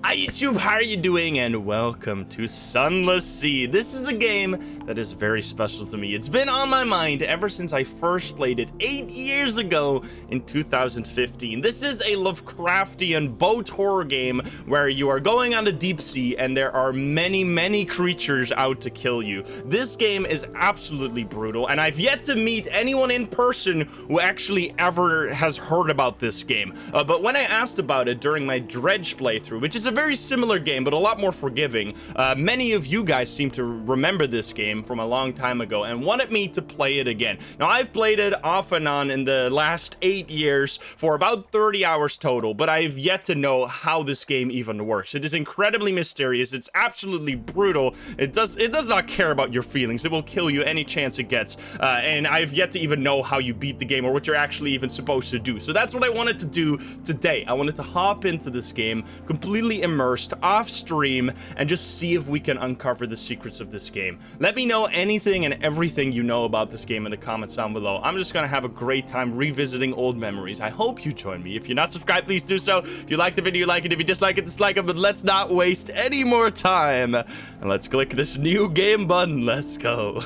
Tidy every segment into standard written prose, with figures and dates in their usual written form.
Hi YouTube, how are you doing? And welcome to Sunless Sea. This is a game that is very special to me. It's been on my mind ever since I first played it 8 years ago in 2015. This is a Lovecraftian boat horror game where you are going on the deep sea and there are many creatures out to kill you. This game is absolutely brutal, and I've yet to meet anyone in person who actually ever has heard about this game. But when I asked about it during my DREDGE playthrough, which is a very similar game but a lot more forgiving, many of you guys seem to remember this game from a long time ago and wanted me to play it again. Now, I've played it off and on in the last 8 years for about 30 hours total, but I've yet to know how this game even works. It is incredibly mysterious. It's absolutely brutal. It does not care about your feelings. It will kill you any chance it gets, and I've yet to even know how you beat the game or what you're actually even supposed to do. So that's what I wanted to do today. I wanted to hop into this game completely immersed off stream and just see if we can uncover the secrets of this game. Let me know anything and everything you know about this game in the comments down below. I'm just gonna have a great time revisiting old memories. I hope you join me. If you're not subscribed, please do so. If you like the video, like it. If you dislike it, dislike it. But let's not waste any more time and let's click this new game button. Let's go.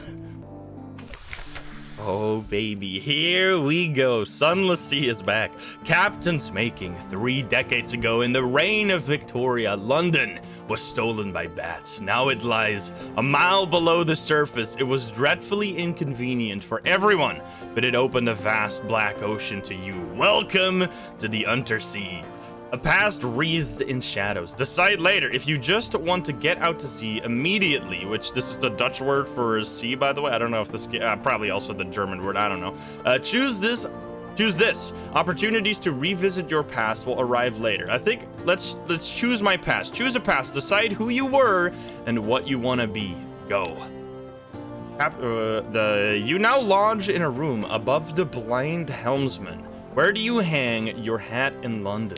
Oh baby, here we go. Sunless Sea is back. Captain's making. 3 decades ago, in the reign of Victoria, London was stolen by bats. Now it lies a mile below the surface. It was dreadfully inconvenient for everyone, but it opened a vast black ocean to you. Welcome to the Undersea. A past wreathed in shadows. Decide later if you just want to get out to sea immediately, which this is the Dutch word for sea, by the way. I don't know if this, probably also the German word, I don't know. Choose this. Opportunities to revisit your past will arrive later. I think let's choose my past. Choose a past. Decide who you were and what you want to be. Go. You now lodge in a room above the blind helmsman. Where do you hang your hat in London?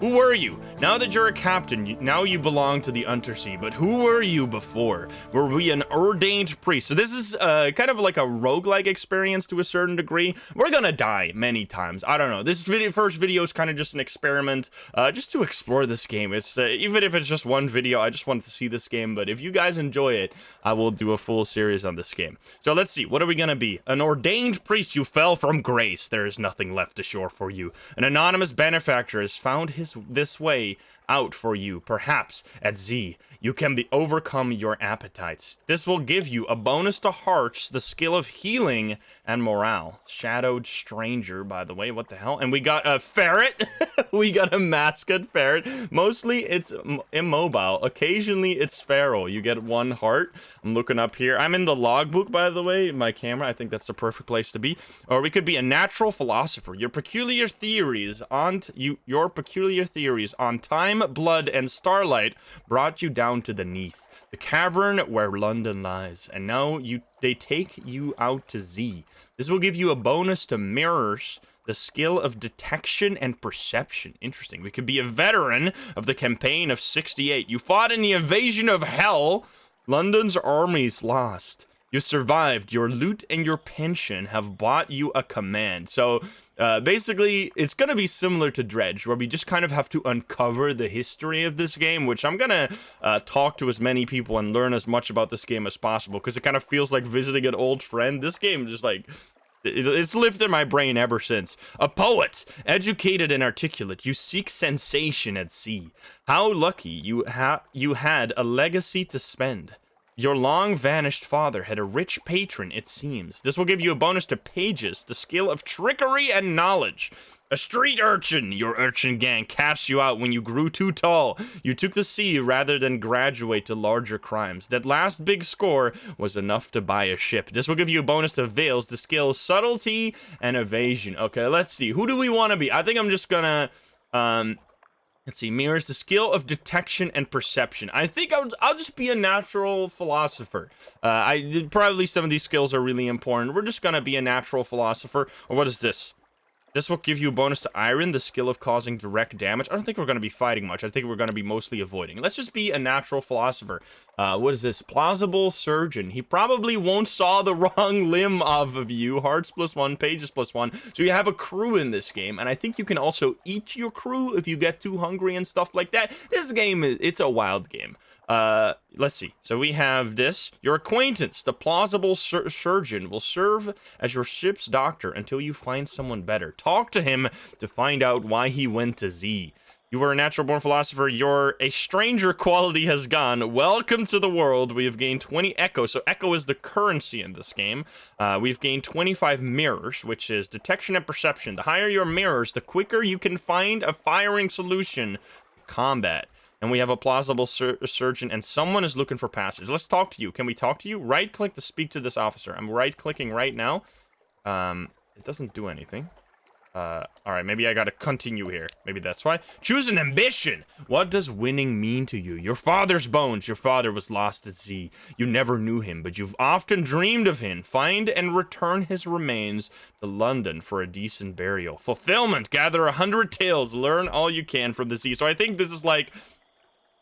Who were you? Now that you're a captain, now you belong to the Undersea, but who were you before? Were we an ordained priest? So this is kind of like a roguelike experience to a certain degree. We're gonna die many times. I don't know. This first video is kind of just an experiment, just to explore this game. It's even if it's just one video, I just wanted to see this game, but if you guys enjoy it, I will do a full series on this game. So let's see, what are we gonna be? An ordained priest, you fell from grace. There is nothing left ashore for you. An anonymous benefactor has found this way out for you. Perhaps at Z you can overcome your appetites. This will give you a bonus to hearts, the skill of healing, and morale. Shadowed stranger, by the way. What the hell? And we got a ferret. We got a mascot ferret. Mostly it's immobile. Occasionally it's feral. You get 1 heart. I'm looking up here. I'm in the logbook, by the way, my camera. I think that's the perfect place to be. Or we could be a natural philosopher. Your peculiar theories on time, blood, and starlight brought you down to the Neath, the cavern where London lies, and now they take you out to Z. This will give you a bonus to mirrors, the skill of detection and perception. Interesting. We could be a veteran of the campaign of 68. You fought in the invasion of hell. London's armies lost. You survived. Your loot and your pension have bought you a command. So basically, it's going to be similar to Dredge, where we just kind of have to uncover the history of this game, which I'm going to talk to as many people and learn as much about this game as possible, because it kind of feels like visiting an old friend. This game just like... it's lived in my brain ever since. A poet, educated and articulate, you seek sensation at sea. How lucky you had a legacy to spend. Your long-vanished father had a rich patron, it seems. This will give you a bonus to pages, the skill of trickery and knowledge. A street urchin. Your urchin gang cast you out when you grew too tall. You took the sea rather than graduate to larger crimes. That last big score was enough to buy a ship. This will give you a bonus to veils, the skill subtlety and evasion. Okay, let's see. Who do we want to be? I think I'm just gonna... let's see, mirrors, the skill of detection and perception. I think I'll just be a natural philosopher. Probably some of these skills are really important. We're just gonna be a natural philosopher. Or what is this? This will give you a bonus to iron, the skill of causing direct damage. I don't think we're going to be fighting much. I think we're going to be mostly avoiding. Let's just be a natural philosopher. What is this? Plausible surgeon. He probably won't saw the wrong limb off of you. Hearts +1, pages +1. So you have a crew in this game, and I think you can also eat your crew if you get too hungry and stuff like that. This game, it's a wild game. Let's see. So we have this. Your acquaintance, the plausible surgeon, will serve as your ship's doctor until you find someone better. Talk to him to find out why he went to Z. You were a natural-born philosopher. Your a stranger quality has gone. Welcome to the world. We have gained 20 echo. So echo is the currency in this game. We've gained 25 mirrors, which is detection and perception. The higher your mirrors, the quicker you can find a firing solution to combat. And we have a plausible surgeon, and someone is looking for passage. Let's talk to you. Can we talk to you? Right-click to speak to this officer. I'm right-clicking right now. It doesn't do anything. All right, maybe I gotta continue here. Maybe that's why. Choose an ambition. What does winning mean to you? Your father's bones. Your father was lost at sea. You never knew him, but you've often dreamed of him. Find and return his remains to London for a decent burial. Fulfillment. Gather 100 tales. Learn all you can from the sea. So I think this is like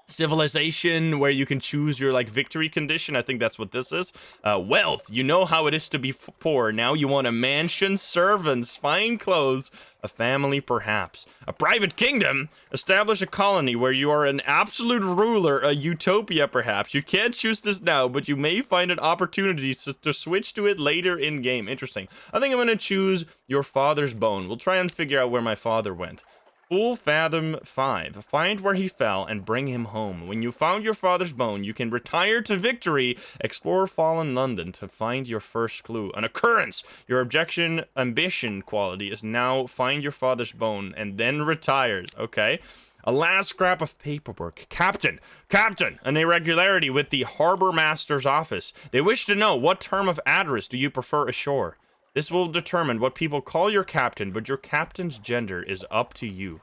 civilization where you can choose your like victory condition. I think that's what this is. Wealth. You know how it is to be poor. Now you want a mansion, servants, fine clothes, a family perhaps. A private kingdom. Establish a colony where you are an absolute ruler, a utopia perhaps. You can't choose this now, but you may find an opportunity to switch to it later in game. Interesting. I think I'm going to choose your father's bone. We'll try and figure out where my father went. Full Fathom 5. Find where he fell and bring him home. When you found your father's bone, you can retire to victory. Explore fallen London to find your first clue. An occurrence. Your ambition quality is now find your father's bone and then retires. Okay. A last scrap of paperwork. Captain! Captain! An irregularity with the harbor master's office. They wish to know what term of address do you prefer ashore. This will determine what people call your captain, but your captain's gender is up to you.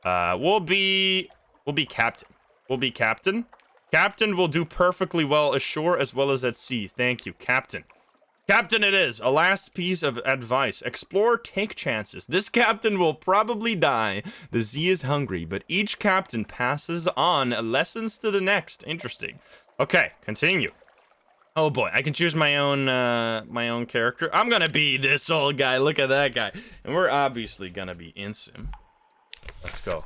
We'll be captain. We'll be captain. Captain will do perfectly well ashore as well as at sea. Thank you, captain. Captain it is. A last piece of advice. Explore, take chances. This captain will probably die. The sea is hungry, but each captain passes on lessons to the next. Interesting. Okay, continue. Oh boy, I can choose my own character. I'm gonna be this old guy. Look at that guy. And we're obviously gonna be Insim. Let's go.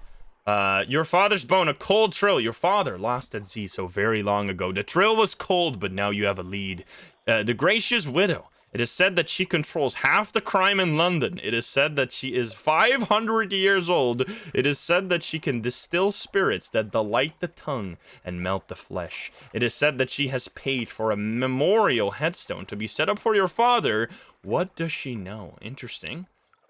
Your father's bone, a cold trill. Your father lost at sea so very long ago. The trill was cold, but now you have a lead. The gracious widow. It is said that she controls half the crime in London. It is said that she is 500 years old. It is said that she can distill spirits that delight the tongue and melt the flesh. It is said that she has paid for a memorial headstone to be set up for your father. What does she know? Interesting.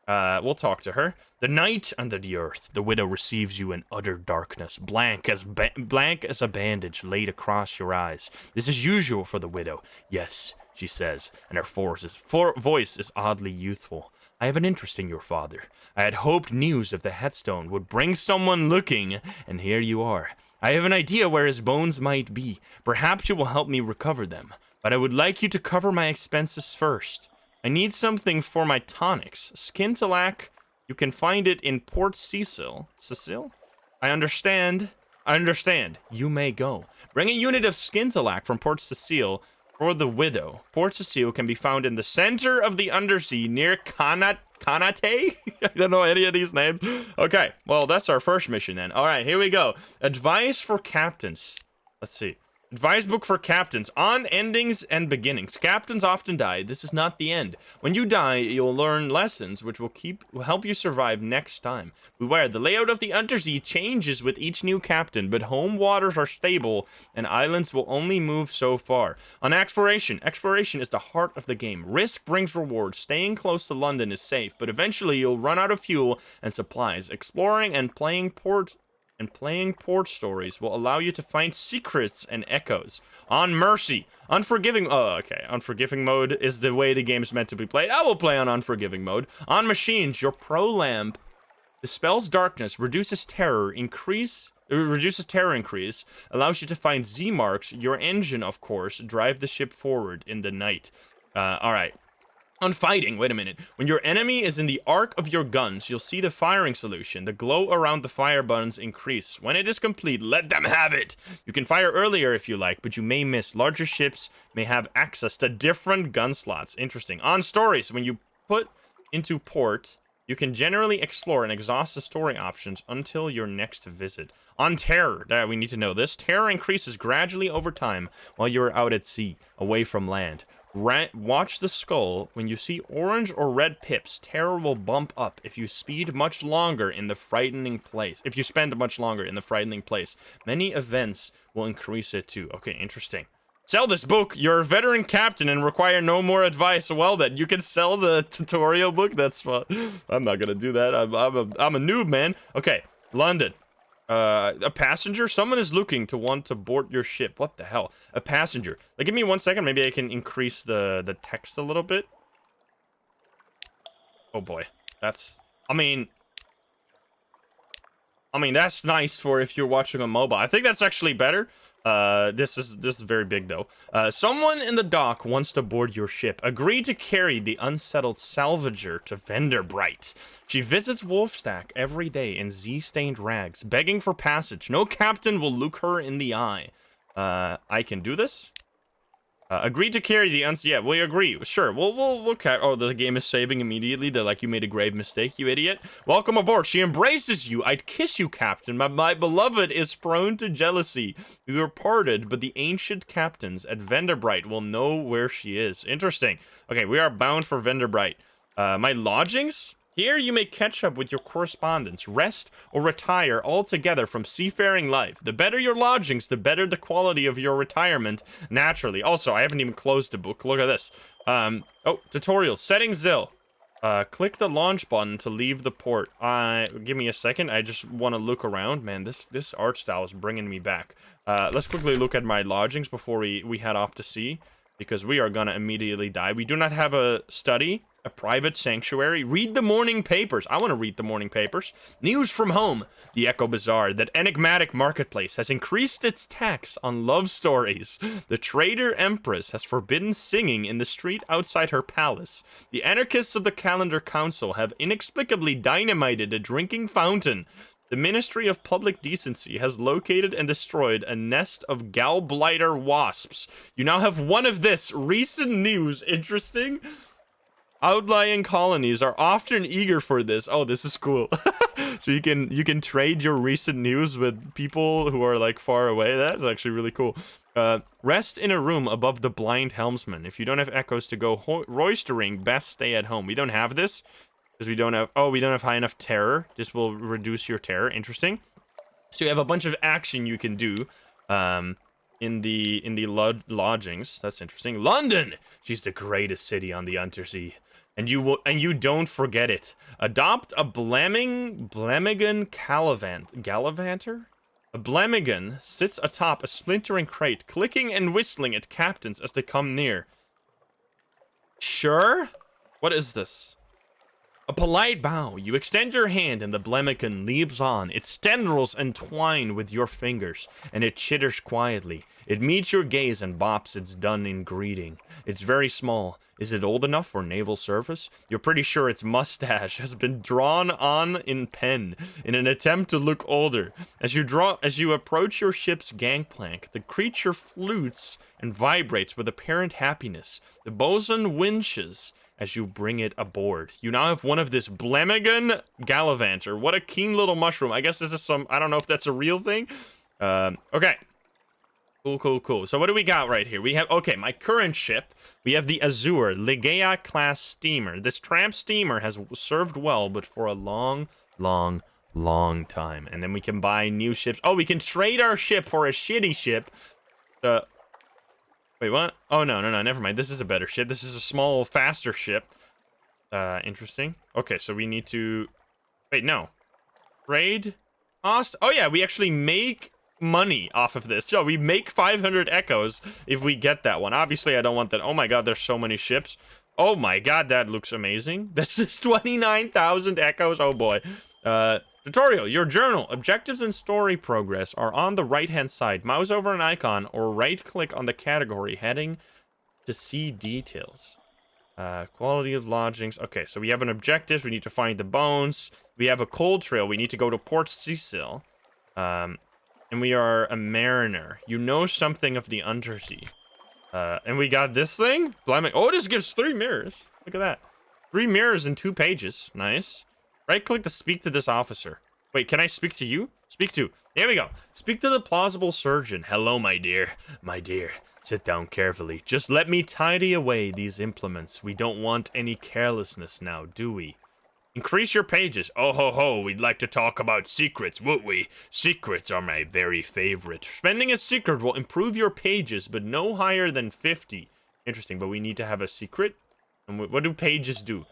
We'll talk to her. The night under the earth, the widow receives you in utter darkness, blank as a bandage laid across your eyes. This is usual for the widow. Yes, she says, and her voice is oddly youthful. I have an interest in your father. I had hoped news of the headstone would bring someone looking, and here you are. I have an idea where his bones might be. Perhaps you will help me recover them, but I would like you to cover my expenses first. I need something for my tonics. Skintillac, you can find it in Port Cecil. Cecil? I understand. You may go. Bring a unit of Skintillac from Port Cecil for the widow. Port Cecil can be found in the center of the undersea near Kanate? I don't know any of these names. Okay, well, that's our first mission then. All right, here we go. Advice for captains. Let's see. Advice book for captains on endings and beginnings. Captains often die. This is not the end. When you die, you'll learn lessons which will help you survive next time. Beware, the layout of the undersea changes with each new captain, but home waters are stable and islands will only move so far. On exploration is the heart of the game. Risk brings rewards. Staying close to London is safe, but eventually you'll run out of fuel and supplies. Exploring and playing port stories will allow you to find secrets and echoes. On mercy, unforgiving mode is the way the game's meant to be played. I will play on unforgiving mode. On machines, your pro lamp dispels darkness, reduces terror increase, allows you to find Z marks. Your engine, of course, drive the ship forward in the night. All right. On fighting, wait a minute. When your enemy is in the arc of your guns, you'll see the firing solution. The glow around the fire buttons increase. When it is complete, let them have it! You can fire earlier if you like, but you may miss. Larger ships may have access to different gun slots. Interesting. On stories, when you put into port, you can generally explore and exhaust the story options until your next visit. On terror, we need to know this. Terror increases gradually over time while you're out at sea, away from land. Watch the skull. When you see orange or red pips, terror will bump up if you speed much longer in the frightening place. If you spend much longer in the frightening place, many events will increase it too. Okay, interesting. Sell this book. You're a veteran captain and require no more advice. Well then, you can sell the tutorial book. That's fun. I'm not gonna do that. I'm a noob, man. Okay, London. A passenger? Someone is looking to want to board your ship. What the hell? A passenger. Like, give me 1 second. Maybe I can increase the text a little bit. Oh boy. That's... I mean, that's nice for if you're watching on mobile. I think that's actually better. This is very big though. Someone in the dock wants to board your ship. Agree to carry the unsettled salvager to Venderbright. She visits Wolfstack every day in Z-stained rags, begging for passage. No captain will look her in the eye. I can do this. Agree to carry the yeah, we agree. Sure, we'll oh, the game is saving immediately. They're like, you made a grave mistake, you idiot. Welcome aboard. She embraces you. I'd kiss you, Captain. My beloved is prone to jealousy. We were parted, but the ancient captains at Venderbright will know where she is. Interesting. Okay, we are bound for Venderbright. My lodgings? Here you may catch up with your correspondence, rest, or retire altogether from seafaring life. The better your lodgings, the better the quality of your retirement, naturally. Also, I haven't even closed the book. Look at this. Oh, tutorial. Setting Zill. Click the launch button to leave the port. Give me a second. I just want to look around. Man, this art style is bringing me back. Let's quickly look at my lodgings before we head off to sea, because we are gonna immediately die. We do not have a study, a private sanctuary. Read the morning papers. I want to read the morning papers. News from home. The Echo Bazaar, that enigmatic marketplace, has increased its tax on love stories. The Trader Empress has forbidden singing in the street outside her palace. The anarchists of the Calendar Council have inexplicably dynamited a drinking fountain. The Ministry of Public Decency has located and destroyed a nest of gallblighter wasps. You now have one of this. Recent news. Interesting. Outlying colonies are often eager for this. Oh, this is cool. So you can trade your recent news with people who are like far away. That's actually really cool. Rest in a room above the blind helmsman. If you don't have echoes to go roistering, best stay at home. We don't have this because we don't have high enough terror. This will reduce your terror. Interesting. So you have a bunch of action you can do. In the lodgings. That's interesting. London! She's the greatest city on the Untersea. And you don't forget it. Adopt a Blammigan Gallivanter? A Blammigan sits atop a splintering crate, clicking and whistling at captains as they come near. Sure? What is this? A polite bow. You extend your hand and the Blammigan leaps on. Its tendrils entwine with your fingers, and it chitters quietly. It meets your gaze and bops its dun in greeting. It's very small. Is it old enough for naval service? You're pretty sure its mustache has been drawn on in pen in an attempt to look older. As you approach your ship's gangplank, the creature flutes and vibrates with apparent happiness. The bosun winches as you bring it aboard. You now have one of this Blammigan Gallivanter. What a keen little mushroom. I guess this is some, I don't know if that's a real thing. Okay. Cool. So what do we got right here? We have, okay, my current ship. We have the Azure Ligea class steamer. This tramp steamer has served well, but for a long time. And then we can buy new ships. Oh, we can trade our ship for a shitty ship. Wait, what? Oh, no, never mind. This is a better ship. This is a small, faster ship. Interesting. Okay, so we need to... Wait, no. Trade? Cost? Oh, yeah, we actually make money off of this. So we make 500 echoes if we get that one. Obviously, I don't want that. Oh, my God, there's so many ships. Oh, my God, that looks amazing. This is 29,000 echoes. Oh, boy. Tutorial, your journal. Objectives and story progress are on the right-hand side. Mouse over an icon or right-click on the category heading to see details. Quality of lodgings. Okay, so we have an objective. We need to find the bones. We have a coal trail. We need to go to Port Cecil. And we are a mariner. You know something of the undersea. And we got this thing? Blimey. Oh, this gives 3 mirrors. Look at that. 3 mirrors in 2 pages. Nice. Right-click to speak to this officer. Wait, can I speak to you? Speak to. There we go. Speak to the plausible surgeon. Hello, my dear. My dear. Sit down carefully. Just let me tidy away these implements. We don't want any carelessness now, do we? Increase your pages. Oh ho ho, we'd like to talk about secrets, would we? Secrets are my very favorite. Spending a secret will improve your pages, but no higher than 50. Interesting, but we need to have a secret? And what do pages do?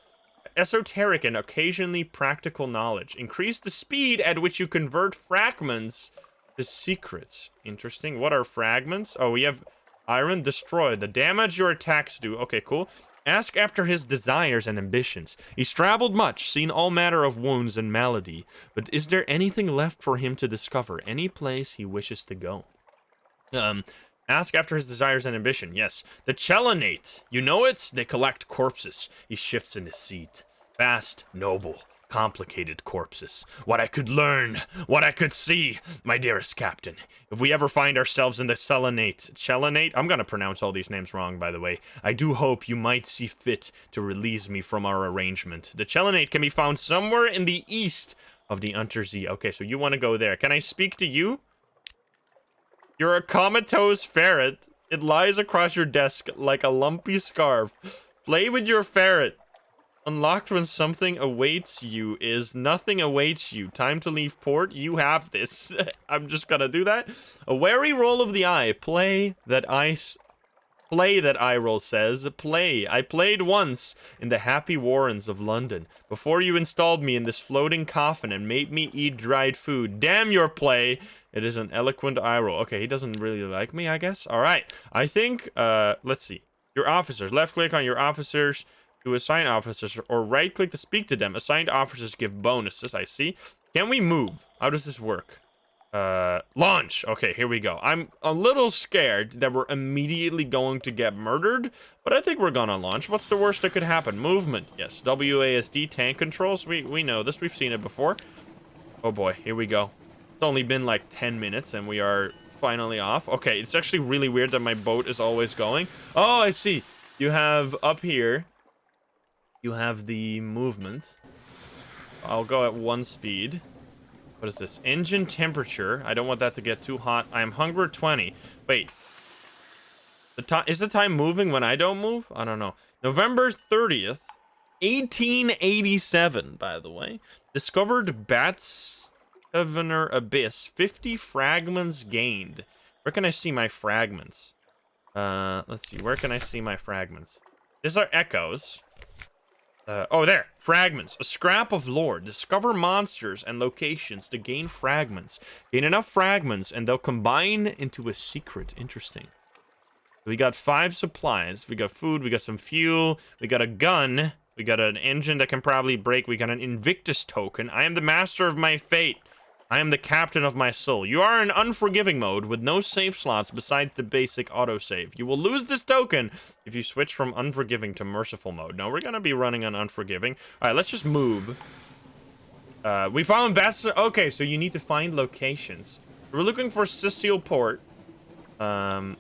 Esoteric and occasionally practical knowledge. Increase the speed at which you convert fragments to secrets. Interesting. What are fragments? Oh, we have iron. Destroy. The damage your attacks do. Okay, cool. Ask after his desires and ambitions. He's traveled much, seen all manner of wounds and malady. But is there anything left for him to discover? Any place he wishes to go? Ask after his desires and ambition. Yes. The Chelenate. You know it? They collect corpses. He shifts in his seat. Fast, noble, complicated corpses. What I could learn, what I could see, my dearest captain. If we ever find ourselves in the Chelenate, I'm gonna pronounce all these names wrong, by the way. I do hope you might see fit to release me from our arrangement. The Chelenate can be found somewhere in the east of the Untersee. Okay, so you want to go there. Can I speak to you? You're a comatose ferret. It lies across your desk like a lumpy scarf. Play with your ferret. Unlocked when something awaits you is nothing awaits you. Time to leave port. You have this. I'm just gonna do that. A wary roll of the eye. Play that eye roll says. Play. I played once in the Happy Warrens of London before you installed me in this floating coffin and made me eat dried food. Damn your play. It is an eloquent eye roll. Okay, he doesn't really like me, I guess. All right. I think, let's see. Your officers. Left click on your officers to assign officers, or right click to speak to them. Assigned officers give bonuses. I see. Can we move? How does this work? Launch. Okay, here we go. I'm a little scared that we're immediately going to get murdered, but I think we're gonna launch. What's the worst that could happen? Movement. Yes. WASD tank controls. We know this. We've seen it before. Oh boy, here we go. It's only been like 10 minutes and we are finally off. Okay, it's actually really weird that my boat is always going. Oh, I see. You have up here, you have the movement. I'll go at 1 speed. What is this? Engine temperature. I don't want that to get too hot. I am hunger 20. Wait. Is the time moving when I don't move? I don't know. November 30th, 1887, by the way. Discovered Bats Evener Abyss. 50 fragments gained. Where can I see my fragments? Let's see. Where can I see my fragments? These are echoes. Oh, there. Fragments. A scrap of lore. Discover monsters and locations to gain fragments. Gain enough fragments and they'll combine into a secret. Interesting. We got 5 supplies. We got food. We got some fuel. We got a gun. We got an engine that can probably break. We got an Invictus token. I am the master of my fate. I am the captain of my soul. You are in unforgiving mode with no save slots besides the basic autosave. You will lose this token if you switch from unforgiving to merciful mode. Now, we're going to be running on unforgiving. All right, let's just move. We found bats. Okay, so you need to find locations. We're looking for Cecil Port. Oh,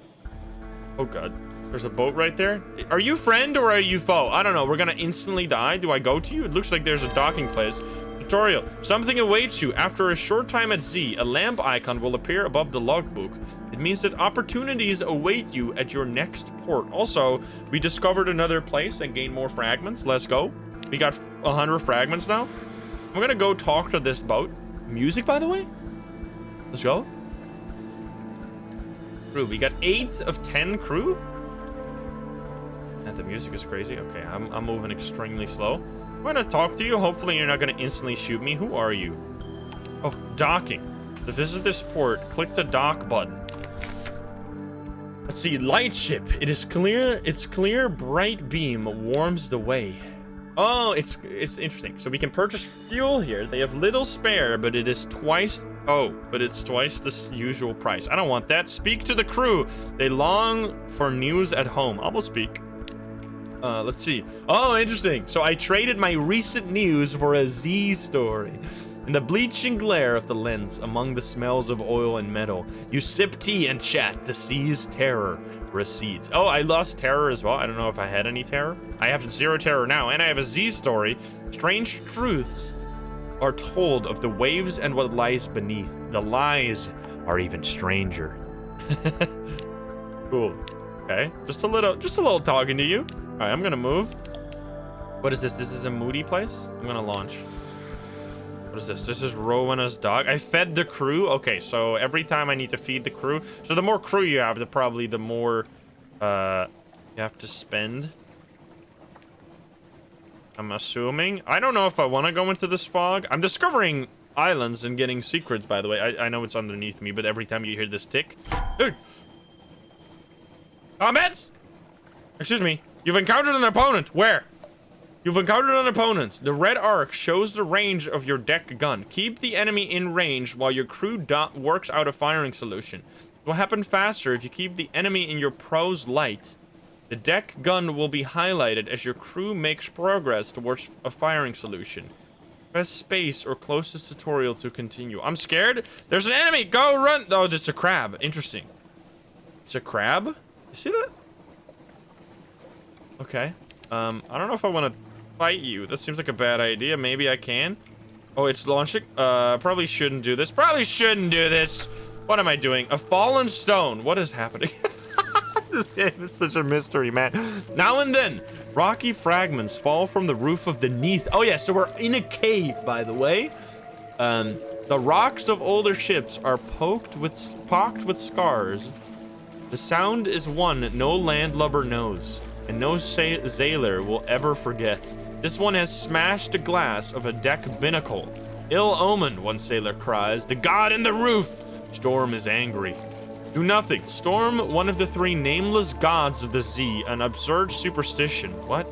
God. There's a boat right there. Are you friend or are you foe? I don't know. We're going to instantly die. Do I go to you? It looks like there's a docking place. Tutorial. Something awaits you. After a short time at sea, a lamp icon will appear above the logbook. It means that opportunities await you at your next port. Also, we discovered another place and gained more fragments. Let's go. We got 100 fragments now. I'm gonna go talk to this boat. Music, by the way? Let's go. Crew. We got 8 of 10 crew. And the music is crazy. Okay, I'm moving extremely slow. I'm gonna talk to you. Hopefully you're not gonna instantly shoot me. Who are you? Oh, docking. To visit this port, click the dock button. Let's see, lightship. It is clear. Its clear, bright beam warms the way. Oh, it's interesting. So we can purchase fuel here. They have little spare, but it is twice. Oh, but it's twice the usual price. I don't want that. Speak to the crew. They long for news at home. I will speak. Let's see. Oh, interesting. So I traded my recent news for a Z story. In the bleaching glare of the lens, among the smells of oil and metal, you sip tea and chat to seize terror recedes. Oh, I lost terror as well. I don't know if I had any terror. I have 0 terror now, and I have a Z story. Strange truths are told of the waves and what lies beneath. The lies are even stranger. Cool. Okay, just a little talking to you. All right, I'm gonna move. What is this? This is a moody place. I'm gonna launch. What is this? This is Rowena's dog. I fed the crew. Okay, so every time I need to feed the crew. So the more crew you have, the more you have to spend. I'm assuming. I don't know if I want to go into this fog. I'm discovering islands and getting secrets, by the way. I know it's underneath me, but every time you hear this tick. Dude! Combat! Excuse me. You've encountered an opponent. Where? You've encountered an opponent. The red arc shows the range of your deck gun. Keep the enemy in range while your crew works out a firing solution. It will happen faster if you keep the enemy in your pro's light. The deck gun will be highlighted as your crew makes progress towards a firing solution. Press space or close this tutorial to continue. I'm scared. There's an enemy. Go run. Oh, it's a crab. Interesting. It's a crab? You see that? Okay. I don't know if I want to fight you. That seems like a bad idea. Maybe I can. Oh, it's launching. Probably shouldn't do this. Probably shouldn't do this. What am I doing? A fallen stone. What is happening? This game is such a mystery, man. Now and then, rocky fragments fall from the roof of the Neath. Oh, yeah, so we're in a cave, by the way. The rocks of older ships are pocked with scars. The sound is one no landlubber knows, and no sailor will ever forget. This one has smashed the glass of a deck binnacle. Ill omen, one sailor cries. The god in the roof! Storm is angry. Do nothing. Storm, one of the 3 nameless gods of the sea, an absurd superstition. What?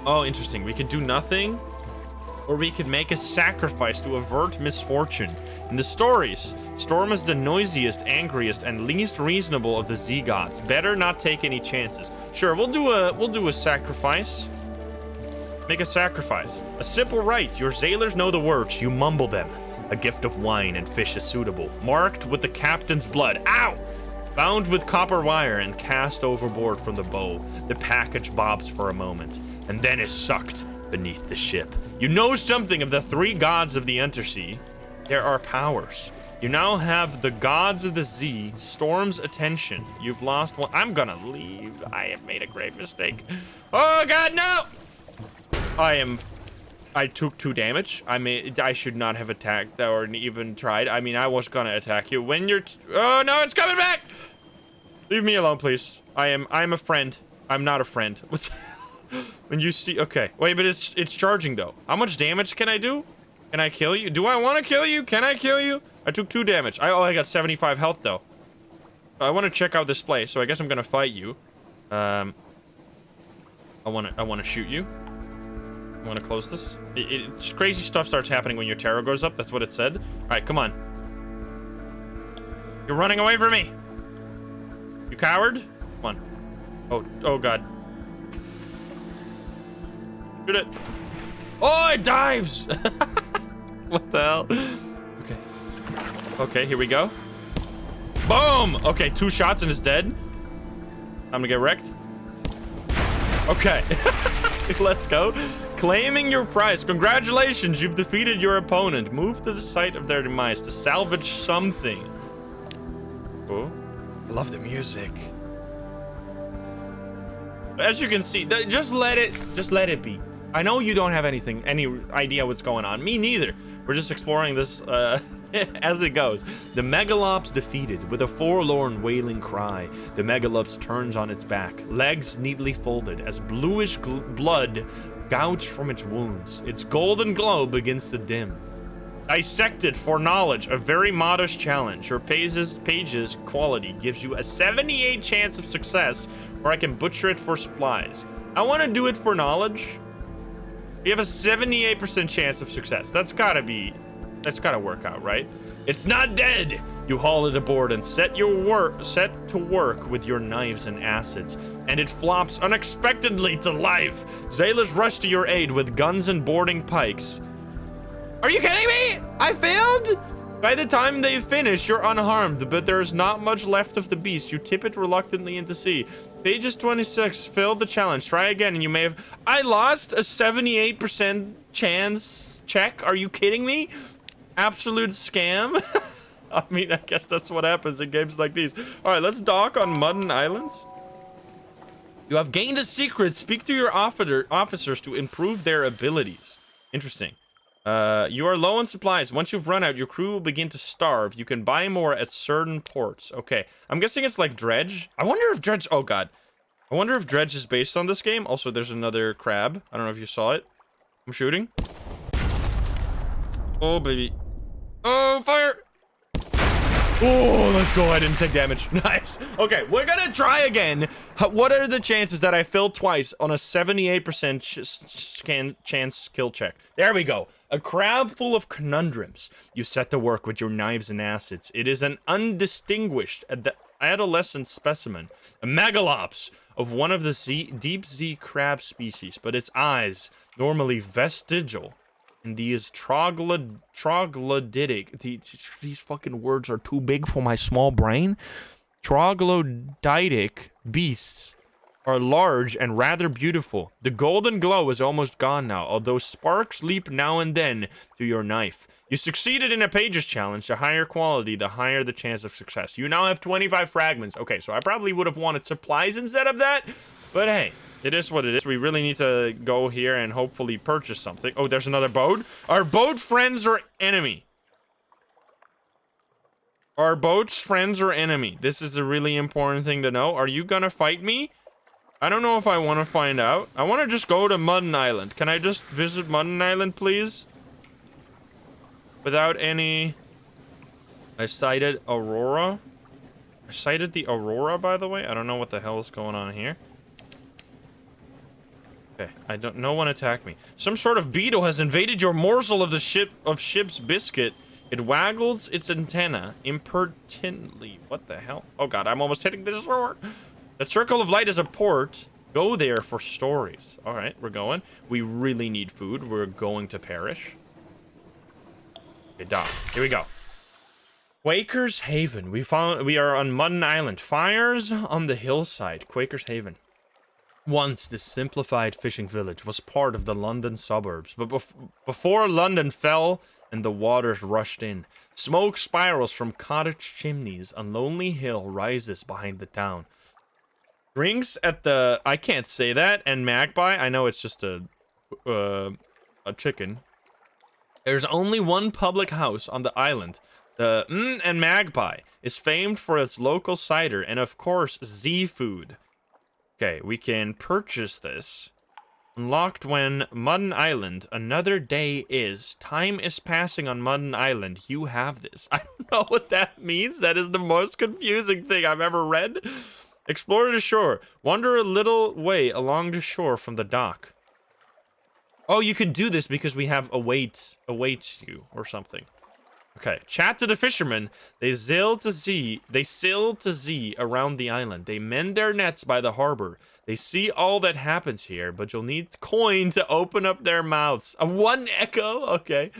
Oh, interesting. We could do nothing, or we could make a sacrifice to avert misfortune. In the stories, Storm is the noisiest, angriest, and least reasonable of the sea gods. Better not take any chances. Sure, we'll do a sacrifice. Make a sacrifice. A simple rite. Your sailors know the words. You mumble them. A gift of wine and fish is suitable. Marked with the captain's blood. Ow! Bound with copper wire and cast overboard from the bow. The package bobs for a moment, and then is sucked beneath the ship. You know something of the 3 gods of the undersea. There are powers. You now have the gods of the sea, Storm's attention. You've lost one. I'm gonna leave. I have made a great mistake. Oh god, no! I took 2 damage. I should not have attacked or even tried. I mean, I was gonna attack you when you're oh no, it's coming back! Leave me alone, please. I'm a friend. I'm not a friend. When you see, okay. Wait, but it's charging though. How much damage can I do? Can I kill you? Do I want to kill you? Can I kill you? I took 2 damage. I got 75 health though. I want to check out this place, so I guess I'm gonna fight you. I want to shoot you. I want to close this. Crazy stuff starts happening when your terror goes up. That's what it said. All right, come on. You're running away from me. You coward. Come on. Oh god. Shoot it. Oh, it dives. What the hell? Okay. Okay, here we go. Boom. Okay, 2 shots and it's dead. I'm gonna get wrecked. Okay. Let's go. Claiming your prize. Congratulations, you've defeated your opponent. Move to the site of their demise to salvage something. Oh, I love the music. As you can see, just let it be. I know you don't have any idea what's going on. Me neither. We're just exploring this as it goes. The Megalops defeated with a forlorn wailing cry. The Megalops turns on its back, legs neatly folded as bluish blood gouged from its wounds. Its golden glow begins to dim. Dissected for knowledge, a very modest challenge. Your pages quality gives you a 78 chance of success, or I can butcher it for supplies. I want to do it for knowledge. You have a 78% chance of success. That's gotta work out, right? It's not dead. You haul it aboard and set to work with your knives and acids, and it flops unexpectedly to life. Sailors rush to your aid with guns and boarding pikes. Are you kidding me? I failed? By the time they finish, you're unharmed, but there's not much left of the beast. You tip it reluctantly into sea. Pages 26, failed the challenge. Try again and you may have... I lost a 78% chance check. Are you kidding me? Absolute scam. I mean, I guess that's what happens in games like these. All right, let's dock on Mudden Islands. You have gained a secret. Speak to your officers to improve their abilities. Interesting. You are low on supplies. Once you've run out, your crew will begin to starve. You can buy more at certain ports. Okay, I'm guessing it's like Dredge. I wonder if Dredge... Oh, God. I wonder if Dredge is based on this game. Also, there's another crab. I don't know if you saw it. I'm shooting. Oh, baby. Oh, fire! Oh, let's go. I didn't take damage. Nice. Okay, we're gonna try again. What are the chances that I failed twice on a 78% chance kill check? There we go. A crab full of conundrums. You set to work with your knives and acids. It is an undistinguished adolescent specimen, a megalops of one of the deep sea crab species, but its eyes, normally vestigial, and these troglodytic, these fucking words are too big for my small brain. Troglodytic beasts are large and rather beautiful. The golden glow is almost gone now, although sparks leap now and then through your knife. You succeeded in a pages challenge. The higher quality, the higher the chance of success. You now have 25 fragments. Okay, so I probably would have wanted supplies instead of that, but hey. It is what it is. We really need to go here and hopefully purchase something. Oh, there's another boat. Are boat friends or enemy? Are boats friends or enemy? This is a really important thing to know. Are you gonna fight me? I don't know if I want to find out. I want to just go to Mudden Island. Can I just visit Mudden Island, please? Without any... I sighted Aurora. I sighted the Aurora, by the way. I don't know what the hell is going on here. Okay, no one attack me. Some sort of beetle has invaded your morsel of the ship's biscuit. It waggles its antenna impertinently. What the hell? Oh God, I'm almost hitting the shore. The circle of light is a port. Go there for stories. All right, we're going. We really need food. We're going to perish. Okay, dock. Here we go. Quaker's Haven. We are on Mudden Island. Fires on the hillside. Quaker's Haven. Once, this simplified fishing village was part of the London suburbs, but before London fell and the waters rushed in, smoke spirals from cottage chimneys. A lonely hill rises behind the town. Drinks at the... I can't say that. And Magpie. I know it's just a chicken. There's only one public house on the island. The and Magpie is famed for its local cider and, of course, Z-food. Okay, we can purchase this. Unlocked when Mudden Island. Another day is. Time is passing on Mudden Island. You have this. I don't know what that means. That is the most confusing thing I've ever read. Explore the shore. Wander a little way along the shore from the dock. Oh, you can do this because we have awaits you or something. Okay, chat to the fishermen. They sail to sea around the island. They mend their nets by the harbor. They see all that happens here, but you'll need coin to open up their mouths. One echo? Okay.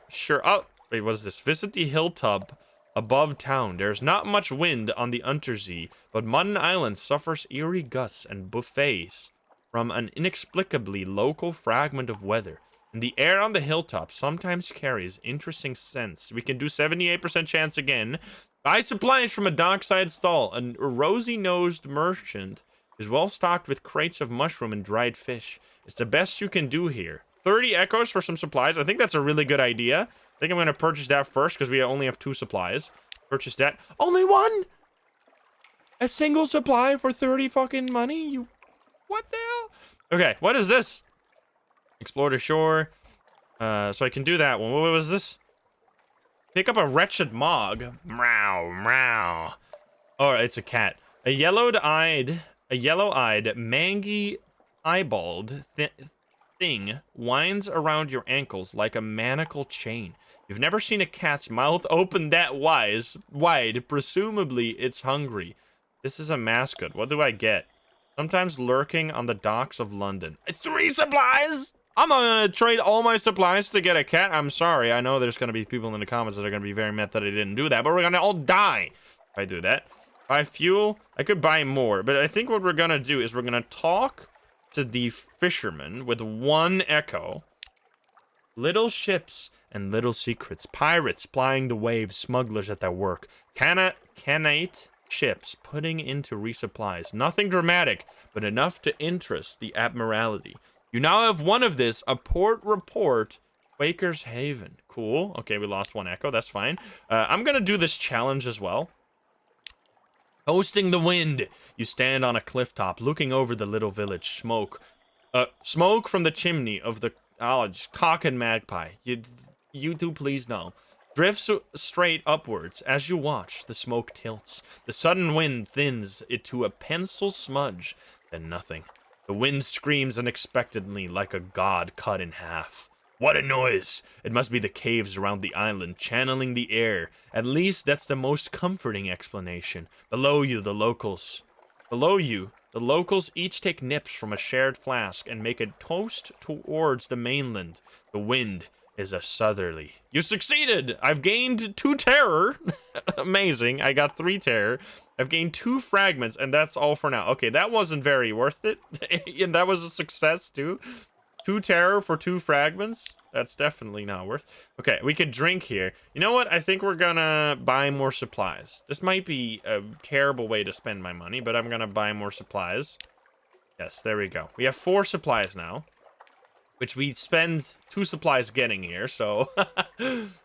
Sure. Oh, wait, what is this? Visit the hilltop above town. There's not much wind on the Untersee, but Mudden Island suffers eerie gusts and buffets from an inexplicably local fragment of weather. And the air on the hilltop sometimes carries interesting scents. We can do 78% chance again. Buy supplies from a dockside stall. A rosy-nosed merchant is well stocked with crates of mushroom and dried fish. It's the best you can do here. 30 echoes for some supplies. I think that's a really good idea. I think I'm going to purchase that first because we only have 2 supplies. Purchase that. Only 1? A single supply for 30 fucking money? You... What the hell? Okay, what is this? Explore the shore. So I can do that one. What was this? Pick up a wretched mog. Meow, meow. Oh, it's a cat. A yellow-eyed, mangy, eyeballed, thing winds around your ankles like a manacle chain. You've never seen a cat's mouth open that wide. Presumably, it's hungry. This is a mascot. What do I get? Sometimes lurking on the docks of London. 3 supplies? I'm not gonna trade all my supplies to get a cat. I'm sorry. I know there's gonna be people in the comments that are gonna be very mad that I didn't do that, but we're gonna all die if I do that. Buy fuel. I could buy more, but I think what we're gonna do is we're gonna talk to the fisherman with 1 echo. Little ships and little secrets. Pirates plying the waves. Smugglers at their work. Canate ships putting into resupplies. Nothing dramatic, but enough to interest the Admiralty. You now have 1 of this. A port report. Quaker's Haven. Cool. Okay, we lost 1 echo. That's fine. I'm gonna do this challenge as well. Hosting the wind. You stand on a cliff top, looking over the little village. Smoke from the chimney of the cock and magpie. You two, please no. Drifts straight upwards. As you watch, the smoke tilts. The sudden wind thins it to a pencil smudge. Then nothing. The wind screams unexpectedly like a god cut in half. What a noise! It must be the caves around the island, channeling the air. At least that's the most comforting explanation. Below you, the locals each take nips from a shared flask and make a toast towards the mainland. The wind is a southerly. You succeeded! I've gained 2 terror. Amazing. I got 3 terror. I've gained 2 fragments, and that's all for now. Okay, that wasn't very worth it. And that was a success, too. 2 terror for 2 fragments? That's definitely not worth. Okay, we could drink here. You know what? I think we're gonna buy more supplies. This might be a terrible way to spend my money, but I'm gonna buy more supplies. Yes, there we go. We have 4 supplies now, which we spend 2 supplies getting here, so...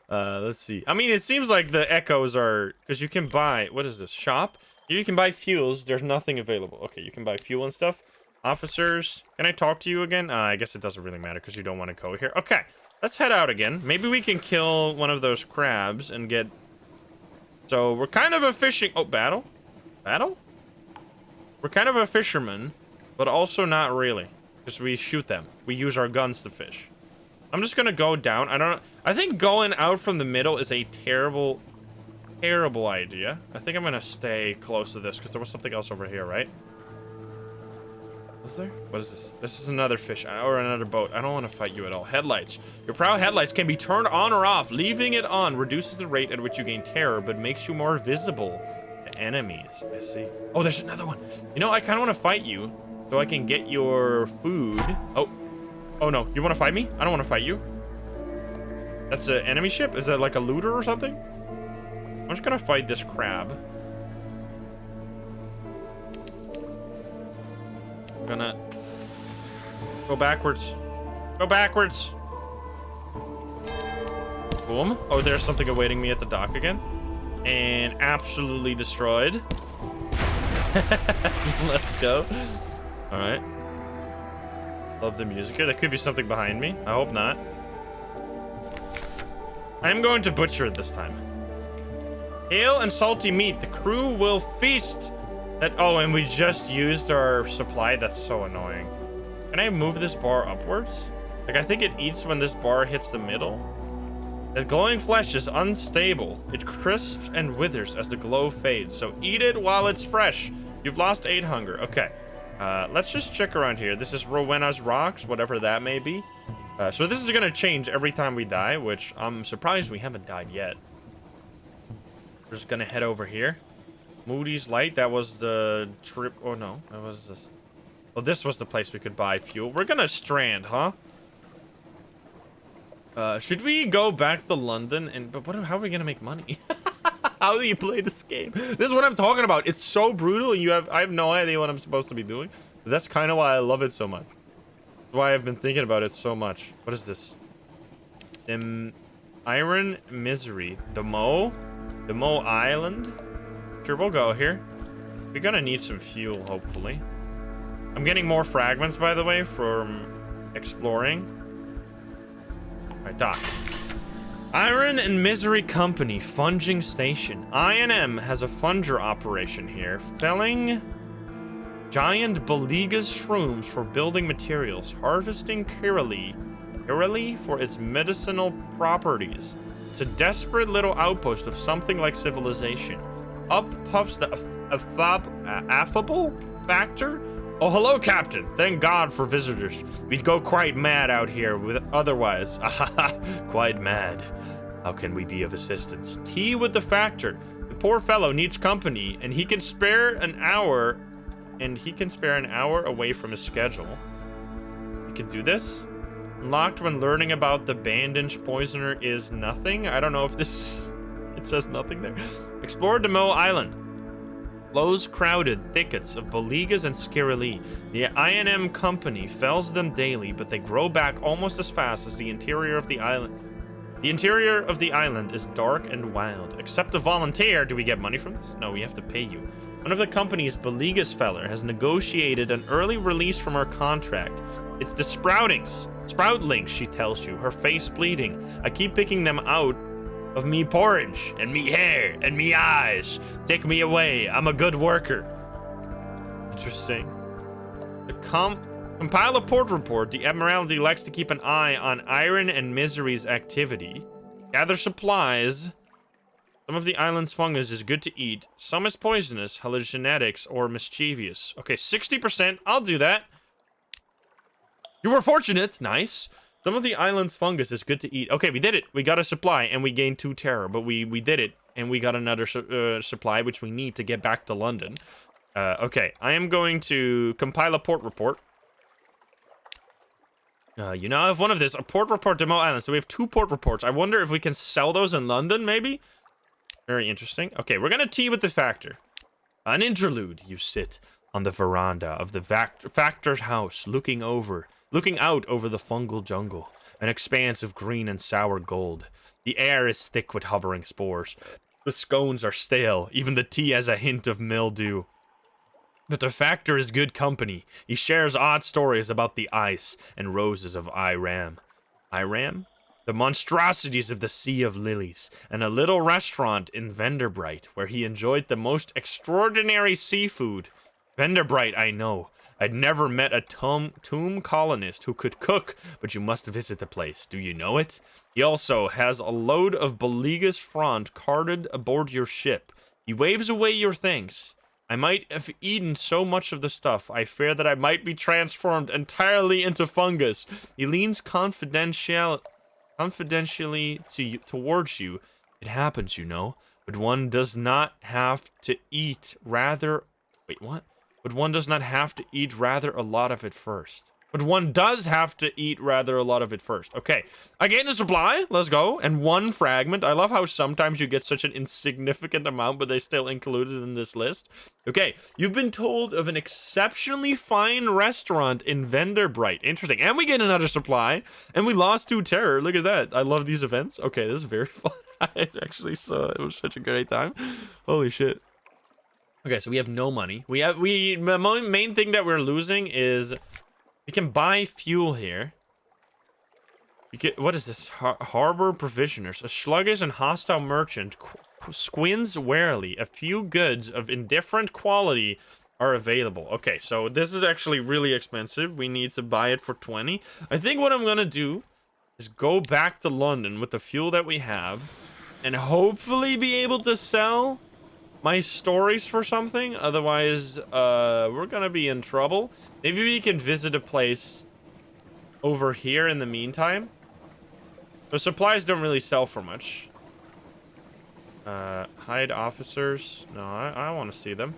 let's see. I mean, it seems like the echoes are... Because you can buy... What is this? Shop? You can buy fuels. There's nothing available. Okay, you can buy fuel and stuff. Officers, can I talk to you again? I guess it doesn't really matter because you don't want to go here. Okay, let's head out again. Maybe we can kill one of those crabs and get... So, we're kind of a fishing... Oh, battle? Battle? We're kind of a fisherman, but also not really. Because we shoot them. We use our guns to fish. I'm just gonna go down. I think going out from the middle is a terrible idea. I think I'm gonna stay close to this because there was something else over here, right? Was there? What is this? This is another fish or another boat. I don't want to fight you at all. Headlights. Your prow headlights can be turned on or off. Leaving it on reduces the rate at which you gain terror, but makes you more visible to enemies. I see. Oh, there's another one. You know, I kind of want to fight you so I can get your food. Oh no. You want to fight me? I don't want to fight you. That's an enemy ship? Is that like a looter or something? I'm just gonna fight this crab. I'm gonna go backwards. Go backwards. Boom. Oh, there's something awaiting me at the dock again. And absolutely destroyed. Let's go. All right. Love the music here. There could be something behind me. I hope not. I'm going to butcher it this time. Ale and salty meat. The crew will feast. Oh, and we just used our supply. That's so annoying. Can I move this bar upwards? Like, I think it eats when this bar hits the middle. The glowing flesh is unstable. It crisps and withers as the glow fades. So eat it while it's fresh. You've lost 8 hunger. Okay. Let's just check around here. This is Rowena's Rocks, whatever that may be. So this is going to change every time we die, which I'm surprised we haven't died yet. We're just going to head over here. Moody's Light, that was the trip. Oh no, what was this? Oh, this was the place we could buy fuel. We're gonna strand, huh? Should we go back to London? But how are we gonna make money? How do you play this game? This is what I'm talking about. It's so brutal, and I have no idea what I'm supposed to be doing. But that's kind of why I love it so much. That's why I've been thinking about it so much. What is this? Iron Misery. The Mo Island. Sure, we'll go here. We're gonna need some fuel, hopefully. I'm getting more fragments, by the way, from exploring. Alright, dock. Iron and Misery Company, Funging Station. I&M has a funger operation here. Felling Giant Belega's shrooms for building materials. Harvesting Kirili for its medicinal properties. It's a desperate little outpost of something like civilization. Up puffs the affable factor. Oh, hello, Captain. Thank God for visitors. We'd go quite mad out here with otherwise. Quite mad. How can we be of assistance? Tea with the factor. The poor fellow needs company, and he can spare an hour. Away from his schedule. We can do this. Unlocked when learning about the bandage poisoner is nothing. I don't know if this. It says nothing there. Explore Demo Island. Flows crowded thickets of Belegas and Skirili. The I&M company fells them daily, but they grow back almost as fast as the interior of the island. The interior of the island is dark and wild. Accept a volunteer. Do we get money from this? No, we have to pay you. One of the company's Belega's feller has negotiated an early release from our contract. It's the sproutlings, she tells you, her face bleeding. I keep picking them out of me porridge, and me hair, and me eyes. Take me away, I'm a good worker. Interesting. Compile a port report. The Admiralty likes to keep an eye on Iron and Misery's activity. Gather supplies. Some of the island's fungus is good to eat. Some is poisonous, hallucinatics, or mischievous. Okay, 60%. I'll do that. You were fortunate. Nice. Some of the island's fungus is good to eat. Okay, we did it. We got a supply, and we gained 2 terror. But we did it, and we got another supply, which we need to get back to London. Okay, I am going to compile a port report. You now have one of this. A port report Demo Island. So we have 2 port reports. I wonder if we can sell those in London, maybe? Very interesting. Okay, we're gonna tea with the factor. An interlude. You sit on the veranda of the factor's house, looking out over the fungal jungle, an expanse of green and sour gold. The air is thick with hovering spores. The scones are stale. Even the tea has a hint of mildew. But the factor is good company. He shares odd stories about the ice and roses of Iram. Iram? The monstrosities of the Sea of Lilies, and a little restaurant in Venderbright where he enjoyed the most extraordinary seafood. Venderbright, I know. I'd never met a tomb colonist who could cook, but you must visit the place. Do you know it? He also has a load of Belega's frond carted aboard your ship. He waves away your thanks. I might have eaten so much of the stuff, I fear that I might be transformed entirely into fungus. He leans confidentially towards you. It happens, you know, but one does not have to eat rather... Wait, what? But one does not have to eat rather a lot of it first. But one does have to eat rather a lot of it first. Okay, I gained a supply. Let's go. And 1 fragment. I love how sometimes you get such an insignificant amount, but they still included in this list. Okay, you've been told of an exceptionally fine restaurant in Venderbright. Interesting. And we get another supply. And we lost 2 terror. Look at that. I love these events. Okay, this is very fun. I actually saw it. It was such a great time. Holy shit. Okay, so we have no money. The main thing that we're losing is... We can buy fuel here. What is this? Harbor provisioners. A sluggish and hostile merchant squints warily. A few goods of indifferent quality are available. Okay, so this is actually really expensive. We need to buy it for 20. I think what I'm gonna do is go back to London with the fuel that we have and hopefully be able to sell my stories for something. Otherwise, we're gonna be in trouble. Maybe we can visit a place over here in the meantime. The supplies don't really sell for much. Hide officers. No, I want to see them.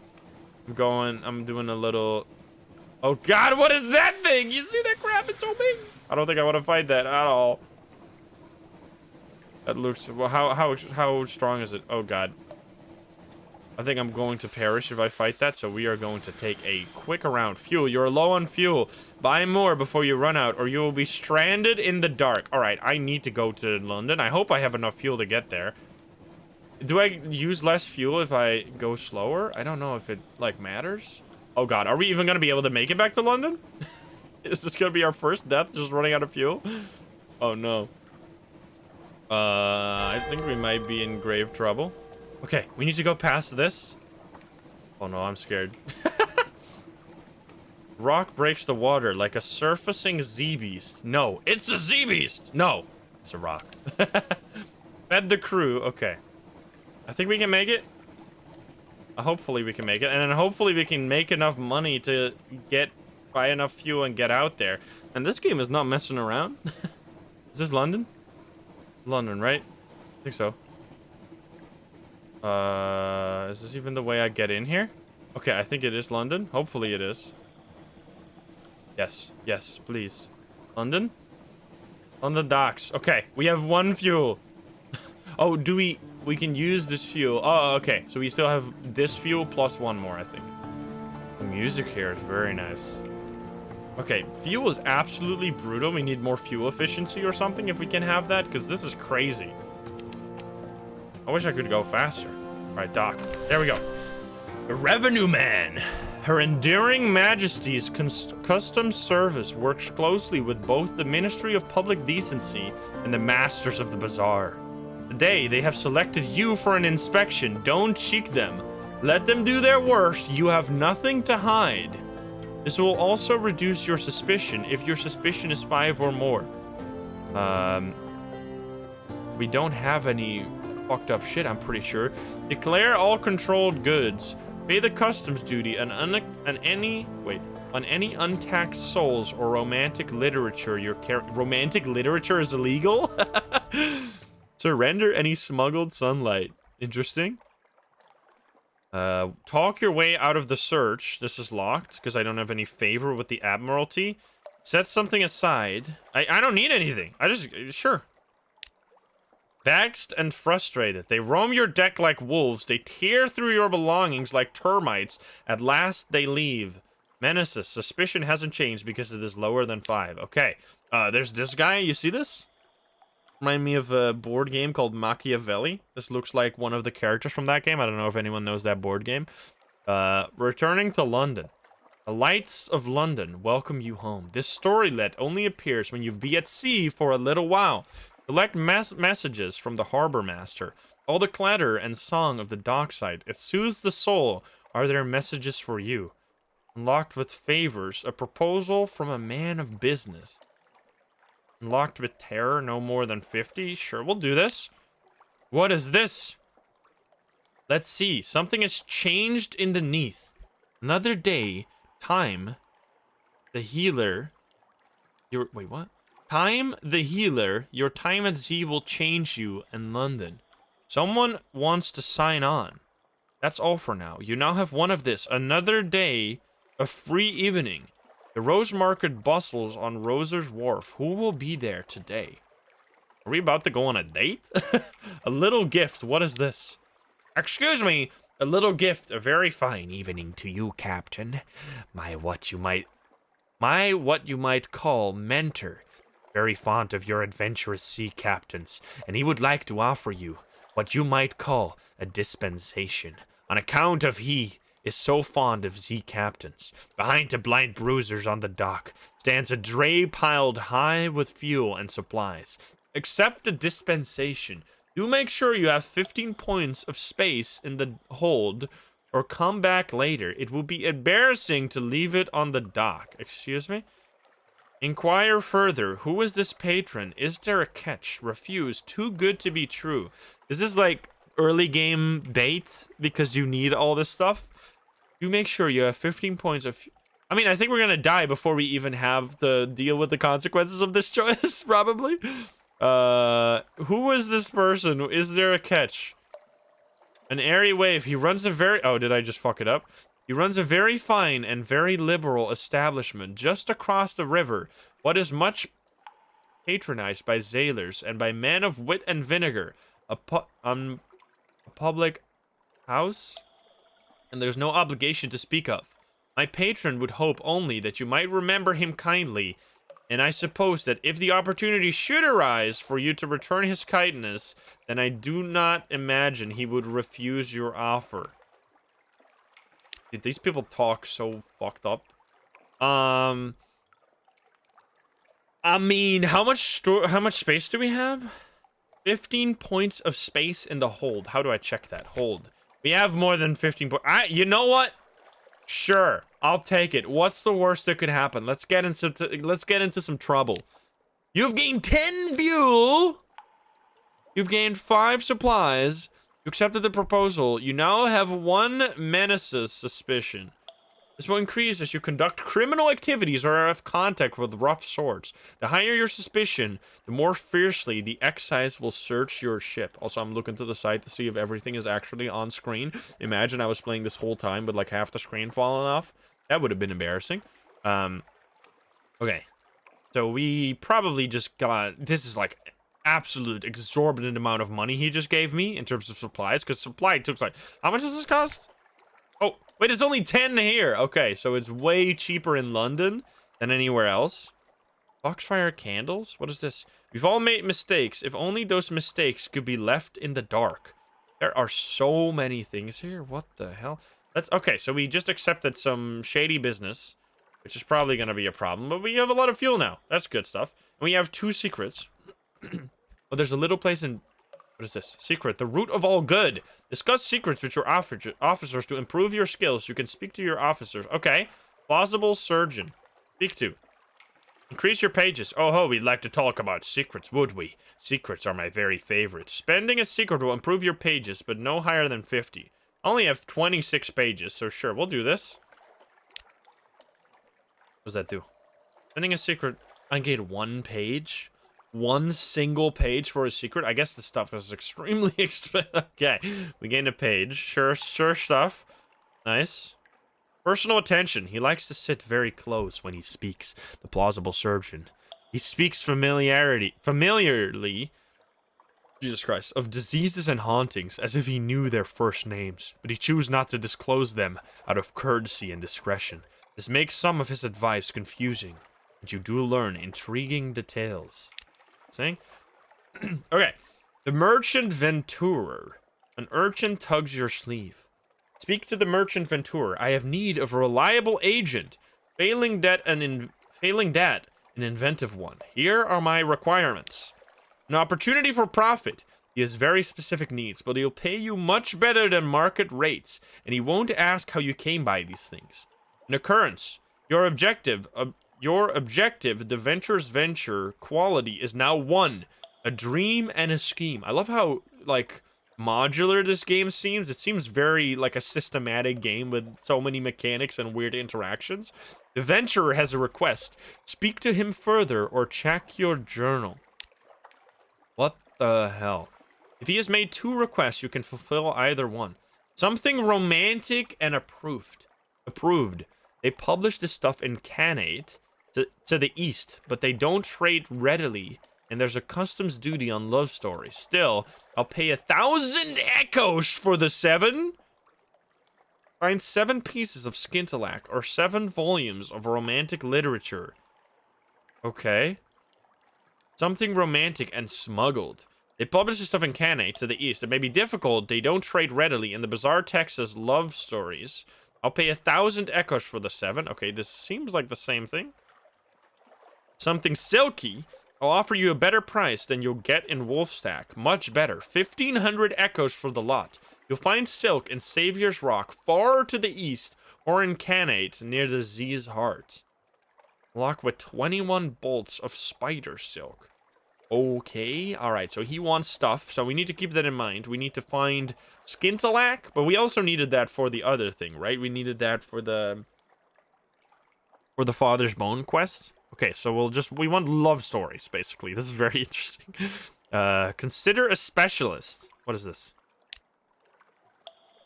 I'm doing a little... Oh god, what is that thing? You see that crap? It's so big. I don't think I want to fight that at all. That looks... Well, how strong is it? Oh god. I think I'm going to perish if I fight that, so we are going to take a quick round. Fuel, you're low on fuel. Buy more before you run out, or you will be stranded in the dark. Alright, I need to go to London. I hope I have enough fuel to get there. Do I use less fuel if I go slower? I don't know if it, like, matters. Oh god, are we even going to be able to make it back to London? Is this going to be our first death, just running out of fuel? Oh no. I think we might be in grave trouble. Okay, we need to go past this. Oh no, I'm scared. Rock breaks the water like a surfacing Z-beast. No, it's a Z-beast. No, it's a rock. Fed the crew. Okay. I think we can make it. Hopefully we can make it. And then hopefully we can make enough money to buy enough fuel and get out there. And this game is not messing around. Is this London? London, right? I think so. Is this even the way I get in here? Okay, I think it is London. Hopefully it is. Yes, yes, please. London? On the docks. Okay, we have 1 fuel. Oh, we can use this fuel. Oh, okay. So we still have this fuel plus 1 more, I think. The music here is very nice. Okay, fuel is absolutely brutal. We need more fuel efficiency or something if we can have that, because this is crazy. I wish I could go faster. All right, dock. There we go. The Revenue Man. Her Enduring Majesty's Customs Service works closely with both the Ministry of Public Decency and the Masters of the Bazaar. Today, they have selected you for an inspection. Don't cheek them. Let them do their worst. You have nothing to hide. This will also reduce your suspicion if your suspicion is 5 or more. We don't have any fucked up shit, I'm pretty sure. Declare all controlled goods. Pay the customs duty on any untaxed souls or romantic literature. Romantic literature is illegal? Surrender any smuggled sunlight. Interesting. Talk your way out of the search. This is locked because I don't have any favor with the Admiralty. Set something aside. I don't need anything. Sure. Vexed and frustrated, they roam your deck like wolves. They tear through your belongings like termites. At last, they leave. Menaces. Suspicion hasn't changed because it is lower than 5. Okay. There's this guy. You see this? Remind me of a board game called Machiavelli. This looks like one of the characters from that game. I don't know if anyone knows that board game. Returning to London. The lights of London welcome you home. This storylet only appears when you be at sea for a little while. Collect messages from the harbor master. All the clatter and song of the dockside. It soothes the soul. Are there messages for you? Unlocked with favors. A proposal from a man of business. Unlocked with terror. No more than 50. Sure, we'll do this. What is this? Let's see. Something has changed in the Neath. Another day. Time. The healer. Wait, what? Time, the healer, your time at sea will change you in London. Someone wants to sign on. That's all for now. You now have one of this. Another day, a free evening. The Rose Market bustles on Roser's Wharf. Who will be there today? Are we about to go on a date? A little gift. What is this? Excuse me. A little gift. A very fine evening to you, Captain. My what you might call mentor. Very fond of your adventurous sea captains, and he would like to offer you what you might call a dispensation, on account of he is so fond of sea captains. Behind the blind bruisers on the dock stands a dray piled high with fuel and supplies. Accept the dispensation. Do make sure you have 15 points of space in the hold, or come back later. It will be embarrassing to leave it on the dock. Excuse me? Inquire further. Who is this patron? Is there a catch? Refuse. Too good to be true. Is this like early game bait because you need all this stuff? You make sure you have 15 points of... I mean, I think we're gonna die before we even have to deal with the consequences of this choice, probably. Who is this person? Is there a catch? An airy wave. He runs a very... Oh, did I just fuck it up? He runs a very fine and very liberal establishment just across the river. What is much patronized by sailors and by men of wit and vinegar. A public house? And there's no obligation to speak of. My patron would hope only that you might remember him kindly, and I suppose that if the opportunity should arise for you to return his kindness, then I do not imagine he would refuse your offer. Dude, these people talk so fucked up. I mean, how much space do we have? 15 points of space in the hold. How do I check that? Hold. We have more than 15 points. You know what? Sure, I'll take it. What's the worst that could happen? Let's get into some trouble. You've gained 10 fuel. You've gained 5 supplies. You accepted the proposal. You now have 1 menace's suspicion. This will increase as you conduct criminal activities or have contact with rough sorts. The higher your suspicion, the more fiercely the excise will search your ship. Also, I'm looking to the side to see if everything is actually on screen. Imagine I was playing this whole time with like half the screen falling off. That would have been embarrassing. Okay. So we probably just got... This is like absolute exorbitant amount of money he just gave me in terms of supplies. Because supply took like... How much does this cost? Oh, wait, it's only 10 here. Okay, so it's way cheaper in London than anywhere else. Foxfire candles? What is this? We've all made mistakes. If only those mistakes could be left in the dark. There are so many things here. What the hell? That's okay, so we just accepted some shady business, which is probably going to be a problem. But we have a lot of fuel now. That's good stuff. And we have 2 secrets. Oh, there's a little place in... What is this? Secret. The root of all good. Discuss secrets with your officers to improve your skills. You can speak to your officers. Okay. Plausible surgeon. Speak to. Increase your pages. Oh ho, we'd like to talk about secrets, would we? Secrets are my very favorite. Spending a secret will improve your pages, but no higher than 50. I only have 26 pages, so sure, we'll do this. What does that do? Spending a secret. I gain 1 page? 1 single page for a secret? I guess this stuff is extremely expensive. Okay, we gained a page. Sure stuff. Nice. Personal attention. He likes to sit very close when he speaks. The plausible surgeon. He speaks familiarly, Jesus Christ, of diseases and hauntings as if he knew their first names, but he chooses not to disclose them out of courtesy and discretion. This makes some of his advice confusing, but you do learn intriguing details. Saying? Okay. The merchant venturer. An urchin tugs your sleeve. Speak to the merchant venturer. I have need of a reliable agent. Failing that, an inventive one. Here are my requirements. An opportunity for profit. He has very specific needs, but he'll pay you much better than market rates, and he won't ask how you came by these things. An occurrence. Your objective, the venture's venture quality is now 1. A dream and a scheme. I love how, like, modular this game seems. It seems very like a systematic game with so many mechanics and weird interactions. The venturer has a request. Speak to him further or check your journal. What the hell? If he has made 2 requests, you can fulfill either one. Something romantic and approved. They publish this stuff in Canate to the east, but they don't trade readily, and there's a customs duty on love stories. Still, I'll pay 1,000 echoes for the 7. Find 7 pieces of skintillac or 7 volumes of romantic literature. Okay. Something romantic and smuggled. They publish this stuff in Canate to the east. It may be difficult. They don't trade readily. In the bizarre text says love stories. I'll pay 1,000 echoes for the 7. Okay, this seems like the same thing. Something silky. I'll offer you a better price than you'll get in Wolfstack. Much better. 1,500 echoes for the lot. You'll find silk in Savior's Rock, far to the east, or in Canate, near the Z's Heart. Lock with 21 bolts of spider silk. Okay, alright, so he wants stuff, so we need to keep that in mind. We need to find skintillac, but we also needed that for the other thing, right? We needed that for the Father's Bone quest. Okay, so we want love stories, basically. This is very interesting. Consider a specialist. What is this?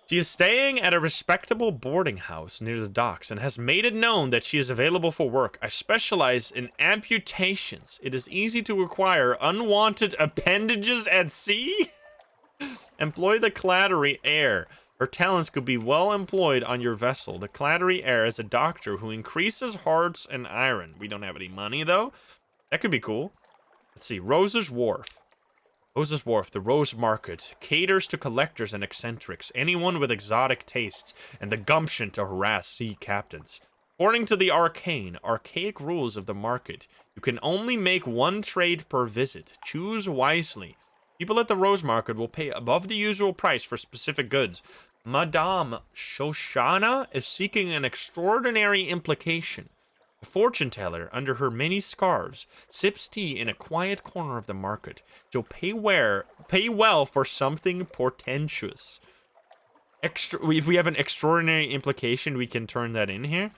She is staying at a respectable boarding house near the docks and has made it known that she is available for work. I specialize in amputations. It is easy to acquire unwanted appendages at sea. Employ the Clattery Heir. Her talents could be well employed on your vessel. The Clattery Heir is a doctor who increases hearts and iron. We don't have any money, though. That could be cool. Let's see. Rose's Wharf. Rose's Wharf, the Rose Market, caters to collectors and eccentrics, anyone with exotic tastes, and the gumption to harass sea captains. According to the archaic rules of the market, you can only make 1 trade per visit. Choose wisely. People at the Rose Market will pay above the usual price for specific goods. Madame Shoshana is seeking an extraordinary implication. The fortune teller, under her many scarves, sips tea in a quiet corner of the market. She'll pay well for something portentous. If we have an extraordinary implication, we can turn that in here.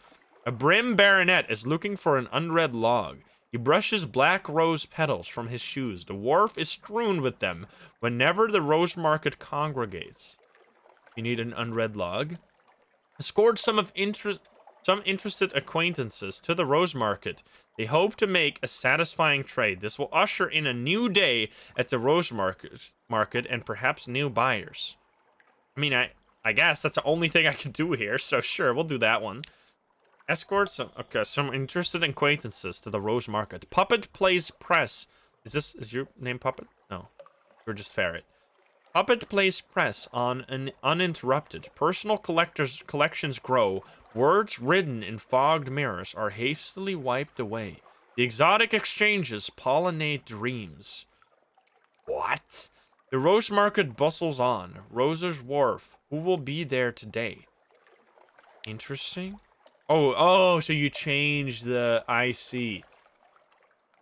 A Brim Baronet is looking for an unread log. He brushes black rose petals from his shoes. The wharf is strewn with them whenever the Rose Market congregates. You need an unread log. Escort some interested acquaintances to the Rose Market. They hope to make a satisfying trade. This will usher in a new day at the Rose Market and perhaps new buyers. I mean, I guess that's the only thing I can do here, so sure, we'll do that one. Escort some interested acquaintances to the Rose Market. Puppet plays press. Is your name Puppet? No, you're just Ferret. Puppet plays press on an uninterrupted. Personal collections grow. Words written in fogged mirrors are hastily wiped away. The exotic exchanges pollinate dreams. What? The Rose Market bustles on. Rosa's Wharf. Who will be there today? Interesting. Oh, so you changed the IC.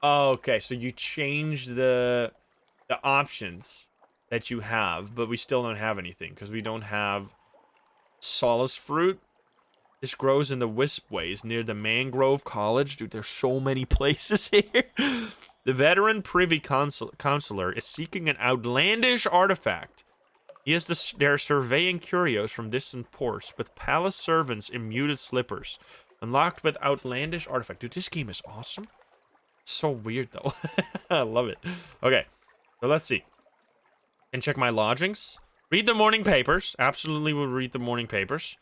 Oh, okay, so you changed the options that you have, but we still don't have anything because we don't have solace fruit. This grows in the Wispways near the Mangrove College. Dude, there's so many places here. The veteran privy counselor is seeking an outlandish artifact. He is they're surveying curios from distant ports with palace servants in muted slippers. Unlocked with outlandish artifact. Dude, this game is awesome. It's so weird, though. I love it. Okay, so let's see. And check my lodgings. Read the morning papers. Absolutely will read the morning papers.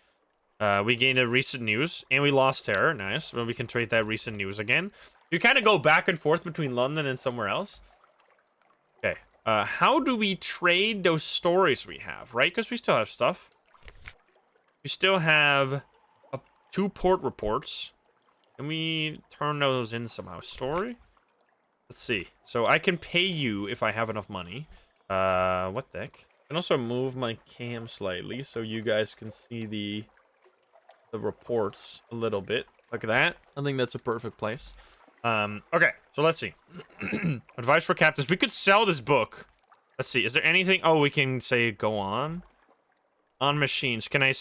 We gained a recent news, and we lost terror. Nice. Well, we can trade that recent news again. You kind of go back and forth between London and somewhere else. Okay. How do we trade those stories we have, right? Because we still have stuff. We still have 2 port reports. Can we turn those in somehow? Story? Let's see. So I can pay you if I have enough money. What the heck? I can also move my cam slightly so you guys can see the reports a little bit. Like that. I think that's a perfect place. Okay, so let's see. Advice for captains. We could sell this book. Let's see. Is there anything? Oh, we can say go on. On machines. Can I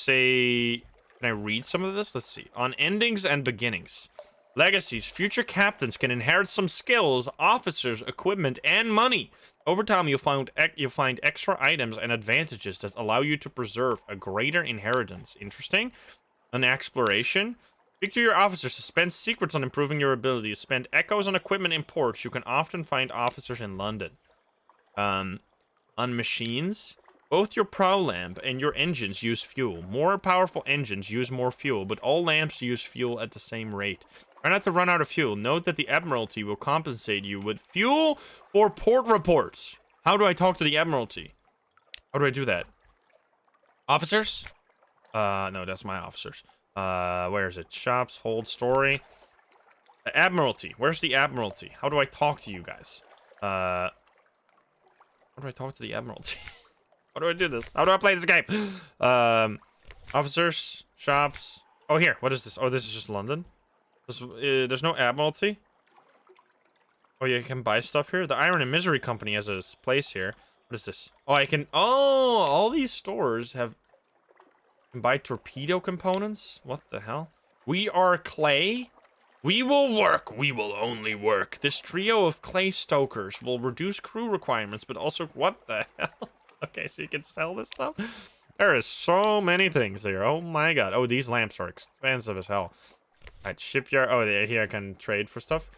read some of this? Let's see. On endings and beginnings. Legacies. Future captains can inherit some skills, officers, equipment, and money. Over time, you'll find extra items and advantages that allow you to preserve a greater inheritance. Interesting. An exploration. Speak to your officers to spend secrets on improving your abilities. Spend echoes on equipment in ports. You can often find officers in London. On machines. Both your prow lamp and your engines use fuel. More powerful engines use more fuel, but all lamps use fuel at the same rate. Try not to run out of fuel. Note that the Admiralty will compensate you with fuel for port reports. How do I talk to the Admiralty? How do I do that? Officers? No, that's my officers. Where is it? Shops, hold, story. Admiralty. Where's the Admiralty? How do I talk to you guys? How do I talk to the Admiralty? How do I do this? How do I play this game? Officers, shops. Oh, here. What is this? Oh, this is just London. There's no Admiralty. Oh, you can buy stuff here. The Iron and Misery Company has a place here. What is this? Oh, I can. Oh, all these stores have. Can buy torpedo components. What the hell? We are clay. We will work. We will only work. This trio of clay stokers will reduce crew requirements, but also what the hell? Okay, so you can sell this stuff. There is so many things here. Oh my god. Oh, these lamps are expensive as hell. Alright, shipyard. Oh, yeah, here I can trade for stuff.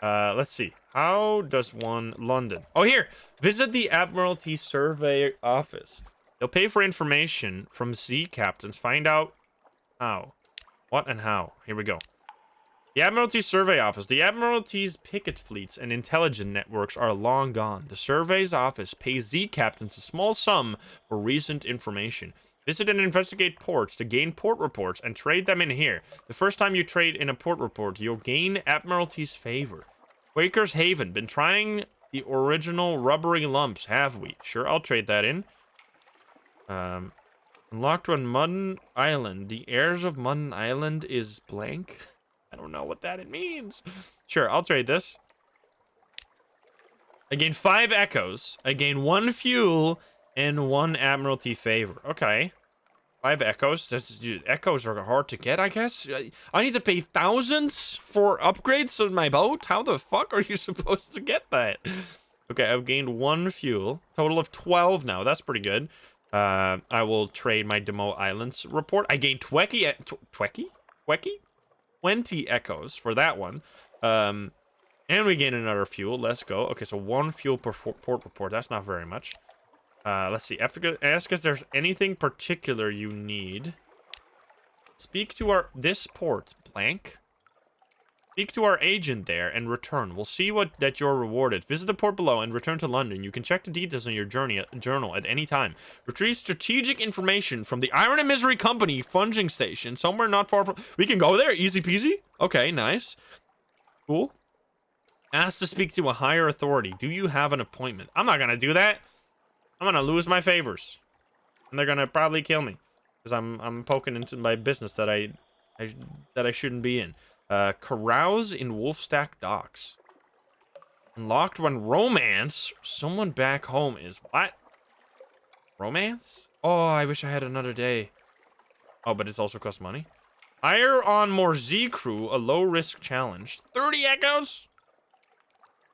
Let's see. How does one London? Oh, here. Visit the Admiralty Survey Office. They'll pay for information from sea captains. Find out how. What and how. Here we go. The Admiralty Survey Office. The Admiralty's picket fleets and intelligence networks are long gone. The Survey's office pays Z captains a small sum for recent information. Visit and investigate ports to gain port reports and trade them in here. The first time you trade in a port report, you'll gain Admiralty's favor. Quaker's Haven. Been trying the original rubbery lumps, have we? Sure, I'll trade that in. Unlocked on Mudden Island. The heirs of Mudden Island is blank. I don't know what that it means. Sure, I'll trade this. I gain 5 echoes. I gain 1 fuel and 1 admiralty favor. Okay. 5 echoes. Echoes are hard to get, I guess. I need to pay thousands for upgrades on my boat? How the fuck are you supposed to get that? Okay, I've gained 1 fuel. Total of 12 now. That's pretty good. I will trade my Demo Islands report. I gained 20 echoes for that one. And we gain another fuel. Let's go. Okay, so 1 fuel per port report. That's not very much. Let's see. I have to ask if there's anything particular you need. Speak to this port, blank. Speak to our agent there and return. We'll see that you're rewarded. Visit the port below and return to London. You can check the details on your journal at any time. Retrieve strategic information from the Iron and Misery Company funging station somewhere not far from... We can go there, easy peasy. Okay, nice. Cool. Ask to speak to a higher authority. Do you have an appointment? I'm not gonna do that. I'm gonna lose my favors, and they're gonna probably kill me because I'm poking into my business that I shouldn't be in. Carouse in Wolfstack Docks. Unlocked when romance. Someone back home is what? Romance? Oh, I wish I had another day. Oh, but it's also cost money. Hire on more Z crew, a low risk challenge. 30 echoes.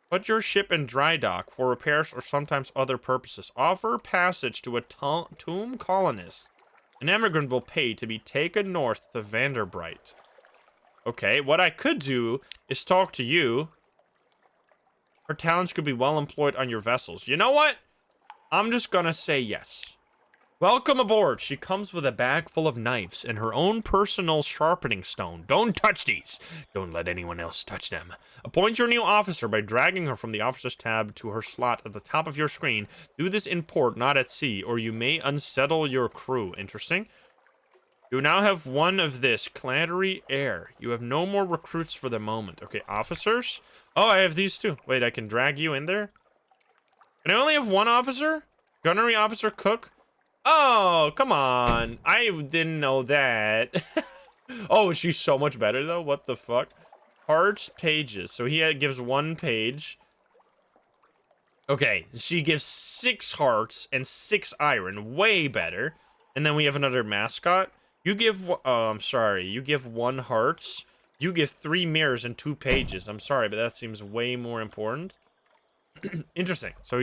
Put your ship in dry dock for repairs or sometimes other purposes. Offer passage to a tomb colonist. An emigrant will pay to be taken north to Vanderbright. Okay, what I could do is talk to you. Her talents could be well employed on your vessels. You know what? I'm just gonna say yes. Welcome aboard. She comes with a bag full of knives and her own personal sharpening stone. Don't touch these. Don't let anyone else touch them. Appoint your new officer by dragging her from the officer's tab to her slot at the top of your screen. Do this in port, not at sea, or you may unsettle your crew. Interesting. You now have 1 of this, Clattery Air. You have no more recruits for the moment. Okay, officers? Oh, I have these too. Wait, I can drag you in there? Can I only have 1 officer? Gunnery officer, cook? Oh, come on. I didn't know that. Oh, she's so much better though. What the fuck? Hearts, pages. So he gives 1 page. Okay, she gives 6 hearts and 6 iron. Way better. And then we have another mascot. You give, oh, I'm sorry. You give 1 hearts. You give 3 mirrors and 2 pages. I'm sorry, but that seems way more important. Interesting. So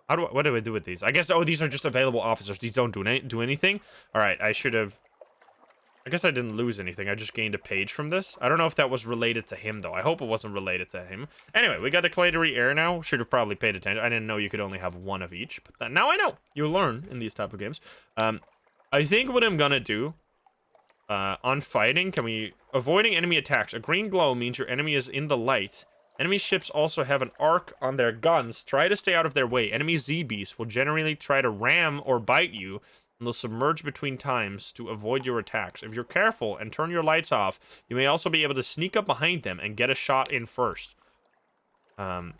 what do I do with these? I guess, oh, these are just available officers. These don't do anything. All right, I guess I didn't lose anything. I just gained a page from this. I don't know if that was related to him, though. I hope it wasn't related to him. Anyway, we got a Clattery Air now. Should have probably paid attention. I didn't know you could only have 1 of each. But now I know. You learn in these type of games. I think what I'm gonna do on fighting, avoiding enemy attacks. A green glow means your enemy is in the light. Enemy ships also have an arc on their guns. Try to stay out of their way. Enemy Z-beasts will generally try to ram or bite you, and they'll submerge between times to avoid your attacks. If you're careful and turn your lights off, you may also be able to sneak up behind them and get a shot in first. Let's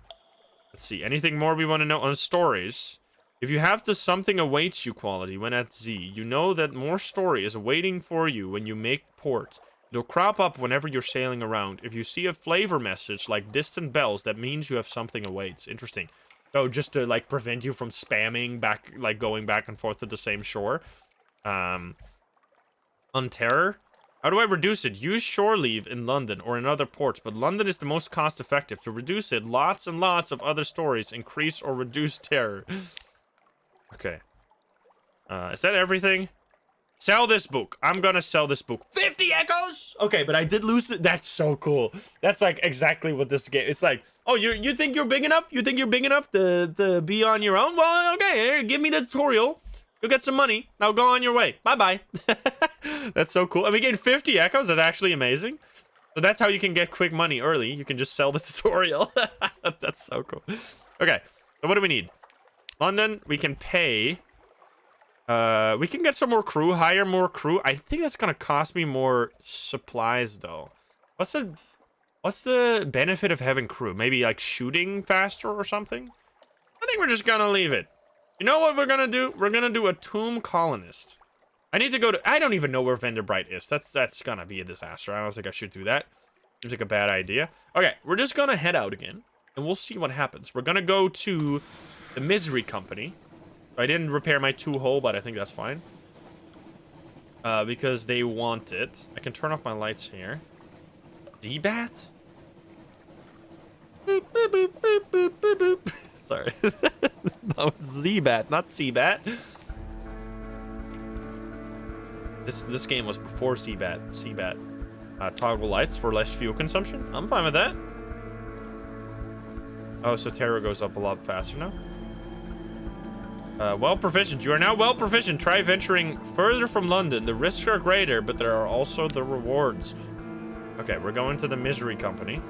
see. Anything more we want to know on stories? If you have the something awaits you quality when at Z, you know that more story is waiting for you when you make port. It'll crop up whenever you're sailing around. If you see a flavor message like distant bells, that means you have something awaits. Interesting. So just to like prevent you from spamming back, like going back and forth to the same shore. On terror, how do I reduce it? Use shore leave in London or in other ports, but London is the most cost effective. To reduce it, lots and lots of other stories increase or reduce terror. Okay. Is that everything? Sell this book. I'm gonna sell this book. 50 echoes? Okay, but I did lose it. That's so cool. That's like exactly what this game... It's like, oh, you think you're big enough? You think you're big enough to be on your own? Well, okay, here, give me the tutorial. You'll get some money. Now go on your way. Bye-bye. That's so cool. And we gained 50 echoes. That's actually amazing. So that's how you can get quick money early. You can just sell the tutorial. That's so cool. Okay, so what do we need? London, we can pay... we can get some more crew, hire more crew. I think that's gonna cost me more supplies, though. What's a... What's the benefit of having crew? Maybe like shooting faster or something? I think we're just gonna leave it. You know what we're gonna do? We're gonna do a tomb colonist. I need to go to... I don't even know where Vanderbright is. That's gonna be a disaster. I don't think I should do that. Seems like a bad idea. Okay, we're just gonna head out again, and we'll see what happens. We're gonna go to the Misery Company. I didn't repair my 2-hole, but I think that's fine. Because they want it. I can turn off my lights here. D-Bat? Boop, boop, boop, boop, boop, boop, boop. Sorry. No, it's Z-Bat, not C-Bat. This game was before C-Bat. C-Bat. Toggle lights for less fuel consumption. I'm fine with that. Oh, so Terra goes up a lot faster now. Well proficient. You are now well proficient. Try venturing further from London. The risks are greater, but there are also the rewards. Okay, we're going to the Misery Company.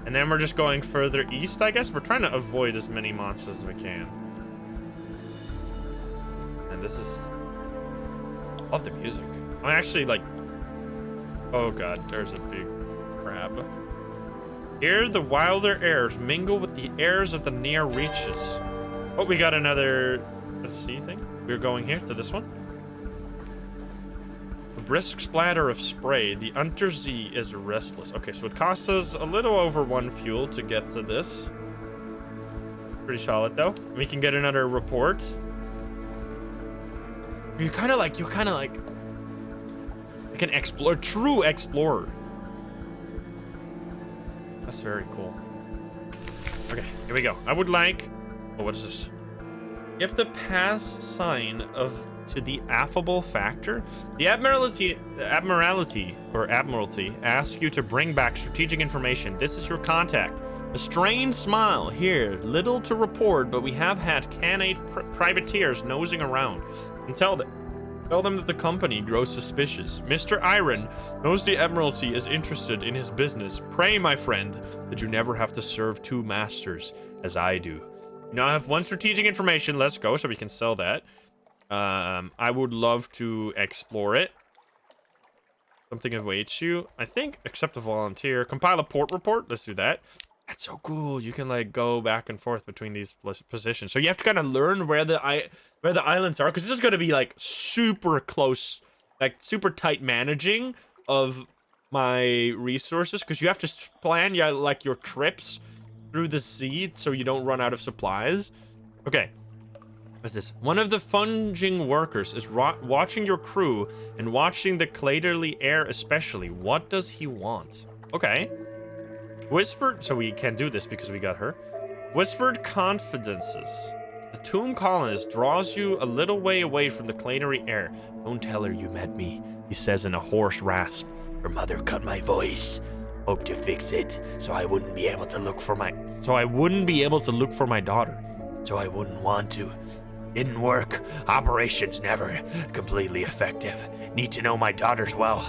And then we're just going further east, I guess. We're trying to avoid as many monsters as we can. And this is... I love the music. I'm actually like... Oh god, there's a big crab. Here, the wilder airs mingle with the airs of the near reaches. Oh, we got another... Let's see thing. We're going here to this one. A brisk splatter of spray. The Untersee is restless. Okay, so it costs us a little over 1 fuel to get to this. Pretty solid, though. We can get another report. You're kind of like... Like an explorer. True explorer. That's very cool. Okay, here we go. I would like... Oh, what is this? If the pass sign to the affable factor, the Admiralty asks you to bring back strategic information. This is your contact. A strained smile here. Little to report, but we have had Canate privateers nosing around. And tell them that the company grows suspicious. Mr. Iron knows the Admiralty is interested in his business. Pray, my friend, that you never have to serve 2 masters, as I do. Now I have 1 strategic information. Let's go so we can sell that. I would love to explore it. Something awaits you. I think accept a volunteer. Compile a port report. Let's do that. That's so cool. You can like go back and forth between these positions. So you have to kind of learn where the islands are, because this is going to be like super close, like super tight managing of my resources, because you have to plan your trips through the sea so you don't run out of supplies. Okay. What's this? One of the funging workers is watching your crew and watching the Claterly air especially. What does he want? Okay. Whispered... So we can't do this because we got her. Whispered confidences. The tomb colonist draws you a little way away from the Clatery air. Don't tell her you met me, he says in a hoarse rasp. Her mother cut my voice. Hope to fix it, so I wouldn't be able to look for my daughter. So I wouldn't want to. Didn't work. Operations never completely effective. Need to know my daughters well.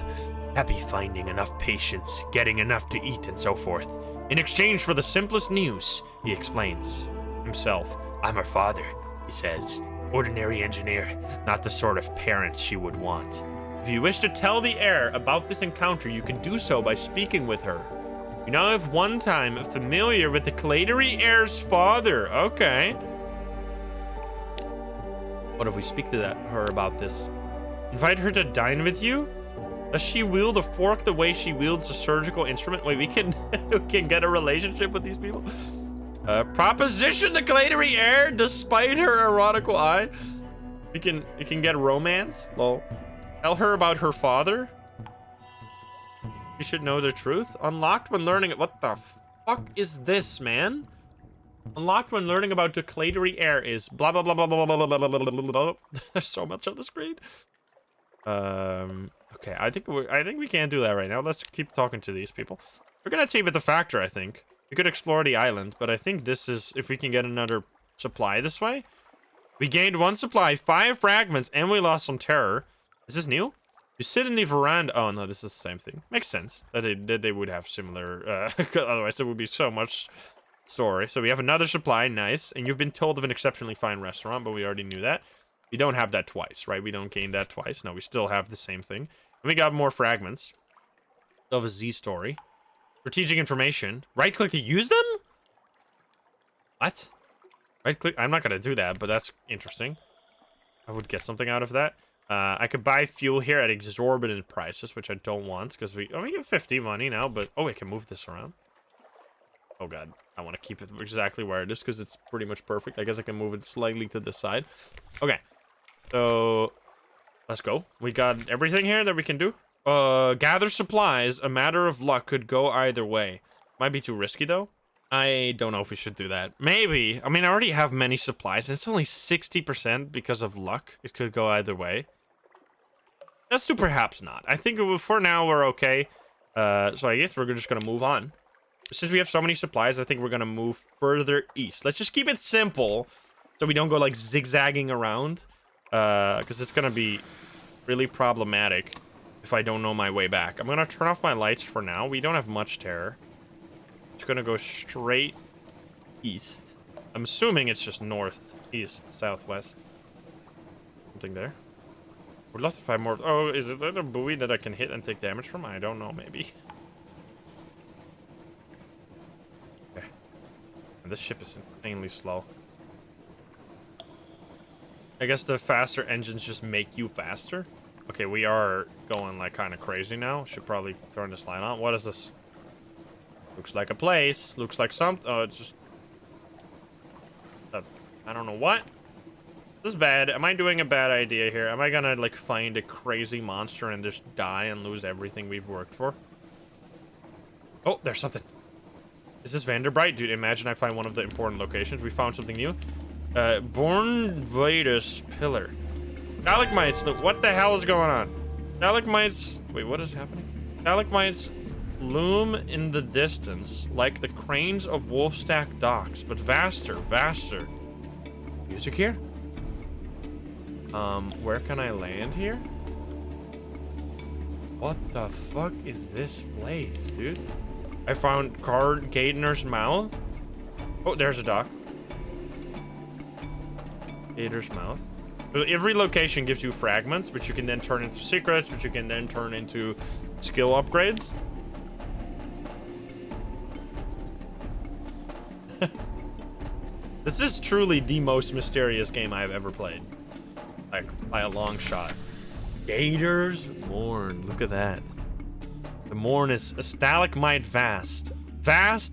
Happy finding enough patience, getting enough to eat, and so forth. In exchange for the simplest news, he explains himself. I'm her father, he says. Ordinary engineer, not the sort of parent she would want. If you wish to tell the heir about this encounter, you can do so by speaking with her. You now have 1 time familiar with the Clatery heir's father. Okay. What if we speak to her about this? Invite her to dine with you? Does she wield a fork the way she wields a surgical instrument? Wait, we can we can get a relationship with these people? Proposition the Clatery heir despite her erotical eye. We can get romance. Lol. Tell her about her father. You should know the truth. Unlocked when learning... What the fuck is this, man? Unlocked when learning about the Clatery heir is blah blah blah blah blah blah blah blah blah blah blah. There's so much on the screen. Okay, I think we can't do that right now. Let's keep talking to these people. We're gonna see with the factor, I think. We could explore the island, but I think this is if we can get another supply this way. We gained 1 supply, 5 fragments, and we lost some terror. Is this new? You sit in the veranda. Oh no, this is the same thing. Makes sense that they would have similar. Otherwise, there would be so much story. So we have another supply, nice. And you've been told of an exceptionally fine restaurant, but we already knew that. We don't have that twice, right? We don't gain that twice. No, we still have the same thing. And we got more fragments of a Z story. Strategic information. Right click to use them? What? Right click. I'm not gonna do that, but that's interesting. I would get something out of that. I could buy fuel here at exorbitant prices, which I don't want because we have 50 money now, but I can move this around. Oh god, I want to keep it exactly where it is because it's pretty much perfect. I guess I can move it slightly to the side. Okay, so let's go. We got everything here that we can do. Gather supplies. A matter of luck could go either way. Might be too risky though. I don't know if we should do that. Maybe. I mean, I already have many supplies, and it's only 60% because of luck. It could go either way. Let's do perhaps not. I think for now we're okay. So I guess we're just gonna move on. Since we have so many supplies, I think we're gonna move further east. Let's just keep it simple, so we don't go like zigzagging around. Because it's gonna be really problematic if I don't know my way back. I'm gonna turn off my lights for now. We don't have much terror. It's gonna go straight east. I'm assuming it's just north, east, southwest. Something there. Would love to find more. Oh, is it a buoy that I can hit and take damage from? I don't know, maybe. Okay. And this ship is insanely slow. I guess the faster engines just make you faster. Okay, we are going like kind of crazy now. Should probably turn this light on. What is this? Looks like a place. Looks like something. Oh, it's just... I don't know what. This is bad. Am I doing a bad idea here? Am I gonna like find a crazy monster and just die and lose everything we've worked for? Oh, there's something. Is this Vanderbright? Dude, imagine I find one of the important locations. We found something new. Born Vadus Pillar. Stalagmites. What the hell is going on? Stalagmites. Wait, what is happening? Stalagmites loom in the distance like the cranes of Wolfstack docks, but vaster. Music here? Where can I land here? What the fuck is this place, dude? I found Gator's mouth. Oh, there's a dock. Gator's mouth. So every location gives you fragments, which you can then turn into secrets, which you can then turn into skill upgrades. This is truly the most mysterious game I've ever played. Like, by a long shot. Gator's Mourn. Look at that. The Mourn is a stalagmite vast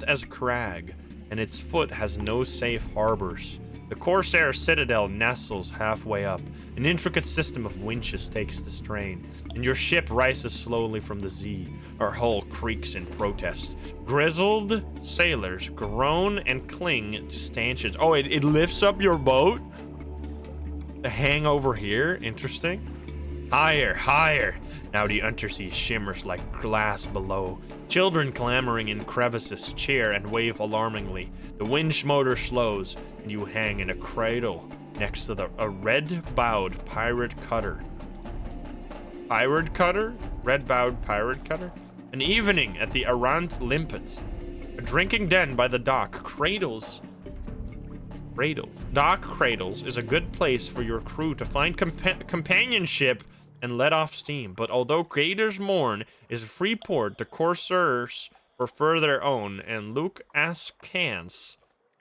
as a crag, and its foot has no safe harbors. The Corsair Citadel nestles halfway up. An intricate system of winches takes the strain, and your ship rises slowly from the sea. Our hull creaks in protest. Grizzled sailors groan and cling to stanchions. Oh, it lifts up your boat? The hangover here? Interesting. Higher. Now the undersea shimmers like glass below. Children clamoring in crevices cheer and wave alarmingly. The winch motor slows, and you hang in a cradle next to a red-bowed pirate cutter. Pirate cutter? Red-bowed pirate cutter? An evening at the Arant Limpet. A drinking den by the dock. Dock cradles is a good place for your crew to find companionship and let off steam. But although Gator's Mourn is a free port, the Corsairs prefer their own, and Luke askance,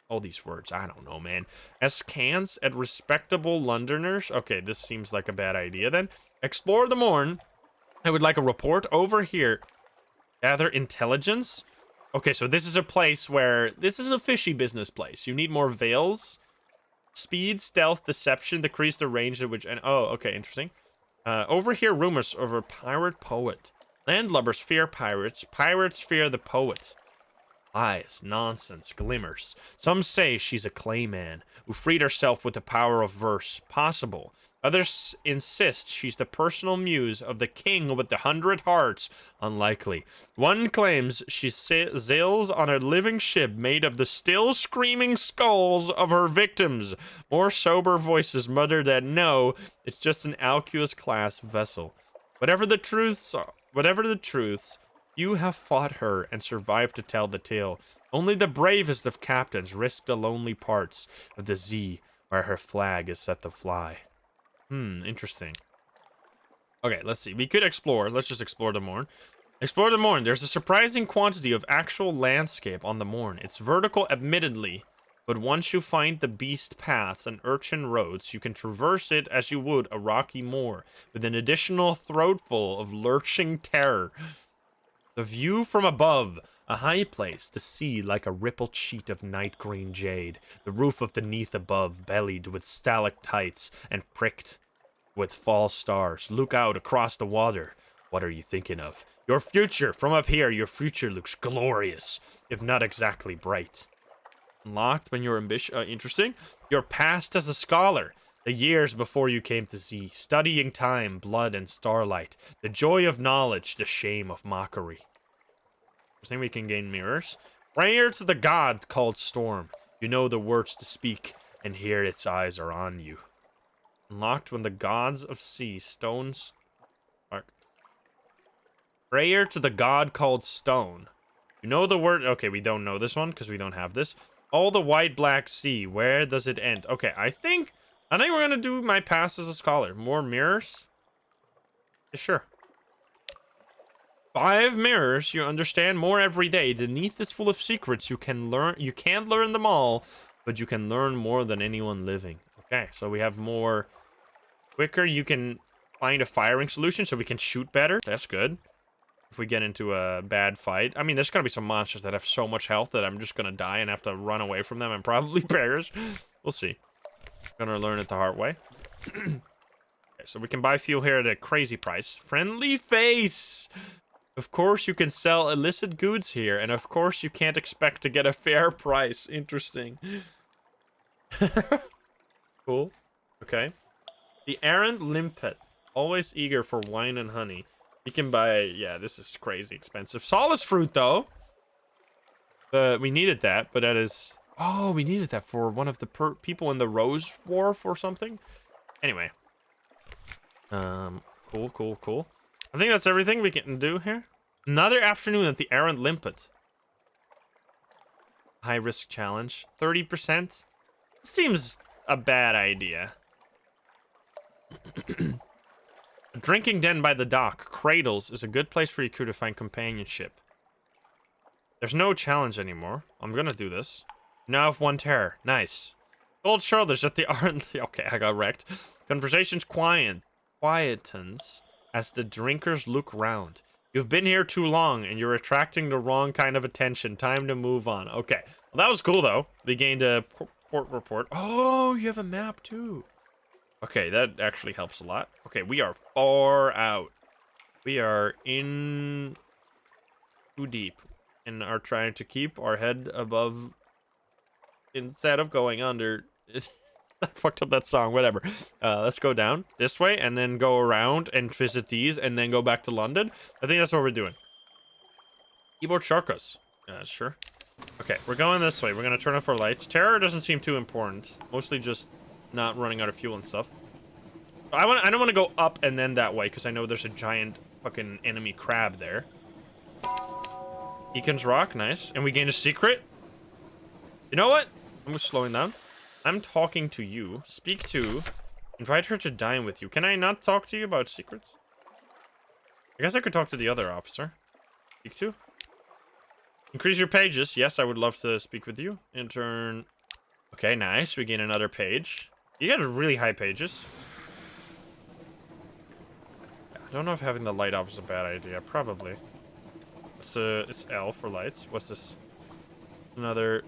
all these words, I don't know, man. Askance at respectable Londoners. Okay, this seems like a bad idea then. Explore the Mourn. I would like a report over here. Gather intelligence. Okay, so this is a place where... This is a fishy business place. You need more veils. Speed, stealth, deception, decrease the range at which... oh, okay, interesting. Over here, rumors of a pirate poet. Landlubbers fear pirates. Pirates fear the poet. Lies, nonsense, glimmers. Some say she's a clayman who freed herself with the power of verse. Possible. Others insist she's the personal muse of the king with the 100 hearts. Unlikely. One claims she sails on a living ship made of the still screaming skulls of her victims. More sober voices mutter that no, it's just an Alcuus-class vessel. Whatever the truths, you have fought her and survived to tell the tale. Only the bravest of captains risk the lonely parts of the sea where her flag is set to fly. Interesting. Okay, let's see. We could explore. Let's just explore the Mourn. Explore the Mourne. There's a surprising quantity of actual landscape on the Mourne. It's vertical, admittedly, but once you find the beast paths and urchin roads, you can traverse it as you would a rocky moor, with an additional throatful of lurching terror. The view from above, a high place, the sea like a rippled sheet of night green jade, the roof of the neath above bellied with stalactites and pricked with false stars. Look out across the water. What are you thinking of? Your future. From up here, your future looks glorious, if not exactly bright. Unlocked when you're interesting. Your past as a scholar. The years before you came to sea. Studying time, blood, and starlight. The joy of knowledge, the shame of mockery. I think we can gain mirrors. Prayer to the god called Storm. You know the words to speak, and here its eyes are on you. Unlocked when the gods of sea, stones... Prayer to the god called Stone. You know the word... Okay, we don't know this one, because we don't have this. All the white black sea, where does it end? Okay, I think we're gonna do my past as a scholar. More mirrors? Yeah, sure. 5 mirrors, you understand more every day. The Neath is full of secrets. You can't learn them all, but you can learn more than anyone living. Okay, so we have more quicker. You can find a firing solution so we can shoot better. That's good. If we get into a bad fight. I mean, there's gonna be some monsters that have so much health that I'm just gonna die and have to run away from them and probably perish. We'll see. Gonna learn it the hard way. Okay, so we can buy fuel here at a crazy price. Friendly face! Of course you can sell illicit goods here, and of course you can't expect to get a fair price. Interesting. Cool. Okay. The errant limpet. Always eager for wine and honey. You can buy... Yeah, this is crazy expensive. Solace fruit, though! We needed that, but that is... Oh, we needed that for one of the people in the Rose Wharf or something? Anyway. Cool. I think that's everything we can do here. Another afternoon at the errant limpet. High risk challenge. 30%. Seems a bad idea. A drinking den by the dock. Cradles is a good place for your crew to find companionship. There's no challenge anymore. I'm gonna do this. Now have 1 terror. Nice. Cold shoulders at the Okay, I got wrecked. Conversations quietens as the drinkers look round. You've been here too long, and you're attracting the wrong kind of attention. Time to move on. Okay. Well, that was cool, though. We gained a port report. Oh, you have a map, too. Okay, that actually helps a lot. Okay, we are far out. We are in too deep and are trying to keep our head above instead of going under. I fucked up that song, whatever. Let's go down this way and then go around and visit these and then go back to London. I think that's what we're doing. Keyboard shortcuts. Sure. Okay, we're going this way. We're going to turn off our lights. Terror doesn't seem too important. Mostly just not running out of fuel and stuff. I don't want to go up and then that way because I know there's a giant fucking enemy crab there. Eakin's Rock, nice. And we gained a secret. You know what? I'm slowing down. I'm talking to you. Speak to. Invite her to dine with you. Can I not talk to you about secrets? I guess I could talk to the other officer. Speak to. Increase your pages. Yes, I would love to speak with you. Intern. Okay, nice. We gain another page. You got really high pages. I don't know if having the light off is a bad idea. Probably. It's L for lights. What's this? Another.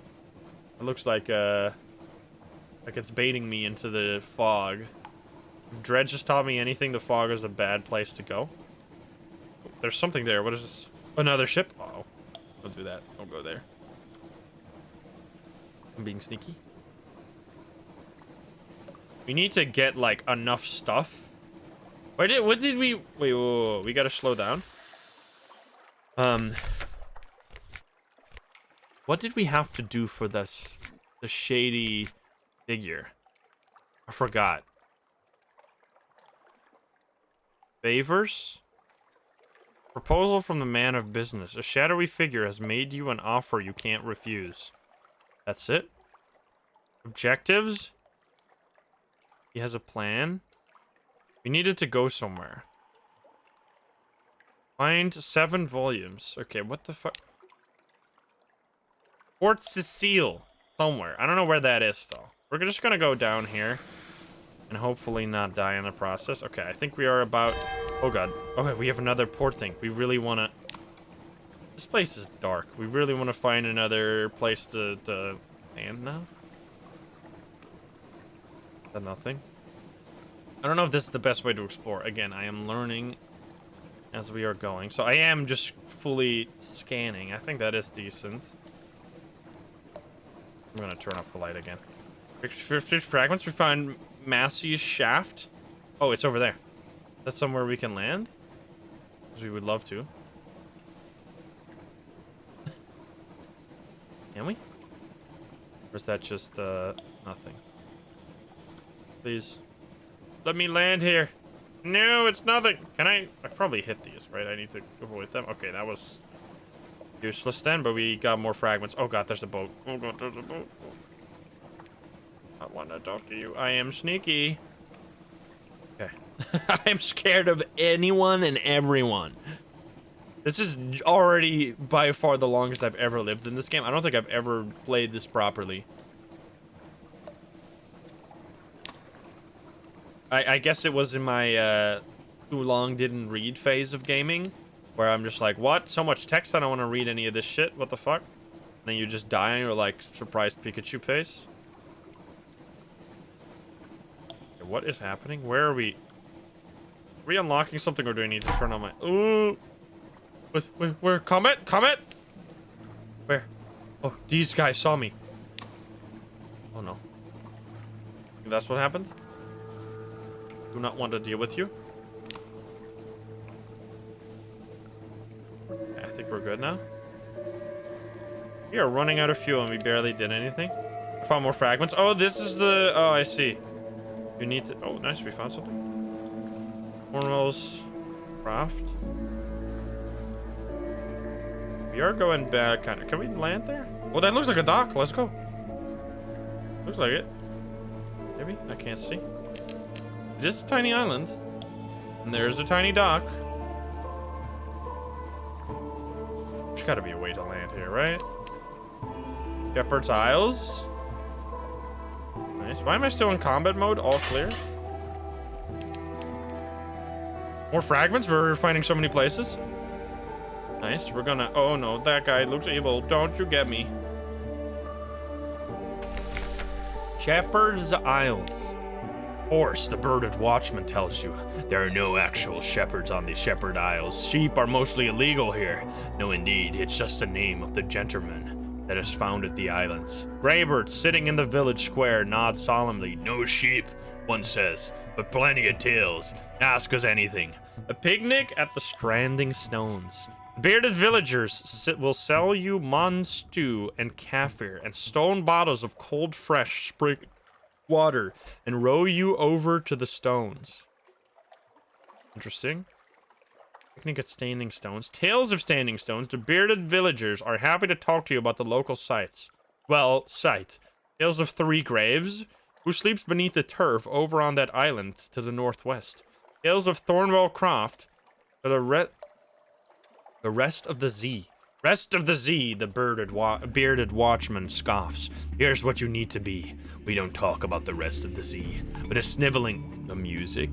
It looks like it's baiting me into the fog. If Dredge has taught me anything, the fog is a bad place to go. There's something there. What is this? Another ship? Uh-oh. Don't do that. Don't go there. I'm being sneaky. We need to get, like, enough stuff. What did we... Wait, whoa. We gotta slow down. What did we have to do for this... the shady figure? I forgot. Favors? Proposal from the man of business. A shadowy figure has made you an offer you can't refuse. That's it? Objectives? He has a plan. We needed to go somewhere. Find 7 volumes. Okay, what the fuck? Port Cecile. Somewhere. I don't know where that is, though. We're just gonna go down here. And hopefully not die in the process. Okay, I think we are about... Oh, God. Okay, we have another port thing. We really want to... This place is dark. We really want to find another place to land now. Is that nothing? I don't know if this is the best way to explore. Again, I am learning as we are going. So I am just fully scanning. I think that is decent. I'm going to turn off the light again. Fish fragments. We find Massey's shaft. Oh, it's over there. That's somewhere we can land? Because we would love to. Can we? Or is that just, nothing? Please. Let me land here. No, it's nothing. Can I probably hit these, right? I need to avoid them. Okay, that was useless then, but we got more fragments. Oh, God, there's a boat. Oh, God, there's a boat. I want to talk to you. I am sneaky. Okay. I'm scared of anyone and everyone. This is already by far the longest I've ever lived in this game. I don't think I've ever played this properly. I guess it was in my too long didn't read phase of gaming, where I'm just like, what? So much text, I don't want to read any of this shit. What the fuck? And then you just die and you're like surprised Pikachu face. Okay, what is happening? Where are we? Are we unlocking something, or do I need to turn on my... Ooh! Where? Comet? Comet? Where? Oh, these guys saw me. Oh, no. That's what happened? Do not want to deal with you. Okay, I think we're good now. We are running out of fuel and we barely did anything. I found more fragments. Oh, this is the... Oh, I see. You need to... Oh, nice. We found something. Cornwall's craft. We are going back, kind of. Can we land there? Oh, that looks like a dock. Let's go. Looks like it. Maybe? I can't see. It is a tiny island. And there's a tiny dock. There's gotta be a way to land here, right? Shepherd's Isles. Nice. Why am I still in combat mode? All clear. More fragments? We're finding so many places. Nice. We're gonna... Oh no, that guy looks evil. Don't you get me. Shepherd's Isles. Of course, the Birded Watchman tells you there are no actual shepherds on the Shepherd Isles. Sheep are mostly illegal here. No, indeed, it's just a name of the gentleman that is found at the islands. Graybird, sitting in the village square, nods solemnly. No sheep, one says, but plenty of tails. Ask us anything. A picnic at the Stranding Stones. Bearded villagers will sell you mon stew and kaffir and stone bottles of cold, fresh spring water and row you over to the stones. Interesting. Picnic at Standing Stones. Tales of Standing Stones. The bearded villagers are happy to talk to you about the local sites. Well, site. Tales of 3 graves. Who sleeps beneath the turf over on that island to the northwest. Tales of Thornwell Croft. For the rest of the Z. Rest of the Z, the bearded watchman scoffs. Here's what you need to be. We don't talk about the rest of the Z, but a sniveling... The music?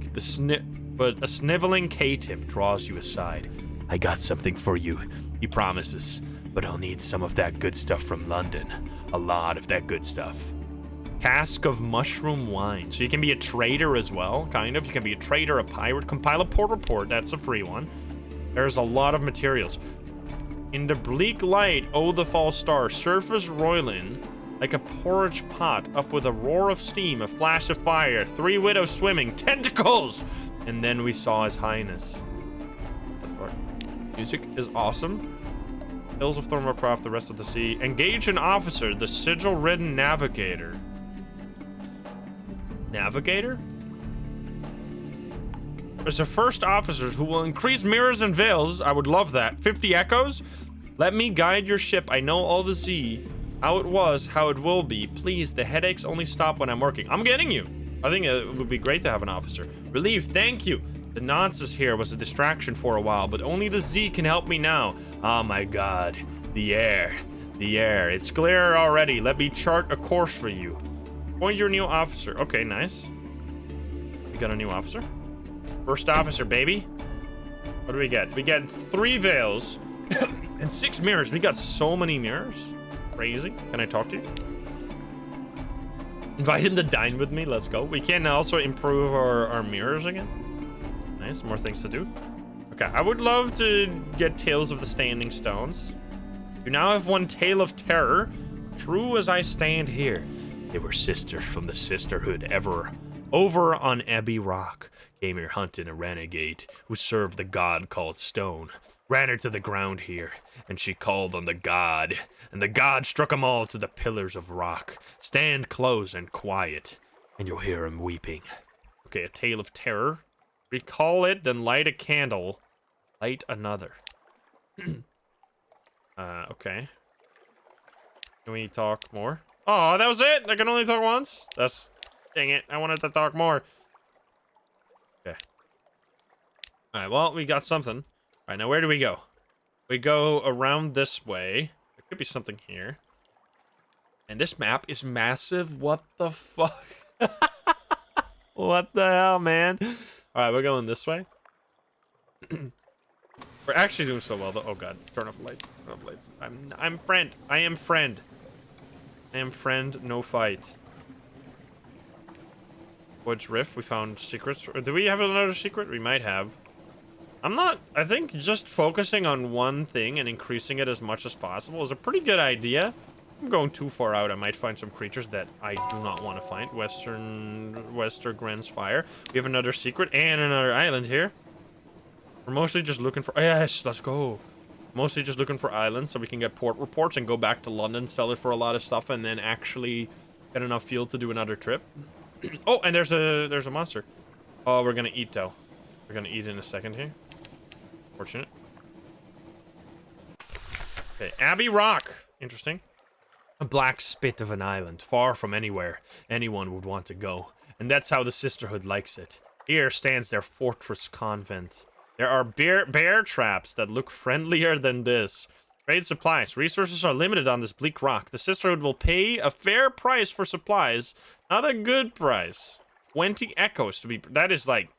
But a sniveling caitiff draws you aside. I got something for you, he promises, but I'll need some of that good stuff from London. A lot of that good stuff. Cask of mushroom wine. So you can be a trader as well, kind of. You can be a trader, a pirate. Compile a port report. That's a free one. There's a lot of materials. In the bleak light, oh the false star, surface roiling like a porridge pot, up with a roar of steam, a flash of fire, 3 widows swimming, tentacles! And then we saw his highness. What the fuck? Music is awesome. Hills of Thornwellcroft, the rest of the sea. Engage an officer, the sigil-ridden navigator. Navigator? There's a first officer who will increase mirrors and veils. I would love that. 50 echoes? Let me guide your ship. I know all the sea. How it was, how it will be. Please, the headaches only stop when I'm working. I'm getting you. I think it would be great to have an officer. Relief, thank you. The nonsense here was a distraction for a while, but only the Z can help me now. Oh my god. The air. The air. It's clear already. Let me chart a course for you. Appoint your new officer. Okay, nice. We got a new officer. First officer, baby. What do we get? We get 3 veils and 6 mirrors. We got so many mirrors. Crazy. Can I talk to you? Invite him to dine with me. Let's go. We can also improve our mirrors again. Nice. More things to do. Okay. I would love to get Tales of the Standing Stones. You now have 1 tale of terror. True as I stand here. They were sisters from the sisterhood over on Abbey Rock. Came here hunting a renegade who served the god called Stone. Ran her to the ground here, and she called on the god, and the god struck them all to the pillars of rock. Stand close and quiet, and you'll hear him weeping. Okay, a tale of terror. Recall it, then light a candle. Light another. Okay. Can we talk more? Oh, that was it? I can only talk once? Dang it, I wanted to talk more. Okay. Alright, well, we got something. Alright, now where do we go? We go around this way. There could be something here. And this map is massive. What the fuck? What the hell, man? Alright, we're going this way. We're actually doing so well, though. Oh, God. Turn off lights. Turn off lights. I'm friend. I am friend. I am friend, no fight. Woods Rift, we found secrets. Do we have another secret? We might have. I think just focusing on one thing and increasing it as much as possible is a pretty good idea. I'm going too far out. I might find some creatures that I do not want to find. Westergren's Fire. We have another secret and another island here. We're mostly just looking for... Yes, let's go. Mostly just looking for islands so we can get port reports and go back to London, sell it for a lot of stuff, and then actually get enough fuel to do another trip. Oh, and there's a monster. Oh, we're gonna eat, though. We're gonna eat in a second here. Fortunate. Okay, Abbey Rock. Interesting. A black spit of an island, far from anywhere anyone would want to go. And that's how the Sisterhood likes it. Here stands their fortress convent. There are bear traps that look friendlier than this. Trade supplies. Resources are limited on this bleak rock. The Sisterhood will pay a fair price for supplies, not a good price. 20 echoes to be... That is like...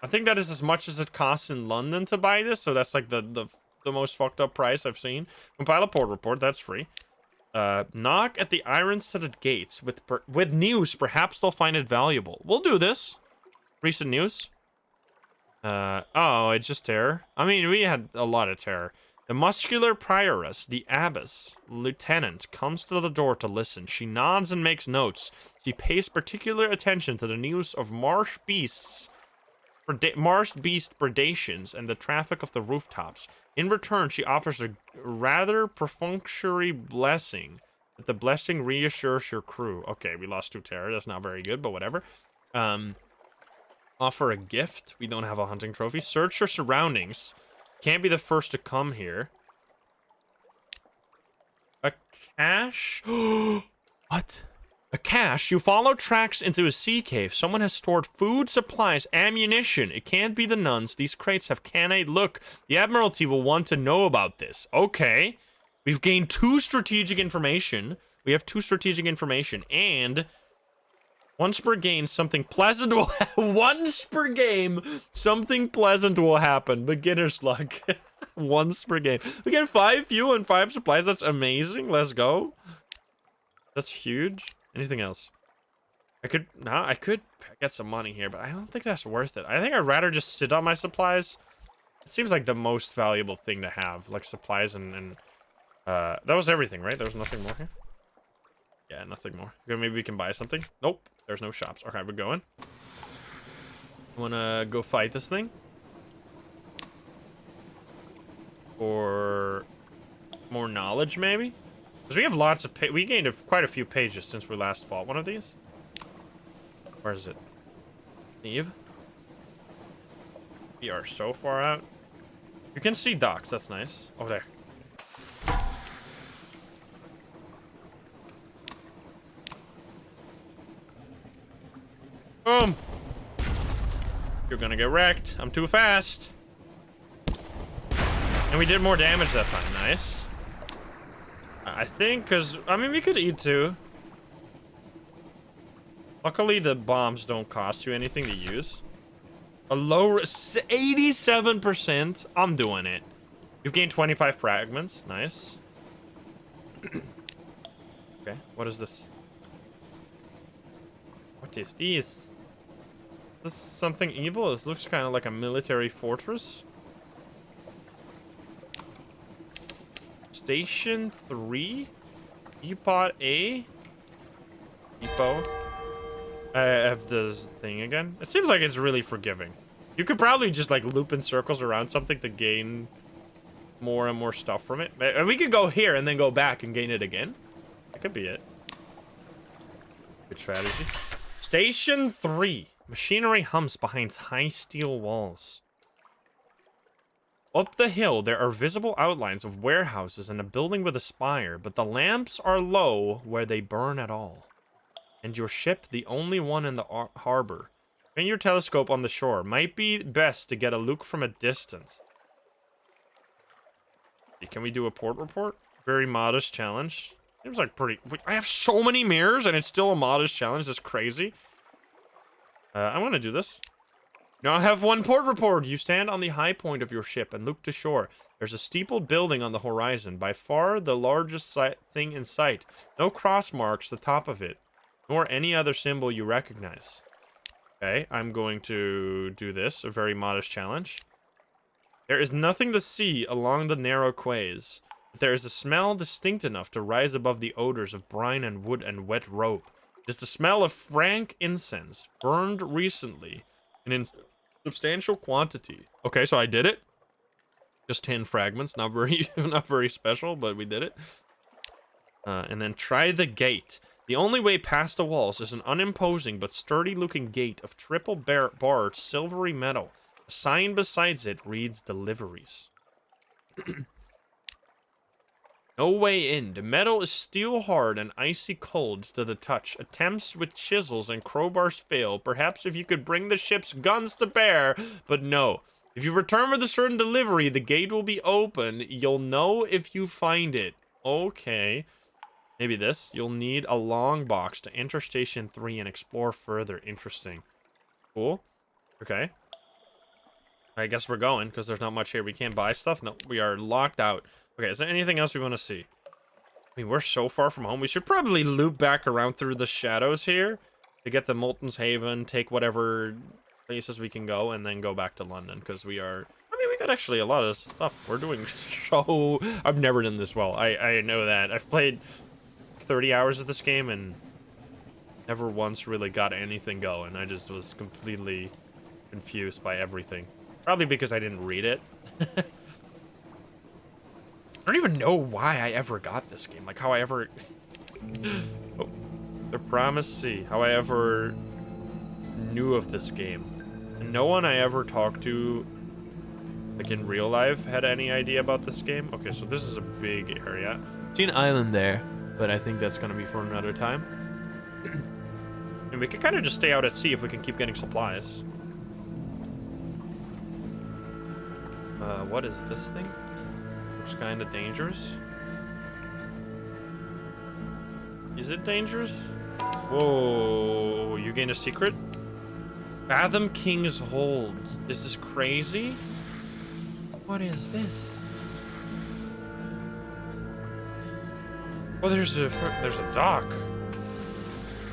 I think that is as much as it costs in London to buy this, so that's like the most fucked up price I've seen. Compile a port report, that's free. Knock at the irons to the gates with news. Perhaps they'll find it valuable. We'll do this. Recent news. Oh, it's just terror. I mean, we had a lot of terror. The muscular prioress, the abbess, lieutenant, comes to the door to listen. She nods and makes notes. She pays particular attention to the news of marsh beast predations and the traffic of the rooftops. In return, she offers a rather perfunctory blessing. That the blessing reassures your crew. Okay, we lost 2 terror. That's not very good, but whatever. Offer a gift. We don't have a hunting trophy. Search your surroundings. Can't be the first to come here. A cache? What? A cache? You follow tracks into a sea cave. Someone has stored food, supplies, ammunition. It can't be the nuns. These crates have canned. Look, the Admiralty will want to know about this. Okay. We've gained 2 strategic information. We have 2 strategic information. And... once per game, something pleasant will once per game, something pleasant will happen. Beginner's luck. Once per game. We get 5 fuel and 5 supplies. That's amazing. Let's go. That's huge. Anything else? I could get some money here, but I don't think that's worth it. I think I'd rather just sit on my supplies. It seems like the most valuable thing to have, like supplies and that was everything, right? There was nothing more here. Yeah, nothing more. Okay, maybe we can buy something. Nope, there's no shops. Okay, we're going. Wanna go fight this thing? Or more knowledge, maybe? Because we have lots of... we gained quite a few pages since we last fought one of these. Where is it? Eve? We are so far out. You can see docks, that's nice. Oh, there. Boom! You're gonna get wrecked. I'm too fast. And we did more damage that time. Nice. I think, because, I mean, we could eat too. Luckily, the bombs don't cost you anything to use. A low 87%. I'm doing it. You've gained 25 fragments. Nice. Okay, what is this? What is this? Is this something evil? This looks kind of like a military fortress. Station 3? Depot A? Depot? I have this thing again. It seems like it's really forgiving. You could probably just like loop in circles around something to gain more and more stuff from it. And we could go here and then go back and gain it again. That could be it. Good strategy. Station 3. Machinery hums behind high steel walls. Up the hill, there are visible outlines of warehouses and a building with a spire, but the lamps are low where they burn at all. And your ship, the only one in the harbor. Bring your telescope on the shore. Might be best to get a look from a distance. Can we do a port report? Very modest challenge. Seems like pretty... I have so many mirrors and it's still a modest challenge. That's crazy. I'm gonna do this. Now I have one port report. You stand on the high point of your ship and look to shore. There's a steepled building on the horizon. By far the largest thing in sight. No cross marks the top of it. Nor any other symbol you recognize. Okay, I'm going to do this. A very modest challenge. There is nothing to see along the narrow quays. But there is a smell distinct enough to rise above the odors of brine and wood and wet rope. It is the smell of frank incense, burned recently, and in substantial quantity. Okay, so I did it. Just 10 fragments, not very special, but we did it. And then try the gate. The only way past the walls is an unimposing but sturdy-looking gate of triple barred silvery metal. A sign beside it reads deliveries. No way in. The metal is steel hard and icy cold to the touch. Attempts with chisels and crowbars fail. Perhaps if you could bring the ship's guns to bear, but no. If you return with a certain delivery, the gate will be open. You'll know if you find it. Okay. Maybe this. You'll need a long box to enter Station 3 and explore further. Interesting. Cool. Okay. I guess we're going, because there's not much here. We can't buy stuff. No, we are locked out. Okay, is there anything else we want to see? I mean, we're so far from home. We should probably loop back around through the shadows here to get the Molten's Haven, take whatever places we can go, and then go back to London, because we are... I mean, we got actually a lot of stuff. We're doing so... I've never done this well. I know that. I've played 30 hours of this game and never once really got anything going. I just was completely confused by everything. Probably because I didn't read it. I don't even know why I ever got this game. Like, how I ever... Oh, the Promised Sea. How I ever knew of this game. And no one I ever talked to, like, in real life, had any idea about this game. Okay, so this is a big area. See an island there, but I think that's gonna be for another time. And we can kind of just stay out at sea if we can keep getting supplies. What is this thing? Looks kind of dangerous. Is it dangerous? Whoa, you gain a secret? Fathom King's Hold. This is crazy. What is this? Oh, there's a dock.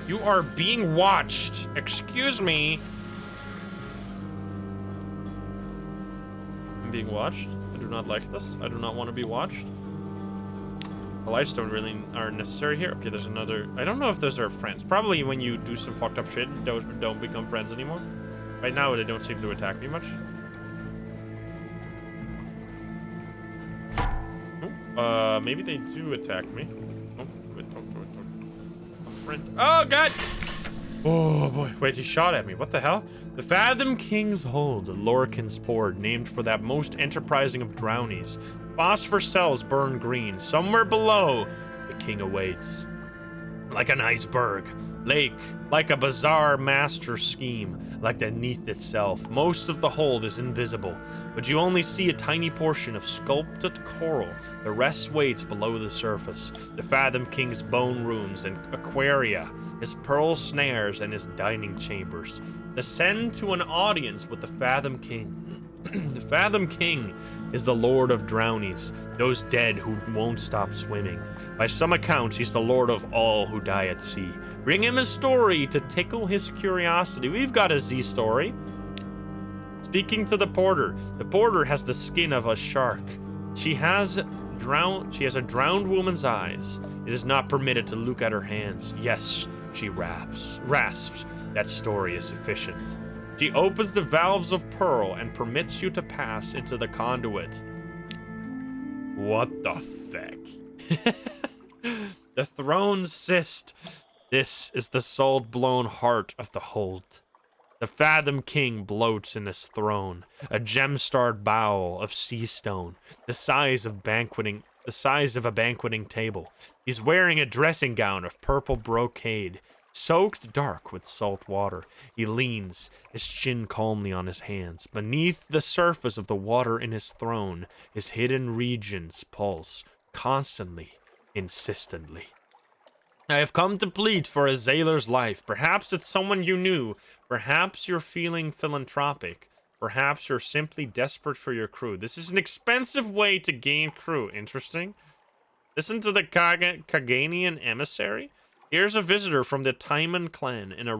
You are being watched. Excuse me. I'm being watched. I do not like this. I do not want to be watched. The lifestone really aren't necessary here. Okay, there's another... I don't know if those are friends. Probably when you do some fucked up shit, those don't become friends anymore. Right now, they don't seem to attack me much. Oh, maybe they do attack me. Oh, friend. Oh, God! Oh, boy. Wait, he shot at me. What the hell? The Fathom King's Hold, Lorcan's Port, named for that most enterprising of drownies. Phosphor cells burn green. Somewhere below, the king awaits. Like an iceberg, Lake, like a bizarre master scheme, like the Neath itself. Most of the hold is invisible, but you only see a tiny portion of sculpted coral. The rest waits below the surface. The Fathom King's bone rooms and aquaria, his pearl snares, and his dining chambers. Descend to an audience with the Fathom King. The Fathom King is the Lord of Drownies, those dead who won't stop swimming. By some accounts, he's the Lord of all who die at sea. Bring him a story to tickle his curiosity. We've got a Z story. Speaking to the porter has the skin of a shark. She has a drowned woman's eyes. It is not permitted to look at her hands. Yes, she rasps. That story is sufficient. She opens the valves of pearl and permits you to pass into the conduit. What the feck? The throne cyst. This is the salt-blown heart of the hold. The Fathom King bloats in his throne, a gem-starred bowl of sea stone, the size of a banqueting table. He's wearing a dressing gown of purple brocade, soaked dark with salt water. He leans, his chin calmly on his hands. Beneath the surface of the water in his throne, his hidden regions pulse, constantly, insistently. I have come to plead for a sailor's life. Perhaps it's someone you knew. Perhaps you're feeling philanthropic. Perhaps you're simply desperate for your crew. This is an expensive way to gain crew. Interesting. Listen to the Kaganian emissary. Here's a visitor from the Timon clan in a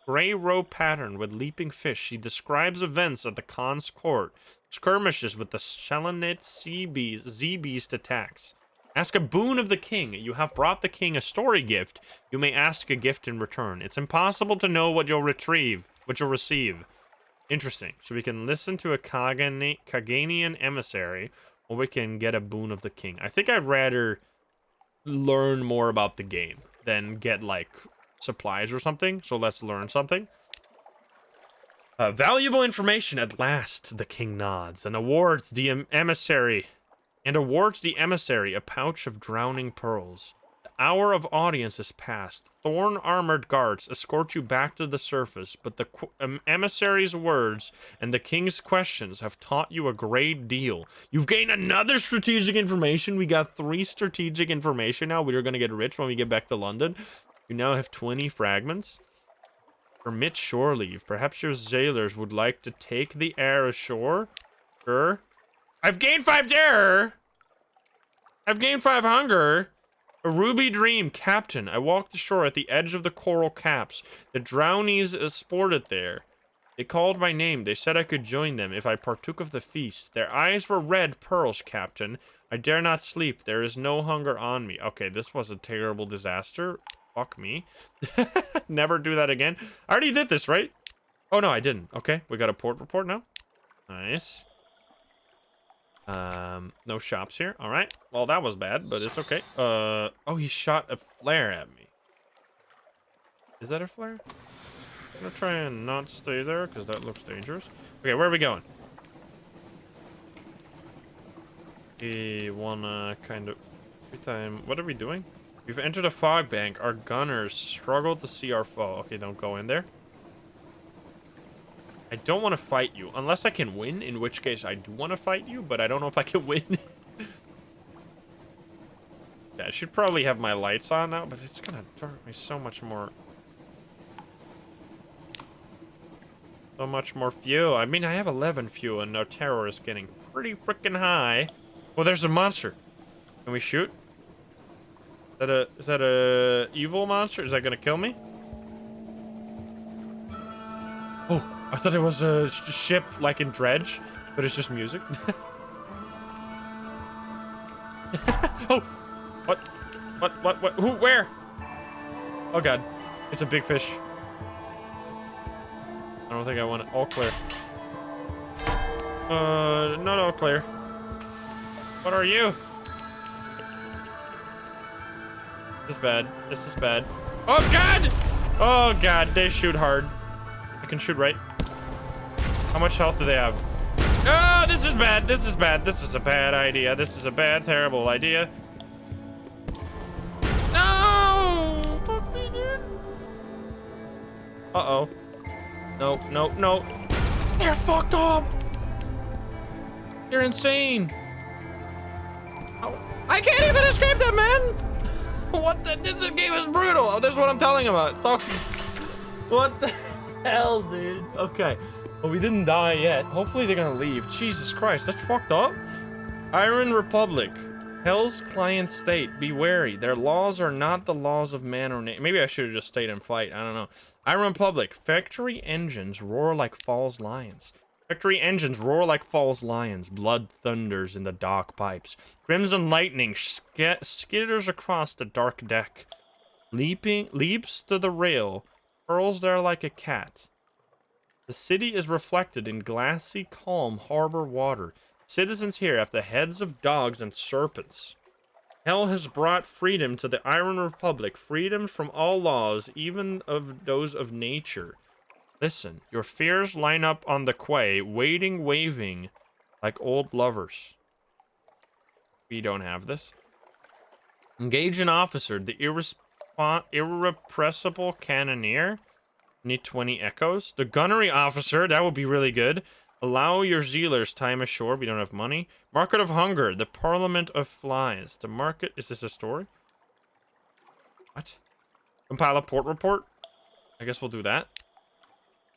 gray robe pattern with leaping fish. She describes events at the Khan's court, skirmishes with the Shalanit Z-Beast attacks. Ask a boon of the king. You have brought the king a story gift. You may ask a gift in return. It's impossible to know what you'll receive. Interesting. So we can listen to a Kaganian emissary, or we can get a boon of the king. I think I'd rather learn more about the game than get, like, supplies or something. So let's learn something. Valuable information at last, the king nods, and awards the emissary a pouch of drowning pearls. The hour of audience is past. Thorn-armored guards escort you back to the surface, but the emissary's words and the king's questions have taught you a great deal. You've gained another strategic information. We got 3 strategic information now. We are going to get rich when we get back to London. You now have 20 fragments. Permit shore leave. Perhaps your sailors would like to take the air ashore. Sure. I've gained 5 terror. I've gained 5 hunger. A ruby dream, captain. I walked ashore at the edge of the coral caps. The drownies sported there. They called my name. They said I could join them if I partook of the feast. Their eyes were red pearls, captain. I dare not sleep. There is no hunger on me. Okay, this was a terrible disaster. Fuck me. Never do that again. I already did this, right? Oh, no, I didn't. Okay, we got a port report now. Nice. No shops here. All right. Well, that was bad, but it's okay. Oh, he shot a flare at me. Is that a flare? I'm gonna try and not stay there because that looks dangerous. Okay, where are we going? We wanna kind of every time. What are we doing? We've entered a fog bank. Our gunners struggle to see our foe. Okay, don't go in there. I don't want to fight you unless I can win, in which case I do want to fight you, but I don't know if I can win. Yeah, I should probably have my lights on now, but it's gonna dark me so much more. So much more fuel. I mean, I have 11 fuel and our terror is getting pretty freaking high. Well, there's a monster. Can we shoot? Is that a evil monster? Is that gonna kill me? Oh. I thought it was a ship like in Dredge, but it's just music. Oh! What? Who? Where? Oh god. It's a big fish. I don't think I want it. All clear. Not all clear. What are you? This is bad. This is bad. Oh god! Oh god, they shoot hard. I can shoot right. How much health do they have? Oh, this is bad. This is bad. This is a bad idea. This is a bad, terrible idea. No! Fuck me, dude. Uh-oh. No, no, no. They're fucked up. They're insane. Oh, I can't even escape them, man. What the? This game is brutal. Oh, this is what I'm telling about. What the hell, dude? Okay. Well, we didn't die yet. Hopefully they're gonna leave. Jesus Christ, that's fucked up. Iron Republic. Hell's client state. Be wary. Their laws are not the laws of man or nature. Maybe I should have just stayed and fight. I don't know. Iron Republic. Factory engines roar like falls lions. Factory engines roar like falls lions. Blood thunders in the dark pipes. Crimson lightning skitters across the dark deck. Leaps to the rail. Curls there like a cat. The city is reflected in glassy, calm harbor water. Citizens here have the heads of dogs and serpents. Hell has brought freedom to the Iron Republic. Freedom from all laws, even of those of nature. Listen, your fears line up on the quay, waiting, waving, like old lovers. We don't have this. Engage an officer, the irrepressible cannoneer. Need 20 echoes. The gunnery officer, that would be really good. Allow your zealers time ashore. We don't have money. Market of Hunger, the Parliament of Flies. The market, is this a story? What? Compile a port report? I guess we'll do that.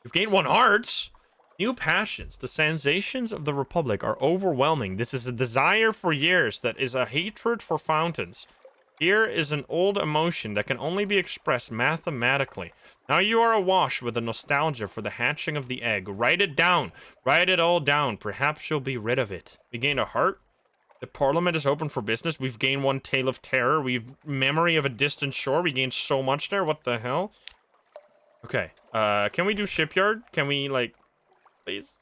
You've gained 1 heart. New passions. The sensations of the Republic are overwhelming. This is a desire for years that is a hatred for fountains. Here is an old emotion that can only be expressed mathematically. Now you are awash with the nostalgia for the hatching of the egg. Write it down. Write it all down. Perhaps you'll be rid of it. We gained a heart. The Parliament is open for business. We've gained 1 tale of terror. We've memory of a distant shore. We gained so much there. What the hell? Okay. Can we do shipyard? Can we, like, please?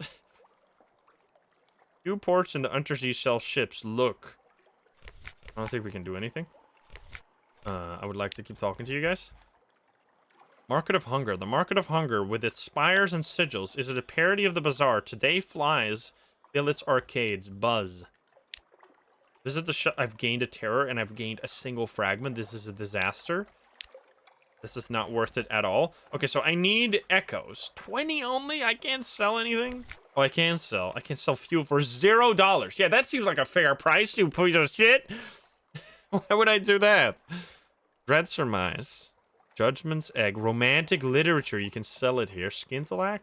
2 ports in the undersea sell ships. Look. I don't think we can do anything. I would like to keep talking to you guys. Market of Hunger. The Market of Hunger, with its spires and sigils, is it a parody of the bazaar? Today flies, fill its arcades, buzz. Visit the shop. I've gained a terror, and I've gained a single fragment. This is a disaster. This is not worth it at all. Okay, so I need echoes. 20 only? I can't sell anything? Oh, I can sell. I can sell fuel for $0. Yeah, that seems like a fair price, you piece of shit. Why would I do that? Dread Surmise. Judgment's Egg. Romantic literature. You can sell it here. Skintilac.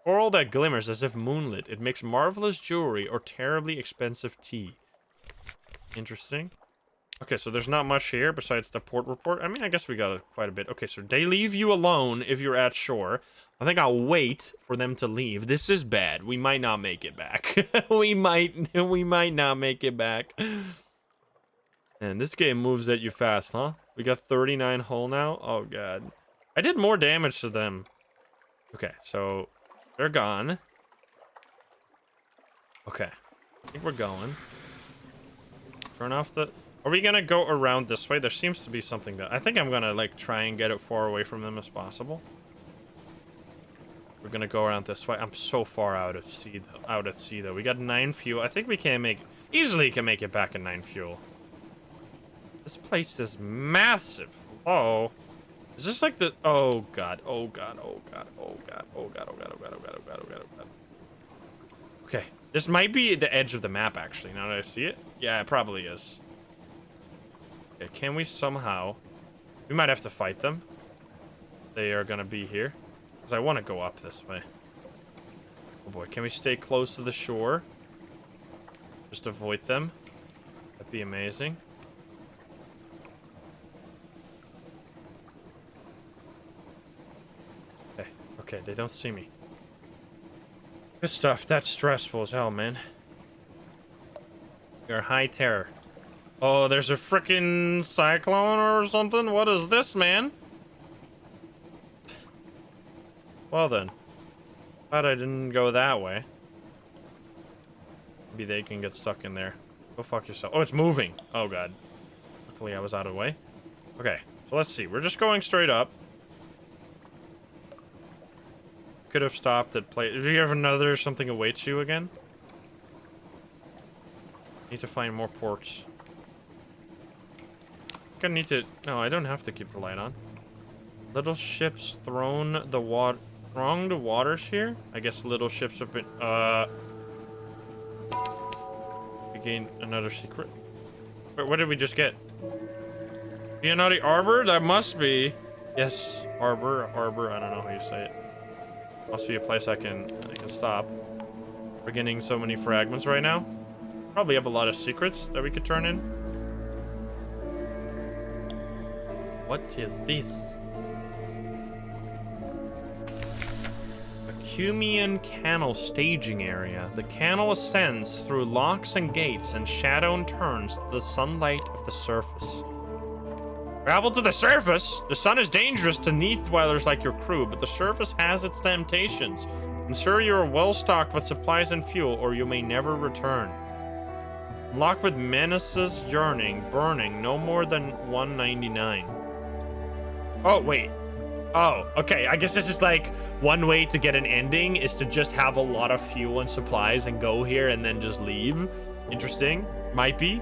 Coral that glimmers as if moonlit. It makes marvelous jewelry or terribly expensive tea. Interesting. Okay, so there's not much here besides the port report. I mean, I guess we got quite a bit. Okay, so they leave you alone if you're at shore. I think I'll wait for them to leave. This is bad. We might not make it back. we might not make it back. And this game moves at you fast, huh? We got 39 hull now. Oh, God. I did more damage to them. Okay, so they're gone. Okay. I think we're going. Turn off the... Are we gonna go around this way? There seems to be something that... I think I'm gonna, like, try and get it far away from them as possible. We're gonna go around this way. I'm so far out at sea, though. We got 9 fuel. I think we can make... Easily can make it back in 9 fuel. This place is massive. Oh. Is this like the... Oh, God. Oh, God. Oh, God. Oh, God. Oh, God. Oh, God. Oh, God. Oh, God. Oh, God. Oh, God. Oh, God. Okay. This might be the edge of the map, actually, now that I see it. Yeah, it probably is. Okay, can we somehow... We might have to fight them. They are gonna be here. Because I want to go up this way. Oh, boy. Can we stay close to the shore? Just avoid them. That'd be amazing. Okay, they don't see me. Good stuff. That's stressful as hell, man. You're high terror. Oh, there's a freaking cyclone or something? What is this, man? Well then. Glad I didn't go that way. Maybe they can get stuck in there. Go fuck yourself. Oh, it's moving. Oh, God. Luckily, I was out of the way. Okay, so let's see. We're just going straight up. Could have stopped at play. Do you have another something awaits you again? Need to find more ports. I need to... No, I don't have to keep the light on. Little ships thronged the waters here. I guess little ships have been, we gained another secret. Wait, what did we just get? Giannotti Arbor? That must be. Yes, Arbor. I don't know how you say it. Must be a place I can stop. We're getting so many fragments right now. Probably have a lot of secrets that we could turn in. What is this? Acumian Canal staging area. The canal ascends through locks and gates and shadow turns to the sunlight of the surface. Travel to the surface? The sun is dangerous to Neath dwellers like your crew, but the surface has its temptations. Ensure you are well stocked with supplies and fuel, or you may never return. Locked with menaces, yearning, burning, no more than 199. Oh, wait. Oh, okay. I guess this is like one way to get an ending is to just have a lot of fuel and supplies and go here and then just leave. Interesting. Might be.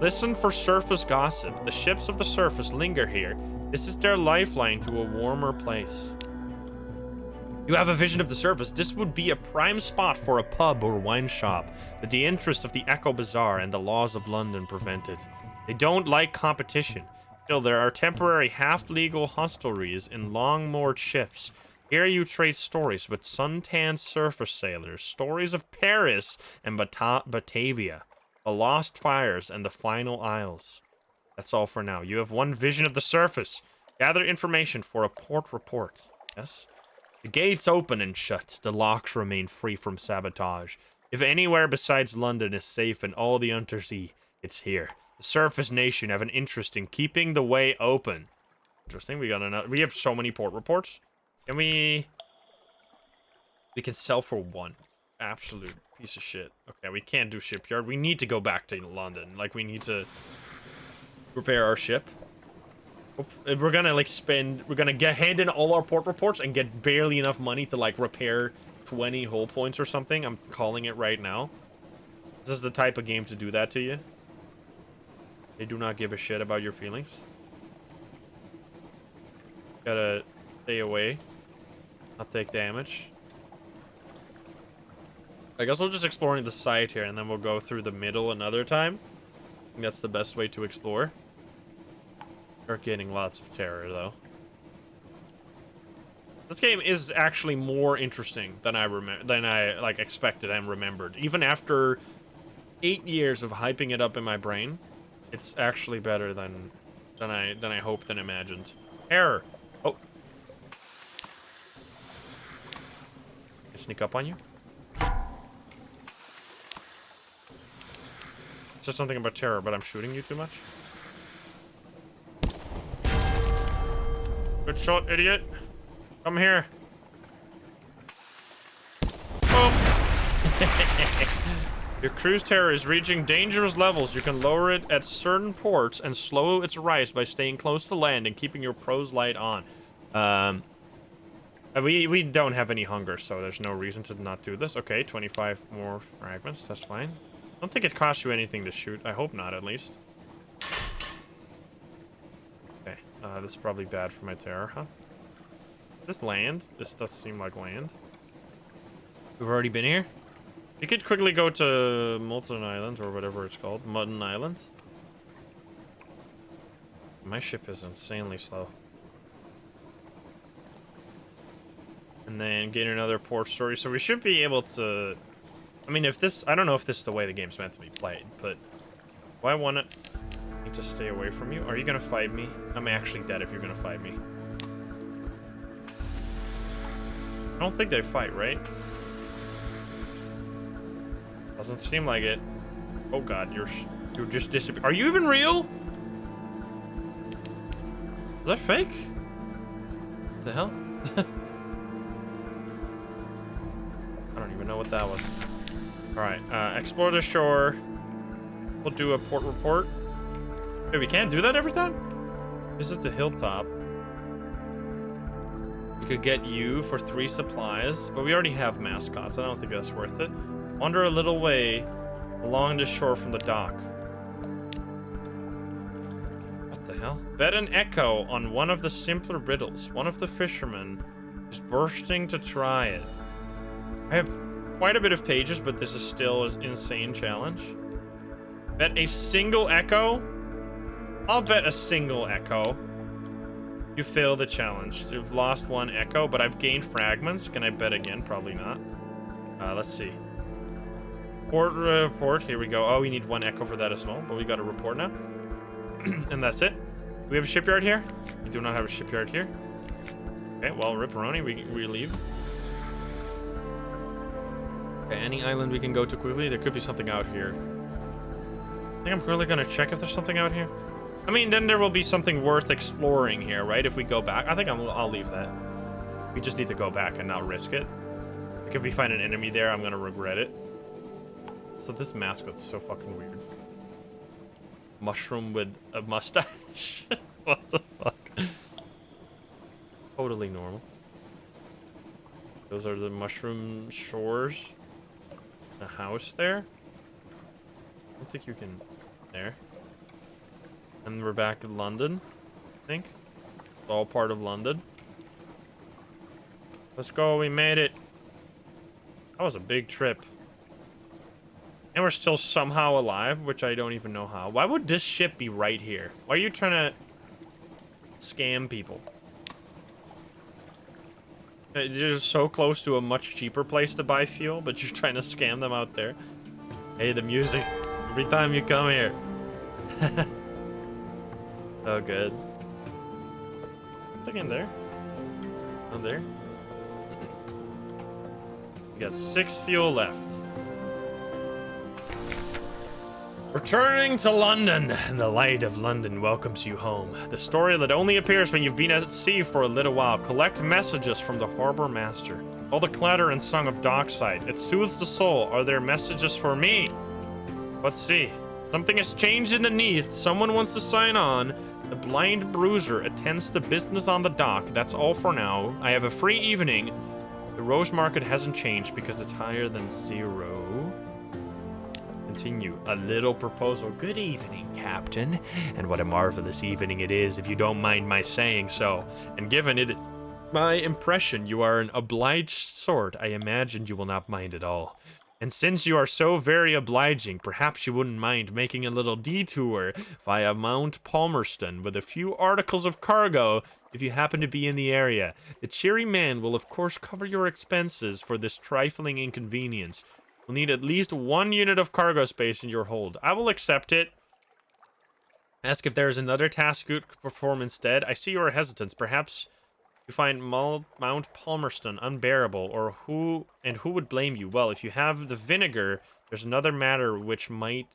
Listen for surface gossip. The ships of the surface linger here. This is their lifeline to a warmer place. You have a vision of the surface. This would be a prime spot for a pub or wine shop, but the interest of the Echo Bazaar and the laws of London prevent it. They don't like competition. Still, there are temporary half-legal hostelries in long-moored ships. Here you trade stories with suntanned surface sailors, stories of Paris and Batavia, the Lost Fires, and the Final Isles. That's all for now. You have one vision of the surface. Gather information for a port report. Yes? The gates open and shut. The locks remain free from sabotage. If anywhere besides London is safe in all the undersea, it's here. The Surface Nation have an interest in keeping the way open. Interesting. We got another. We have so many port reports. Can we can sell for one. Absolute piece of shit. Okay, we can't do shipyard. We need to go back to London. Like, we need to repair our ship. We're gonna like we're gonna head in all our port reports and get barely enough money to like repair 20 hull points or something. I'm calling it right now. This is the type of game to do that to you. They do not give a shit about your feelings. Gotta stay away. Not take damage. I guess we'll just explore the side here and then we'll go through the middle another time. I think that's the best way to explore. We're getting lots of terror though. This game is actually more interesting than I like expected and remembered. Even after 8 years of hyping it up in my brain, it's actually better than I hoped and imagined. Error. Oh. Can I sneak up on you? It's just something about terror, but I'm shooting you too much. Good shot, idiot. Come here. Oh. Your cruise terror is reaching dangerous levels. You can lower it at certain ports and slow its rise by staying close to land and keeping your pros light on. We don't have any hunger, so there's no reason to not do this. Okay, 25 more fragments. That's fine. I don't think it costs you anything to shoot. I hope not, at least. Okay, this is probably bad for my terror, huh? This land? This does seem like land. We've already been here? You could quickly go to Molten Island, or whatever it's called. Mutton Island. My ship is insanely slow. And then get another port story. So we should be able to... I mean, if this... I don't know if this is the way the game's meant to be played, but... Do I want to stay away from you? Are you gonna fight me? I'm actually dead if you're gonna fight me. I don't think they fight, right? Doesn't seem like it. Oh god, you're just disappearing. Are you even real? Is that fake? What the hell? I don't even know what that was. Alright, explore the shore. We'll do a port report. Wait, we can't do that every time? This is the hilltop. We could get you for 3 supplies, but we already have mascots. I don't think that's worth it. Wander a little way along the shore from the dock. What the hell? Bet an echo on one of the simpler riddles. One of the fishermen is bursting to try it. I have quite a bit of pages, but this is still an insane challenge. Bet a single echo? I'll bet a single echo. You fail the challenge. You've lost one echo, but I've gained fragments. Can I bet again? Probably not. Let's see. Port report. Here we go. Oh, we need one echo for that as well, but we got a report now. And that's it. Do we have a shipyard here? We do not have a shipyard here. Okay, well, Ripperoni, we leave. Okay, any island we can go to quickly? There could be something out here. I think I'm really gonna check if there's something out here. I mean, then there will be something worth exploring here, right? If we go back. I think I'll leave that. We just need to go back and not risk it. Like if we find an enemy there, I'm gonna regret it. So this mascot's so fucking weird. Mushroom with a mustache. What the fuck? Totally normal. Those are the mushroom shores. A house there. I don't think you can. There. And we're back in London, I think. It's all part of London. Let's go, we made it. That was a big trip. And we're still somehow alive, which I don't even know how. Why would this ship be right here? Why are you trying to scam people? You're just so close to a much cheaper place to buy fuel, but you're trying to scam them out there. Hey, the music. Every time you come here. So good. Something in there. Oh, there. We got 6 fuel left. Returning to London. The light of London welcomes you home. The story that only appears when you've been at sea for a little while. Collect messages from the harbor master. All the clatter and song of dockside. It soothes the soul. Are there messages for me? Let's see. Something has changed in the Neath. Someone wants to sign on. The blind bruiser attends to business on the dock. That's all for now. I have a free evening. The rose market hasn't changed because it's higher than 0. Continue. A little proposal. Good evening, Captain. And what a marvelous evening it is, if you don't mind my saying so. And given it is my impression you are an obliged sort, I imagine you will not mind at all. And since you are so very obliging, perhaps you wouldn't mind making a little detour via Mount Palmerston with a few articles of cargo if you happen to be in the area. The cheery man will of course cover your expenses for this trifling inconvenience. You'll need at least 1 unit of cargo space in your hold. I will accept it. Ask if there is another task you could perform instead. I see your hesitance. Perhaps you find Mount Palmerston unbearable, or who would blame you? Well, if you have the vinegar, there's another matter which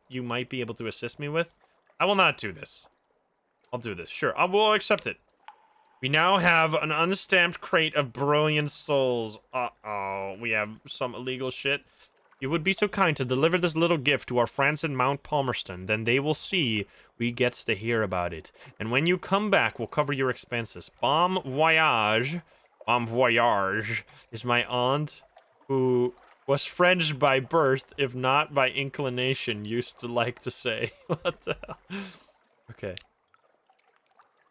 you might be able to assist me with. I will not do this. I'll do this. Sure, I will accept it. We now have an unstamped crate of brilliant souls. Uh-oh, we have some illegal shit. You would be so kind to deliver this little gift to our friends in Mount Palmerston, then they will see we gets to hear about it. And when you come back, we'll cover your expenses. Bon voyage. Bon voyage is my aunt, who was French by birth, if not by inclination, used to like to say. What the hell? Okay.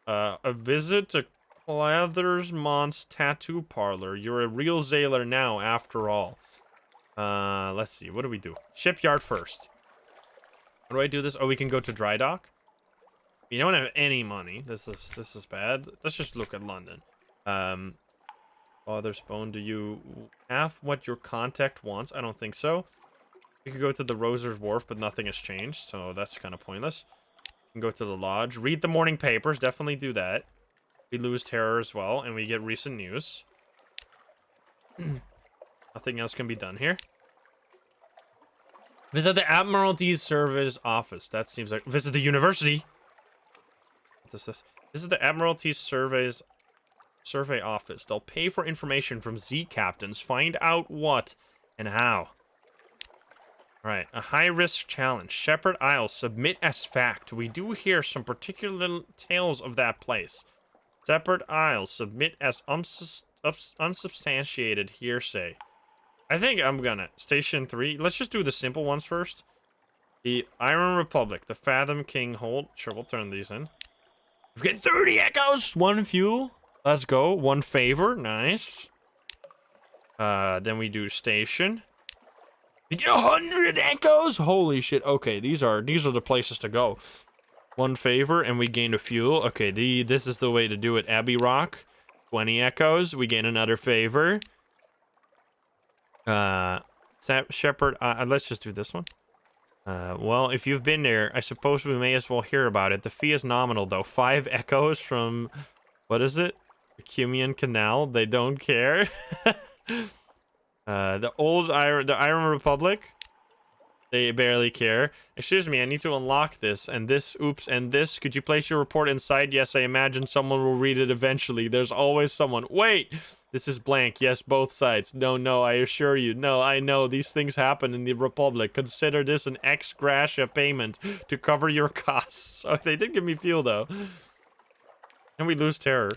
A visit to Clathermont's tattoo parlor. You're a real sailor now, after all. Let's see. What do we do? Shipyard first. How do I do this? Oh, we can go to dry dock. We don't have any money. This is bad. Let's just look at London. Father's Bone. Do you have what your contact wants? I don't think so. We could go to the Roser's Wharf, but nothing has changed, so that's kind of pointless. We can go to the lodge. Read the morning papers. Definitely do that. We lose terror as well, and we get recent news. Nothing else can be done here. Visit the Admiralty's Service Office. That seems like... Visit the university. What is this? Visit the Admiralty's Survey Office. They'll pay for information from Z captains. Find out what and how. Alright, a high-risk challenge. Shepherd Isle. Submit as fact. We do hear some particular tales of that place. Shepherd Isle. Submit as unsubstantiated hearsay. I think I'm gonna. Station 3. Let's just do the simple ones first. The Iron Republic. The Fathom King Hold. Sure, we'll turn these in. We've got 30 echoes. 1 fuel. Let's go. 1 favor. Nice. Then we do station. We get 100 echoes. Holy shit. Okay, these are the places to go. 1 favor, and we gain a fuel. Okay, this is the way to do it. Abbey Rock. 20 echoes. We gain another favor. Shepherd. Let's just do this one. Well, if you've been there, I suppose we may as well hear about it. The fee is nominal, though. 5 echoes from, what is it? The Cumian Canal. They don't care. The Iron Republic. They barely care. Excuse me, I need to unlock this, and this, oops, and this. Could you place your report inside? Yes, I imagine someone will read it eventually. There's always someone. Wait! This is blank. Yes, both sides. No, I assure you. No, I know. These things happen in the Republic. Consider this an ex gratia payment to cover your costs. Oh, they did give me fuel, though. And we lose terror.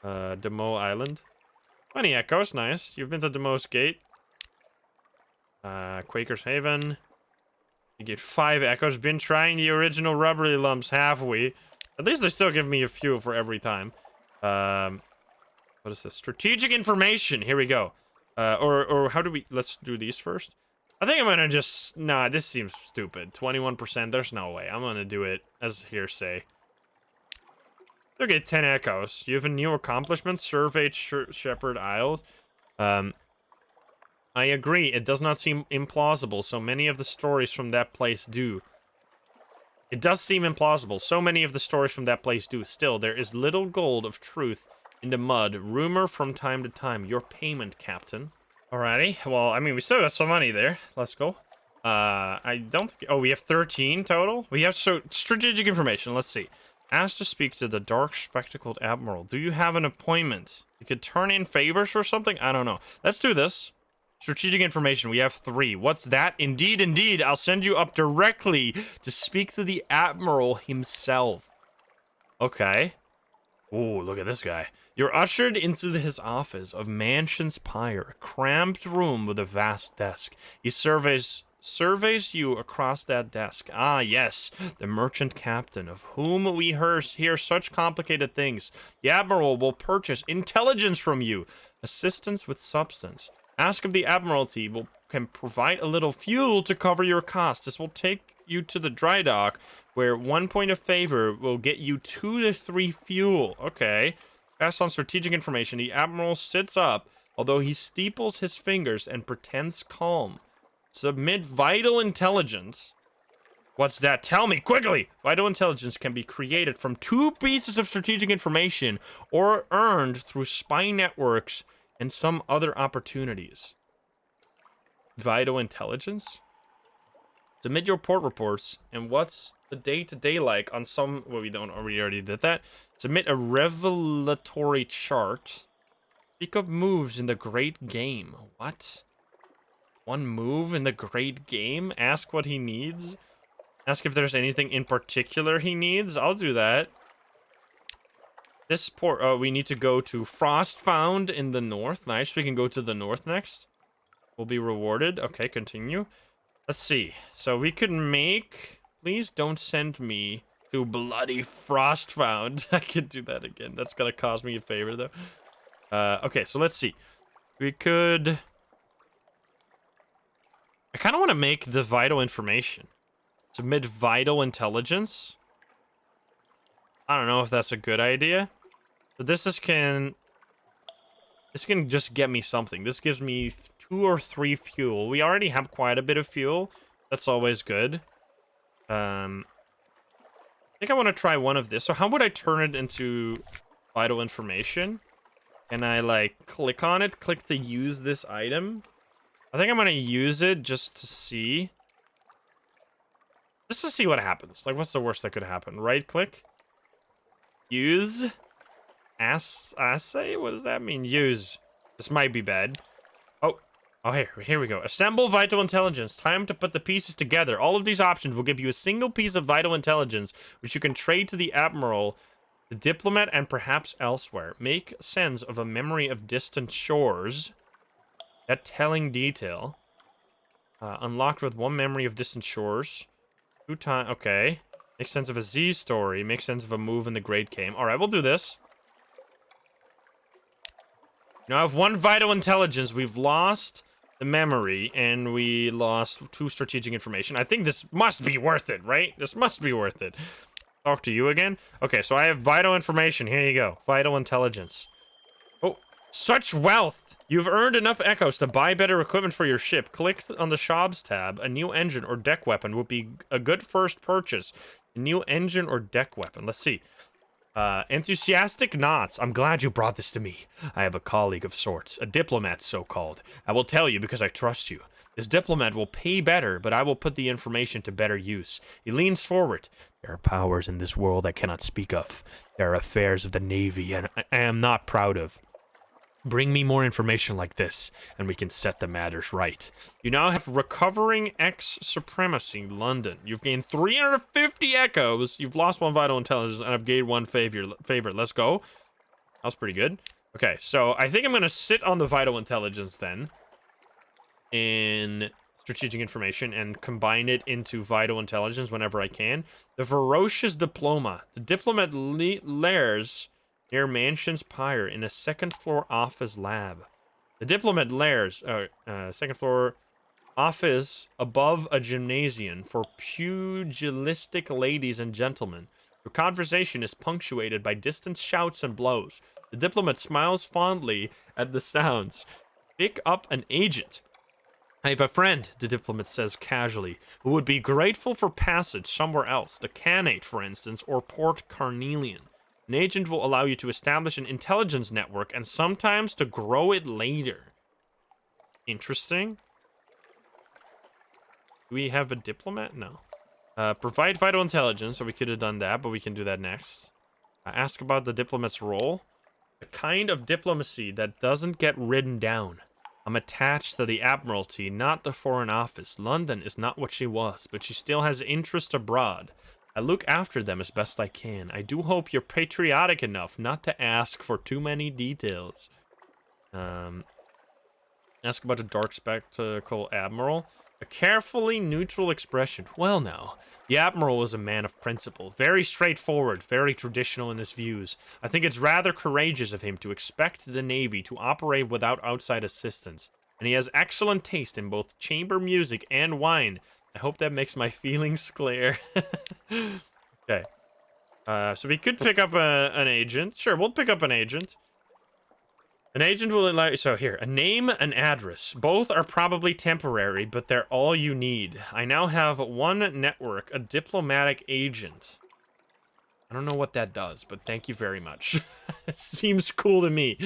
Demo Island. 20 echoes. Nice. You've been to Demo's Gate. Quaker's Haven. You get 5 echoes. Been trying the original rubbery lumps, have we? At least they still give me a fuel for every time. What is this? Strategic information. Here we go. Or how do we... Let's do these first. I think I'm gonna just... Nah, this seems stupid. 21%. There's no way. I'm gonna do it as hearsay. Okay, 10 echoes. You have a new accomplishment. Surveyed Shepherd Isles. I agree. It does not seem implausible. So many of the stories from that place do. It does seem implausible. So many of the stories from that place do. Still, there is little gold of truth in the mud. Rumor from time to time. Your payment, Captain. Alrighty. Well, I mean, we still got some money there. Let's go. I don't think... Oh, we have 13 total? We have strategic information. Let's see. Asked to speak to the dark spectacled admiral. Do you have an appointment? You could turn in favors or something? I don't know. Let's do this. Strategic information. We have 3. What's that? Indeed. I'll send you up directly to speak to the admiral himself. Okay. Ooh, look at this guy. You're ushered into his office of Mansion Spire, a cramped room with a vast desk. He surveys you across that desk. Ah, yes, the merchant captain, of whom we hear such complicated things. The admiral will purchase intelligence from you, assistance with substance. Ask if the Admiralty can provide a little fuel to cover your costs. This will take you to the dry dock, where 1 point of favor will get you 2 to 3 fuel. Okay. Pass on strategic information. The Admiral sits up, although he steeples his fingers and pretends calm. Submit vital intelligence. What's that? Tell me, quickly! Vital intelligence can be created from 2 pieces of strategic information or earned through spy networks and some other opportunities. Vital intelligence? Submit your port reports. And what's the day-to-day like on some... Well, we already did that. Submit a revelatory chart. Speak of moves in the great game. What? 1 move in the great game? Ask what he needs? Ask if there's anything in particular he needs? I'll do that. This port... Oh, we need to go to Frostfound in the north. Nice. We can go to the north next. We'll be rewarded. Okay, continue. Let's see. So we could make... Please don't send me to bloody Frostfound. I could do that again. That's gonna cost me a favor, though. Okay, so let's see. We could... I kind of want to make the vital information. Submit vital intelligence. I don't know if that's a good idea. But this can just get me something. This gives me 2 or 3 fuel. We already have quite a bit of fuel. That's always good. I think I want to try one of this. So how would I turn it into vital information? Can I, like, click on it? Click to use this item? I think I'm going to use it just to see. Just to see what happens. Like, what's the worst that could happen? Right-click. Use. Assay? What does that mean? Use. This might be bad. Oh, here we go. Assemble vital intelligence. Time to put the pieces together. All of these options will give you a single piece of vital intelligence, which you can trade to the Admiral, the Diplomat, and perhaps elsewhere. Make sense of a memory of distant shores. That telling detail. Unlocked with 1 memory of distant shores. 2 times. Okay. Make sense of a Z story. Make sense of a move in the Great Game. All right, we'll do this. Now I have 1 vital intelligence. We've lost the memory, and we lost 2 strategic information. I think this must be worth it, right? This must be worth it. Talk to you again? Okay, so I have vital information. Here you go. Vital intelligence. Oh, such wealth! You've earned enough echoes to buy better equipment for your ship. Click on the shops tab. A new engine or deck weapon would be a good first purchase. A new engine or deck weapon. Let's see. Enthusiastic knots. I'm glad you brought this to me. I have a colleague of sorts, a diplomat so-called. I will tell you because I trust you. This diplomat will pay better, but I will put the information to better use. He leans forward. There are powers in this world I cannot speak of. There are affairs of the Navy and I am not proud of. Bring me more information like this, and we can set the matters right. You now have Recovering X Supremacy, London. You've gained 350 echoes. You've lost 1 vital intelligence, and I've gained 1 favorite. Let's go. That was pretty good. Okay, so I think I'm going to sit on the vital intelligence then in strategic information and combine it into vital intelligence whenever I can. The Ferocious Diploma. The diplomat lairs near Mansion's Pyre in a 2nd floor office lab. The diplomat lairs, 2nd floor office above a gymnasium for pugilistic ladies and gentlemen. Your conversation is punctuated by distant shouts and blows. The diplomat smiles fondly at the sounds. Pick up an agent. I have a friend, the diplomat says casually, who would be grateful for passage somewhere else, the Canate, for instance, or Port Carnelian. An agent will allow you to establish an intelligence network and sometimes to grow it later. Interesting. Do we have a diplomat? No. Provide vital intelligence, so we could have done that, but we can do that next. Ask about the diplomat's role. The kind of diplomacy that doesn't get written down. I'm attached to the Admiralty, not the Foreign Office. London is not what she was, but she still has interests abroad. I look after them as best I can. I do hope you're patriotic enough not to ask for too many details. Ask about a dark spectacle admiral. A carefully neutral expression. Well now, the admiral was a man of principle. Very straightforward, very traditional in his views. I think it's rather courageous of him to expect the Navy to operate without outside assistance. And he has excellent taste in both chamber music and wine. I hope that makes my feelings clear. Okay. So we could pick up an agent. Sure, we'll pick up an agent. An agent will allow... So here, a name, an address. Both are probably temporary, but they're all you need. I now have 1 network, a diplomatic agent. I don't know what that does, but thank you very much. It seems cool to me.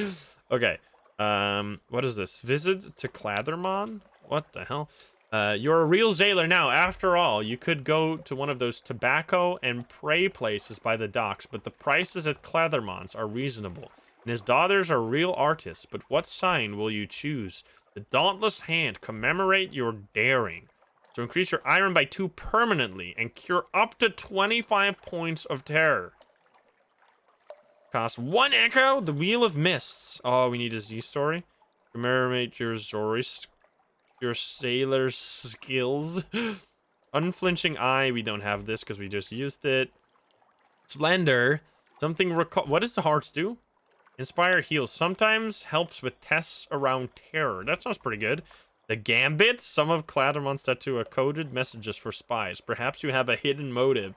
Okay. What is this? Visit to Clathermon? What the hell? You're a real sailor now. After all, you could go to one of those tobacco and prey places by the docks, but the prices at Clathermon's are reasonable. And his daughters are real artists, but what sign will you choose? The Dauntless Hand. Commemorate your daring. So increase your iron by 2 permanently and cure up to 25 points of terror. Cost 1 echo. The Wheel of Mists. Oh, we need a Z story. Commemorate your your sailor skills. Unflinching Eye. We don't have this because we just used it. Splendor. Something what does the hearts do? Inspire heals. Sometimes helps with tests around terror. That sounds pretty good. The Gambit. Some of Clathermon's tattoo are coded messages for spies. Perhaps you have a hidden motive.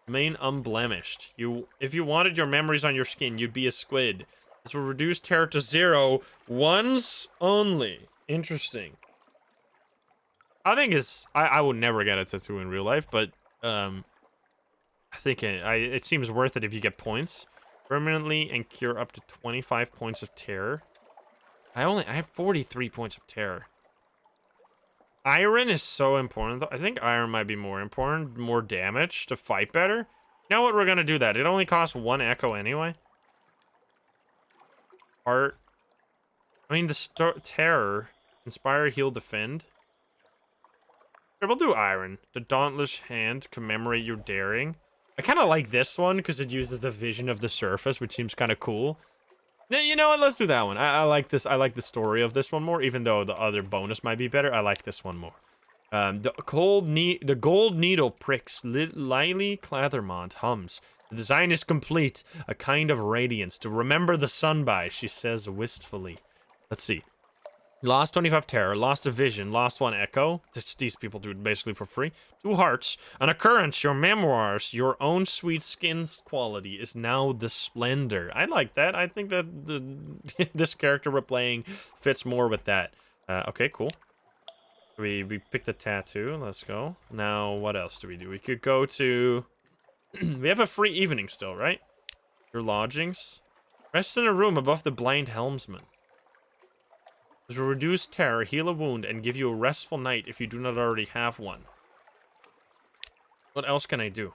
Remain unblemished. If you wanted your memories on your skin, you'd be a squid. This will reduce terror to 0 once only. Interesting. I think I would never get a tattoo in real life, but I think it seems worth it if you get points. Permanently and cure up to 25 points of terror. I have 43 points of terror. Iron is so important though. I think iron might be more important. More damage to fight better. You know what? We're gonna do that. It only costs 1 echo anyway. Art. I mean the terror. Inspire, heal, defend. Sure, we'll do iron. The Dauntless Hand. Commemorate your daring. I kind of like this one because it uses the vision of the surface, which seems kind of cool. Yeah, you know what? Let's do that one. I like this. I like the story of this one more, even though the other bonus might be better. I like this one more. The gold needle pricks. Lily Clathermont hums. The design is complete. A kind of radiance to remember the sun by, she says wistfully. Let's see. Lost 25 terror, lost a vision, lost 1 echo. These people do it basically for free. 2 hearts, an occurrence, your memoirs, your own sweet skin's quality is now the splendor. I like that. I think that this character we're playing fits more with that. Okay, cool. We picked the tattoo. Let's go. Now, what else do we do? We could go to... we have a free evening still, right? Your lodgings. Rest in a room above the blind helmsman. To reduce terror, heal a wound, and give you a restful night if you do not already have one. What else can I do?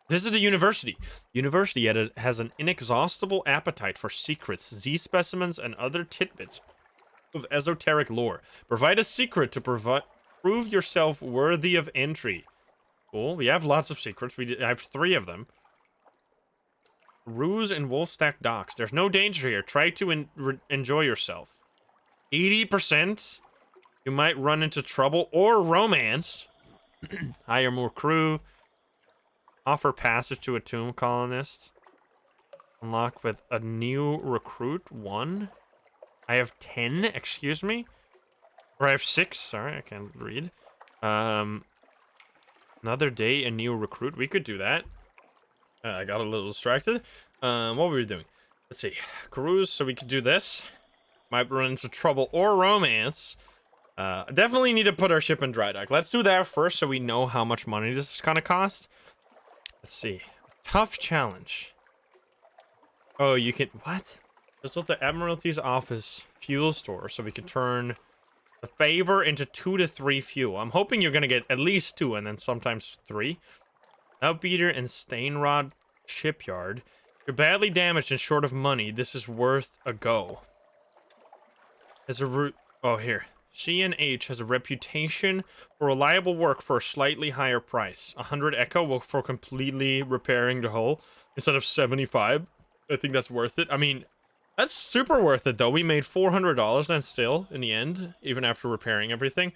Visit a university. University has an inexhaustible appetite for secrets, Z specimens, and other tidbits of esoteric lore. Provide a secret to prove yourself worthy of entry. Cool. We have lots of secrets. I have 3 of them. Ruse and Wolfstack docks. There's no danger here. Try to enjoy yourself. 80%. You might run into trouble or romance. Hire more crew. Offer passage to a tomb colonist. Unlock with a new recruit. 1. I have 10. Excuse me. Or I have 6. Sorry, I can't read. Another day, a new recruit. We could do that. I got a little distracted. What were we doing? Let's see. Cruise, so we could do this. Might run into trouble or romance. Definitely need to put our ship in dry dock. Let's do that first so we know how much money this is gonna cost. Let's see. Tough challenge. Oh, you can... What? Visit the Admiralty's office fuel store so we can turn the favor into 2 to 3 fuel. I'm hoping you're gonna get at least 2 and then sometimes 3. Outbeater and Stainrod shipyard. You're badly damaged and short of money. This is worth a go. As a route... Oh, here. C&H has a reputation for reliable work for a slightly higher price. 100 echo for completely repairing the hull instead of 75. I think that's worth it. I mean, that's super worth it, though. We made $400 then still, in the end, even after repairing everything.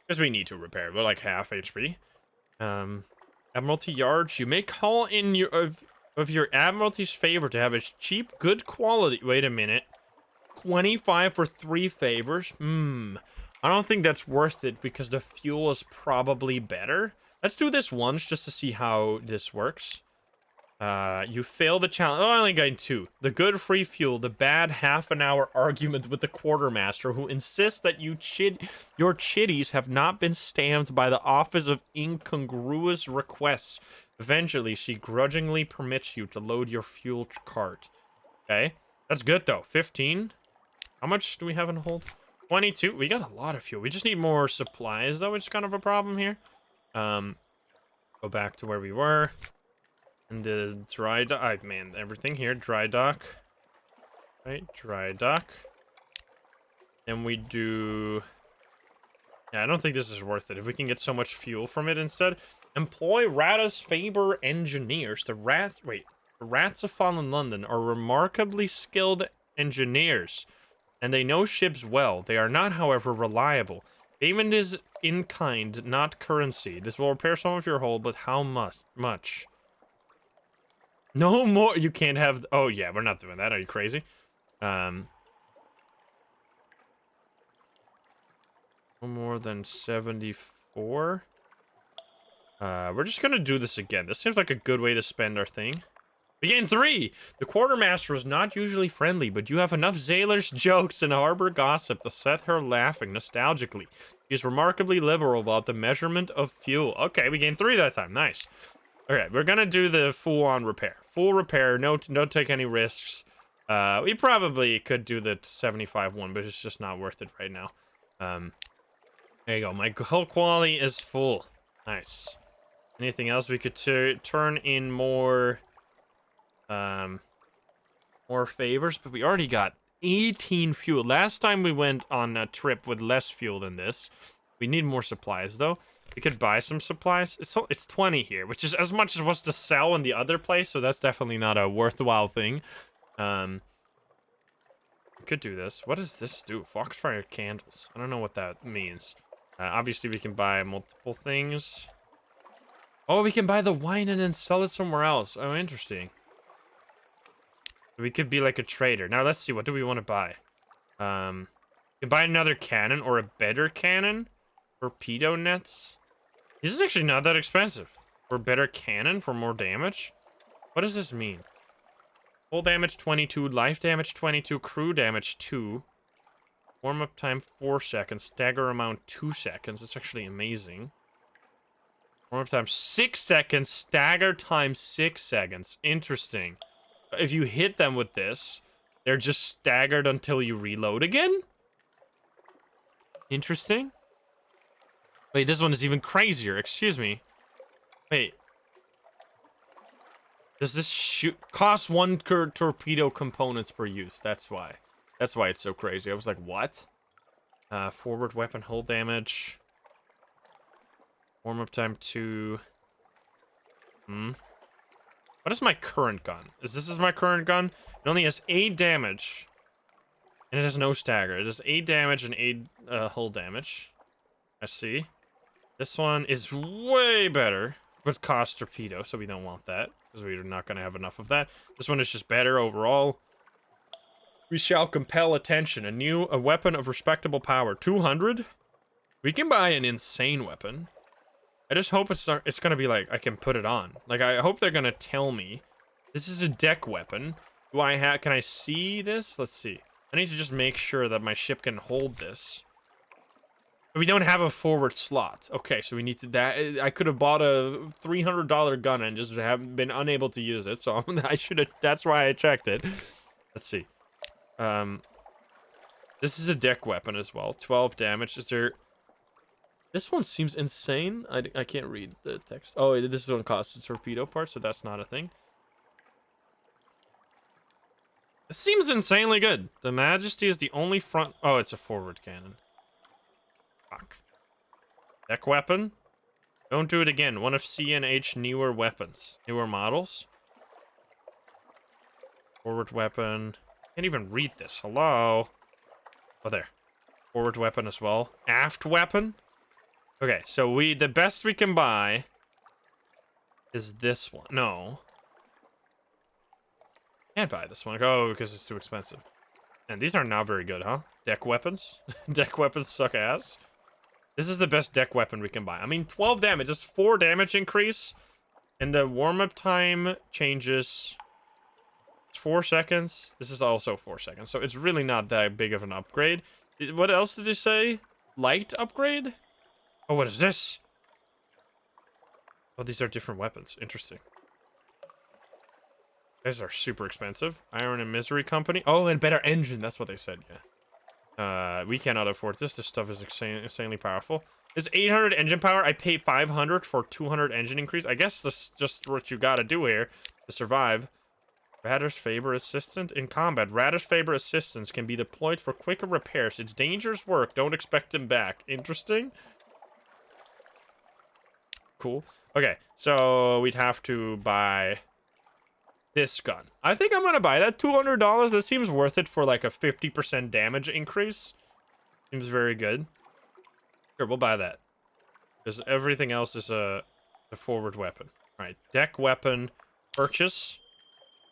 Because we need to repair. We're like half HP. Admiralty yards. You may call in of your Admiralty's favor to have a cheap, good quality... Wait a minute. 25 for 3 favors? I don't think that's worth it because the fuel is probably better. Let's do this once just to see how this works. You fail the challenge. Oh, I only got 2. The good free fuel, the bad half-an-hour argument with the quartermaster who insists that your chitties have not been stamped by the Office of Incongruous Requests. Eventually, she grudgingly permits you to load your fuel cart. Okay, that's good though. 15. How much do we have in hold? 22. We got a lot of fuel. We just need more supplies, though, which is kind of a problem here. Go back to where we were. And the dry dock. Man, everything here. Dry dock. Right, dry dock. And we do... Yeah, I don't think this is worth it. If we can get so much fuel from it instead. Employ Ratus Faber engineers. The rats... Wait. The Rats of Fallen London are remarkably skilled engineers. And they know ships well. They are not, however, reliable. Payment is in kind, not currency. This will repair some of your hull, but how much? No more. You can't have... Oh, yeah, we're not doing that. Are you crazy? No more than 74. We're just gonna do this again. This seems like a good way to spend our thing. Again, 3! The quartermaster is not usually friendly, but you have enough sailors' jokes and harbor gossip to set her laughing nostalgically. She is remarkably liberal about the measurement of fuel. Okay, we gained 3 that time. Nice. Okay, we're gonna do the full-on repair. Full repair, don't take any risks. We probably could do the 75 one, but it's just not worth it right now. There you go. My hull quality is full. Nice. Anything else? We could turn in more... more favors, but we already got 18 fuel. Last time we went on a trip with less fuel than this. We need more supplies, though. We could buy some supplies. It's 20 here, which is as much as was to sell in the other place, so that's definitely not a worthwhile thing. We could do this. What does this do? Foxfire candles. I don't know what that means. Obviously, we can buy multiple things. Oh, we can buy the wine and then sell it somewhere else. Oh, interesting. We could be like a trader. Now, let's see. What do we want to buy? You can buy another cannon or a better cannon. Torpedo nets. This is actually not that expensive. For a better cannon for more damage. What does this mean? Full damage 22, life damage 22, crew damage 2. Warm-up time 4 seconds, stagger amount 2 seconds. That's actually amazing. Warm-up time 6 seconds, stagger time 6 seconds. Interesting. If you hit them with this, they're just staggered until you reload again? Interesting. Wait, this one is even crazier. Excuse me. Wait. Does this shoot cost 1 torpedo components per use? That's why. That's why it's so crazy. I was like, what? Forward weapon hull damage. Warm-up time 2. What is my current gun? Is this my current gun? It only has 8 damage. And it has no stagger. It has 8 damage and 8 hull damage. I see. This one is way better. But costs torpedo, so we don't want that. Because we're not going to have enough of that. This one is just better overall. We shall compel attention. A weapon of respectable power. 200? We can buy an insane weapon. I just hope it's going to be like, I can put it on. Like, I hope they're going to tell me. This is a deck weapon. Can I see this? Let's see. I need to just make sure that my ship can hold this. We don't have a forward slot. Okay, so we need to... I could have bought a $300 gun and just have been unable to use it. So I should have... That's why I checked it. Let's see. This is a deck weapon as well. 12 damage. Is there... This one seems insane. I can't read the text. Oh, this one costs a torpedo part, so that's not a thing. It seems insanely good. The Majesty is the only front... Oh, it's a forward cannon. Fuck. Deck weapon? Don't do it again. One of CNH newer weapons. Newer models. Forward weapon. Can't even read this. Hello? Oh, there. Forward weapon as well. Aft weapon? Okay, so the best we can buy is this one. No. Can't buy this one. Oh, because it's too expensive. And these are not very good, huh? Deck weapons? Deck weapons suck ass. This is the best deck weapon we can buy. I mean, 12 damage. Just 4 damage increase. And the warm-up time changes. It's 4 seconds. This is also 4 seconds. So it's really not that big of an upgrade. What else did you say? Light upgrade? Oh, what is this? Oh, these are different weapons. Interesting. These are super expensive. Iron and Misery Company. Oh, and better engine. That's what they said, yeah. We cannot afford this. This stuff is insanely powerful. This 800 engine power. I paid 500 for 200 engine increase. I guess this is just what you gotta do here to survive. Radish Faber Assistant. In combat, Radish Faber Assistants can be deployed for quicker repairs. It's dangerous work. Don't expect them back. Interesting. Cool. Okay, so we'd have to buy this gun. I think I'm gonna buy that. $200. That seems worth it for like a 50% damage increase. Seems very good. Sure, we'll buy that. Because everything else is a forward weapon. Alright, deck weapon purchase.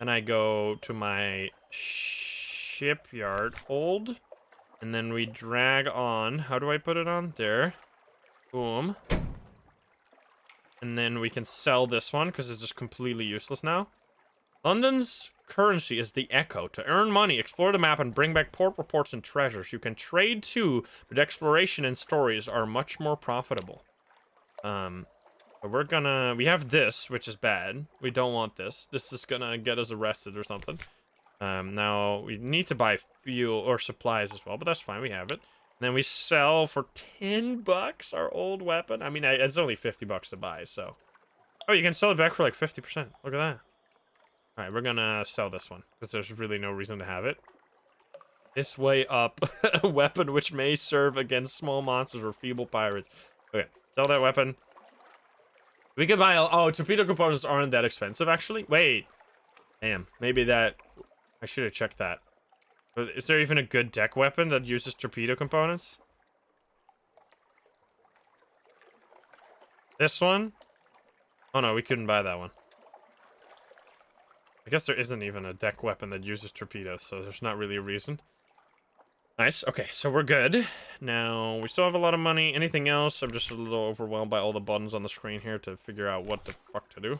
And I go to my shipyard hold. And then we drag on. How do I put it on? There. Boom. And then we can sell this one because it's just completely useless now. London's currency is the Echo. To earn money, explore the map and bring back port reports and treasures. You can trade too, but exploration and stories are much more profitable. But we have this, which is bad. We don't want this. This is gonna get us arrested or something. Now we need to buy fuel or supplies as well, but that's fine. We have it. And then we sell for $10 our old weapon. I mean, it's only $50 to buy, so. Oh, you can sell it back for like 50%. Look at that. All right, we're gonna sell this one because there's really no reason to have it. This way up, a weapon which may serve against small monsters or feeble pirates. Okay, sell that weapon. We can buy. Oh, torpedo components aren't that expensive, actually. Wait, damn. Maybe that. I should have checked that. Is there even a good deck weapon that uses torpedo components? This one? Oh no, we couldn't buy that one. I guess there isn't even a deck weapon that uses torpedoes, so there's not really a reason. Nice. Okay, so we're good. Now, we still have a lot of money. Anything else? I'm just a little overwhelmed by all the buttons on the screen here to figure out what the fuck to do.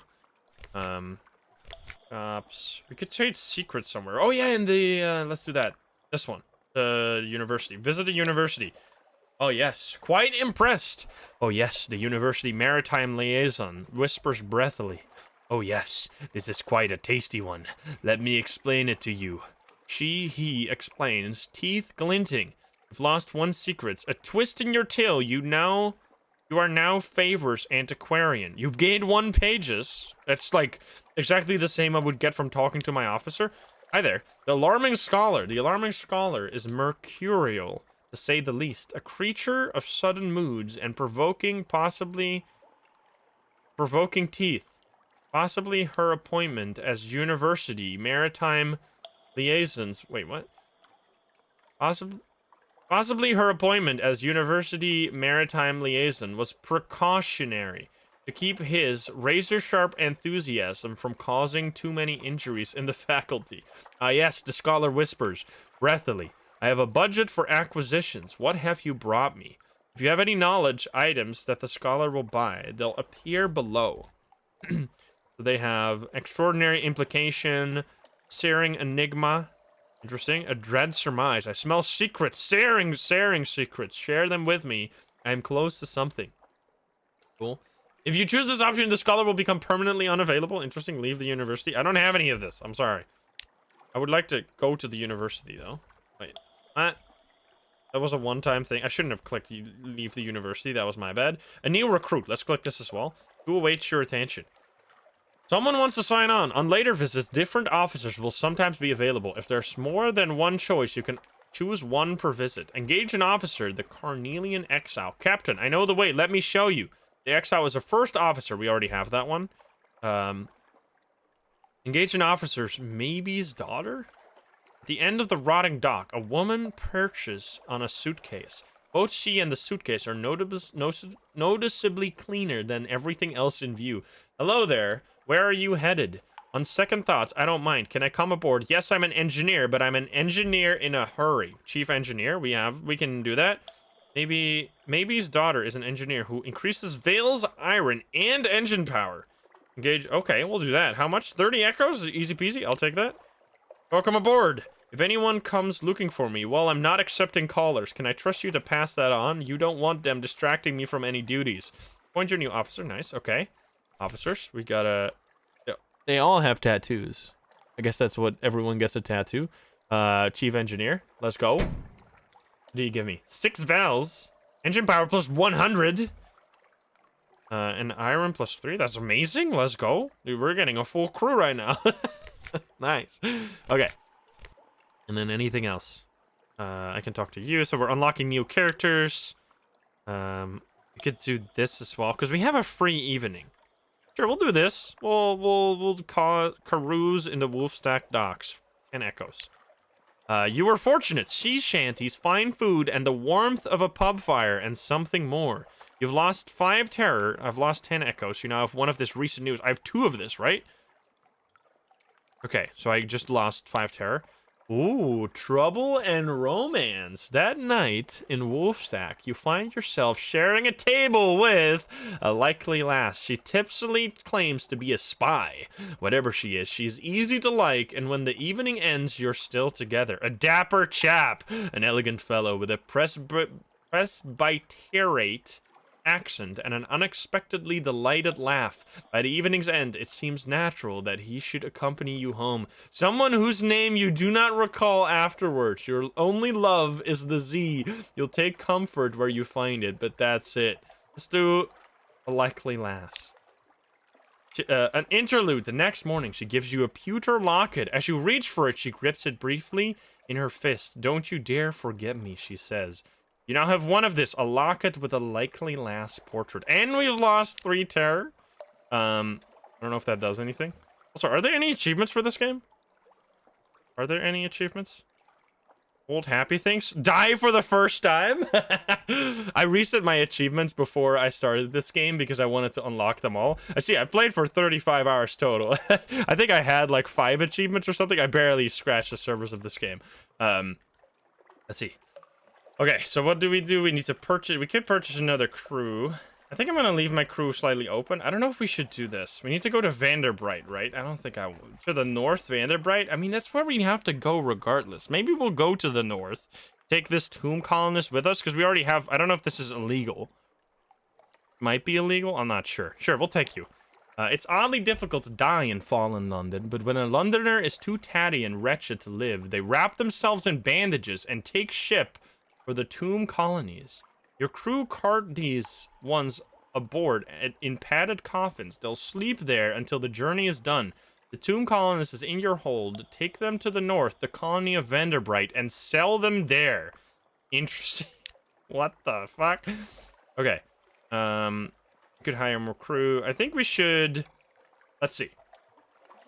Ops. We could trade secrets somewhere. Oh yeah, in the, let's do that. This one. The university. Visit a university. Oh yes, quite impressed. Oh yes, the university maritime liaison whispers breathily. Oh yes, this is quite a tasty one. Let me explain it to you. He explains, teeth glinting. You've lost one secret. A twist in your tail. You are now Favor's antiquarian. You've gained 1 pages. That's like exactly the same I would get from talking to my officer. Hi there. The alarming scholar. The alarming scholar is mercurial, to say the least. A creature of sudden moods and provoking teeth. Possibly her appointment as university maritime liaisons. Wait, what? Possibly her appointment as university maritime liaison was precautionary to keep his razor-sharp enthusiasm from causing too many injuries in the faculty. Ah, yes, the scholar whispers, breathily. I have a budget for acquisitions. What have you brought me? If you have any knowledge items that the scholar will buy, they'll appear below. So they have extraordinary implication, searing enigma. Interesting. A dread surmise. I smell secrets. Searing secrets. Share them with me. I am close to something. Cool. If you choose this option, the scholar will become permanently unavailable. Interesting. Leave the university. I don't have any of this. I'm sorry. I would like to go to the university, though. Wait. That was a one-time thing. I shouldn't have clicked leave the university. That was my bad. A new recruit. Let's click this as well. Who awaits your attention? Someone wants to sign on. On later visits, different officers will sometimes be available. If there's more than one choice, you can choose one per visit. Engage an officer, the Carnelian Exile. Captain, I know the way. Let me show you. The Exile is a first officer. We already have that one. Engage an officer's maybe's daughter? At the end of the rotting dock, a woman perches on a suitcase. Both she and the suitcase are noticeably cleaner than everything else in view. Hello there. Where are you headed? On second thoughts, I don't mind. Can I come aboard? Yes, I'm an engineer, but I'm an engineer in a hurry. Chief engineer, we can do that. Maybe's daughter is an engineer who increases Vale's iron and engine power. Engage. Okay, we'll do that. How much? 30 echoes? Easy peasy. I'll take that. Welcome aboard. If anyone comes looking for me, well, I'm not accepting callers. Can I trust you to pass that on? You don't want them distracting me from any duties. Appoint your new officer. Nice. Okay. Officers, we gotta... They all have tattoos. I guess that's what everyone gets a tattoo. Chief engineer. Let's go. What do you give me? 6 valves. Engine power plus 100. And iron plus 3. That's amazing. Let's go. Dude, we're getting a full crew right now. Nice. Okay. And then anything else? I can talk to you. So we're unlocking new characters. We could do this as well because we have a free evening. Sure, we'll do this. We'll carouse in the Wolfstack docks. 10 echoes. You were fortunate. Sea shanties, fine food, and the warmth of a pub fire, and something more. You've lost 5 terror. I've lost 10 echoes. You now have 1 of this recent news. I have 2 of this, right? Okay, so I just lost 5 terror. Ooh, trouble and romance. That night in Wolfstack, you find yourself sharing a table with a likely lass. She tipsily claims to be a spy. Whatever she is, she's easy to like, and when the evening ends, you're still together. A dapper chap, an elegant fellow with a presbyterate accent and an unexpectedly delighted laugh. By the evening's end, it seems natural that he should accompany you home. Someone whose name you do not recall afterwards. Your only love is the Z. You'll take comfort where you find it, but that's it. Let's do a likely lass. An interlude. The next morning, she gives you a pewter locket. As you reach for it, she grips it briefly in her fist. Don't you dare forget me, she says. You now have 1 of this, a locket with a likely lass portrait. And we've lost 3 terror. I don't know if that does anything. Also, are there any achievements for this game? Are there any achievements? Old happy things. Die for the first time. I reset my achievements before I started this game because I wanted to unlock them all. I see, I played for 35 hours total. I think I had like 5 achievements or something. I barely scratched the surface of this game. Let's see. Okay, so what do? We need to purchase. We could purchase another crew. I think I'm gonna leave my crew slightly open. I don't know if we should do this. We need to go to Vanderbright, right? I don't think I would. To the north, Vanderbright? I mean, that's where we have to go regardless. Maybe we'll go to the north. Take this tomb colonist with us, because we already have... I don't know if this is illegal. Might be illegal? I'm not sure. Sure, we'll take you. It's oddly difficult to die in fallen London, but when a Londoner is too tatty and wretched to live, they wrap themselves in bandages and take ship for the tomb colonies. Your crew cart these ones aboard in padded coffins. They'll sleep there until the journey is done. The tomb colonist is in your hold. Take them to the north, the colony of Vanderbright, and sell them there. Interesting. What the fuck? Okay. We could hire more crew. I think we should... Let's see.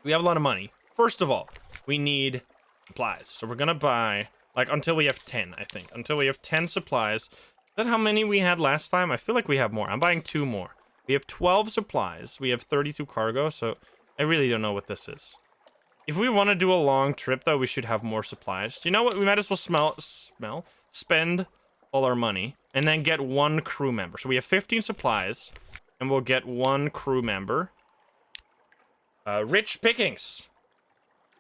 We have a lot of money. First of all, we need supplies. So we're gonna buy, like, until we have 10, I think. Until we have 10 supplies. Is that how many we had last time? I feel like we have more. I'm buying 2 more. We have 12 supplies. We have 32 cargo, so I really don't know what this is. If we want to do a long trip, though, we should have more supplies. You know what? We might as well spend all our money and then get 1 crew member. So we have 15 supplies, and we'll get 1 crew member. Rich pickings.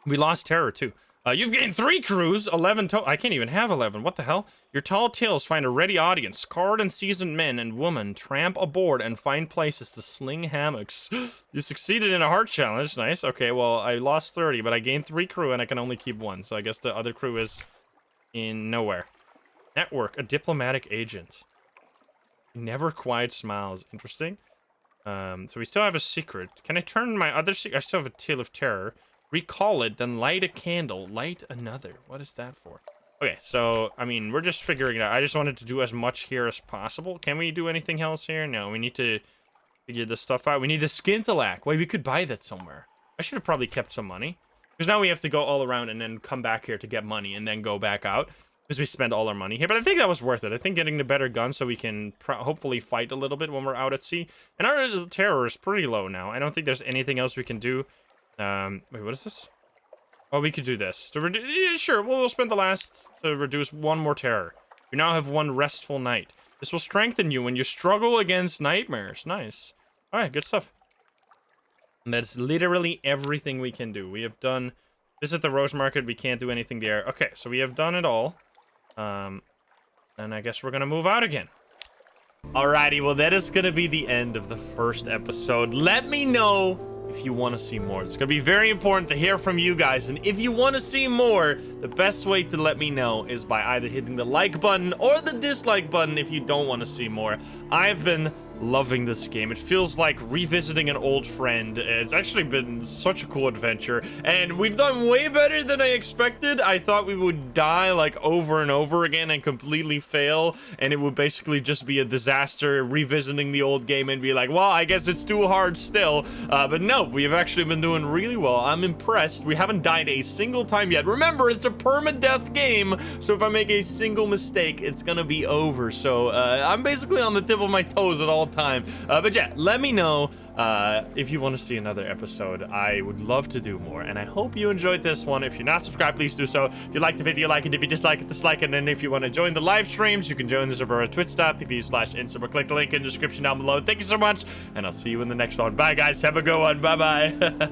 We lost terror, too. You've gained 3 crews, 11 total. I can't even have 11. What the hell? Your tall tales find a ready audience. Scarred and seasoned men and women tramp aboard and find places to sling hammocks. You succeeded in a heart challenge. Nice. Okay, well, I lost 30, but I gained 3 crew and I can only keep 1. So I guess the other crew is in nowhere. Network, a diplomatic agent. Never quiet smiles. Interesting. So we still have a secret. Can I turn my other secret? I still have a tale of terror. Recall it, then light a candle. Light another. What is that for? Okay, so, I mean, we're just figuring it out. I just wanted to do as much here as possible. Can we do anything else here? No, we need to figure this stuff out. We need a skintilac. Wait, we could buy that somewhere. I should have probably kept some money. Because now we have to go all around and then come back here to get money and then go back out. Because we spend all our money here. But I think that was worth it. I think getting the better gun so we can hopefully fight a little bit when we're out at sea. And our terror is pretty low now. I don't think there's anything else we can do. Wait, what is this? Oh, we could do this. Yeah, sure, we'll spend the last to reduce 1 more terror. You now have 1 restful night. This will strengthen you when you struggle against nightmares. Nice. Alright, good stuff. And that's literally everything we can do. We have done... Visit the Rose Market. We can't do anything there. Okay, so we have done it all. And I guess we're gonna move out again. Alrighty, well, that is gonna be the end of the first episode. Let me know if you want to see more. It's gonna be very important to hear from you guys, and if you want to see more, the best way to let me know is by either hitting the like button or the dislike button if you don't want to see more. I've been loving this game. It feels like revisiting an old friend. It's actually been such a cool adventure, and we've done way better than I expected. I thought we would die like over and over again and completely fail, and it would basically just be a disaster revisiting the old game and be like, well, I guess it's too hard still. But no, we've actually been doing really well. I'm impressed. We haven't died a single time yet. Remember, it's a permadeath game, so if I make a single mistake, it's gonna be over. So I'm basically on the tip of my toes at all time. But yeah, let me know if you want to see another episode. I would love to do more, and I hope you enjoyed this one. If you're not subscribed, please do so. If you liked the video, like it. If you dislike it, dislike it. And then if you want to join the live streams, you can join the server at twitch.tv/Insta or click the link in the description down below. Thank you so much, and I'll see you in the next one. Bye guys, have a good one. Bye bye.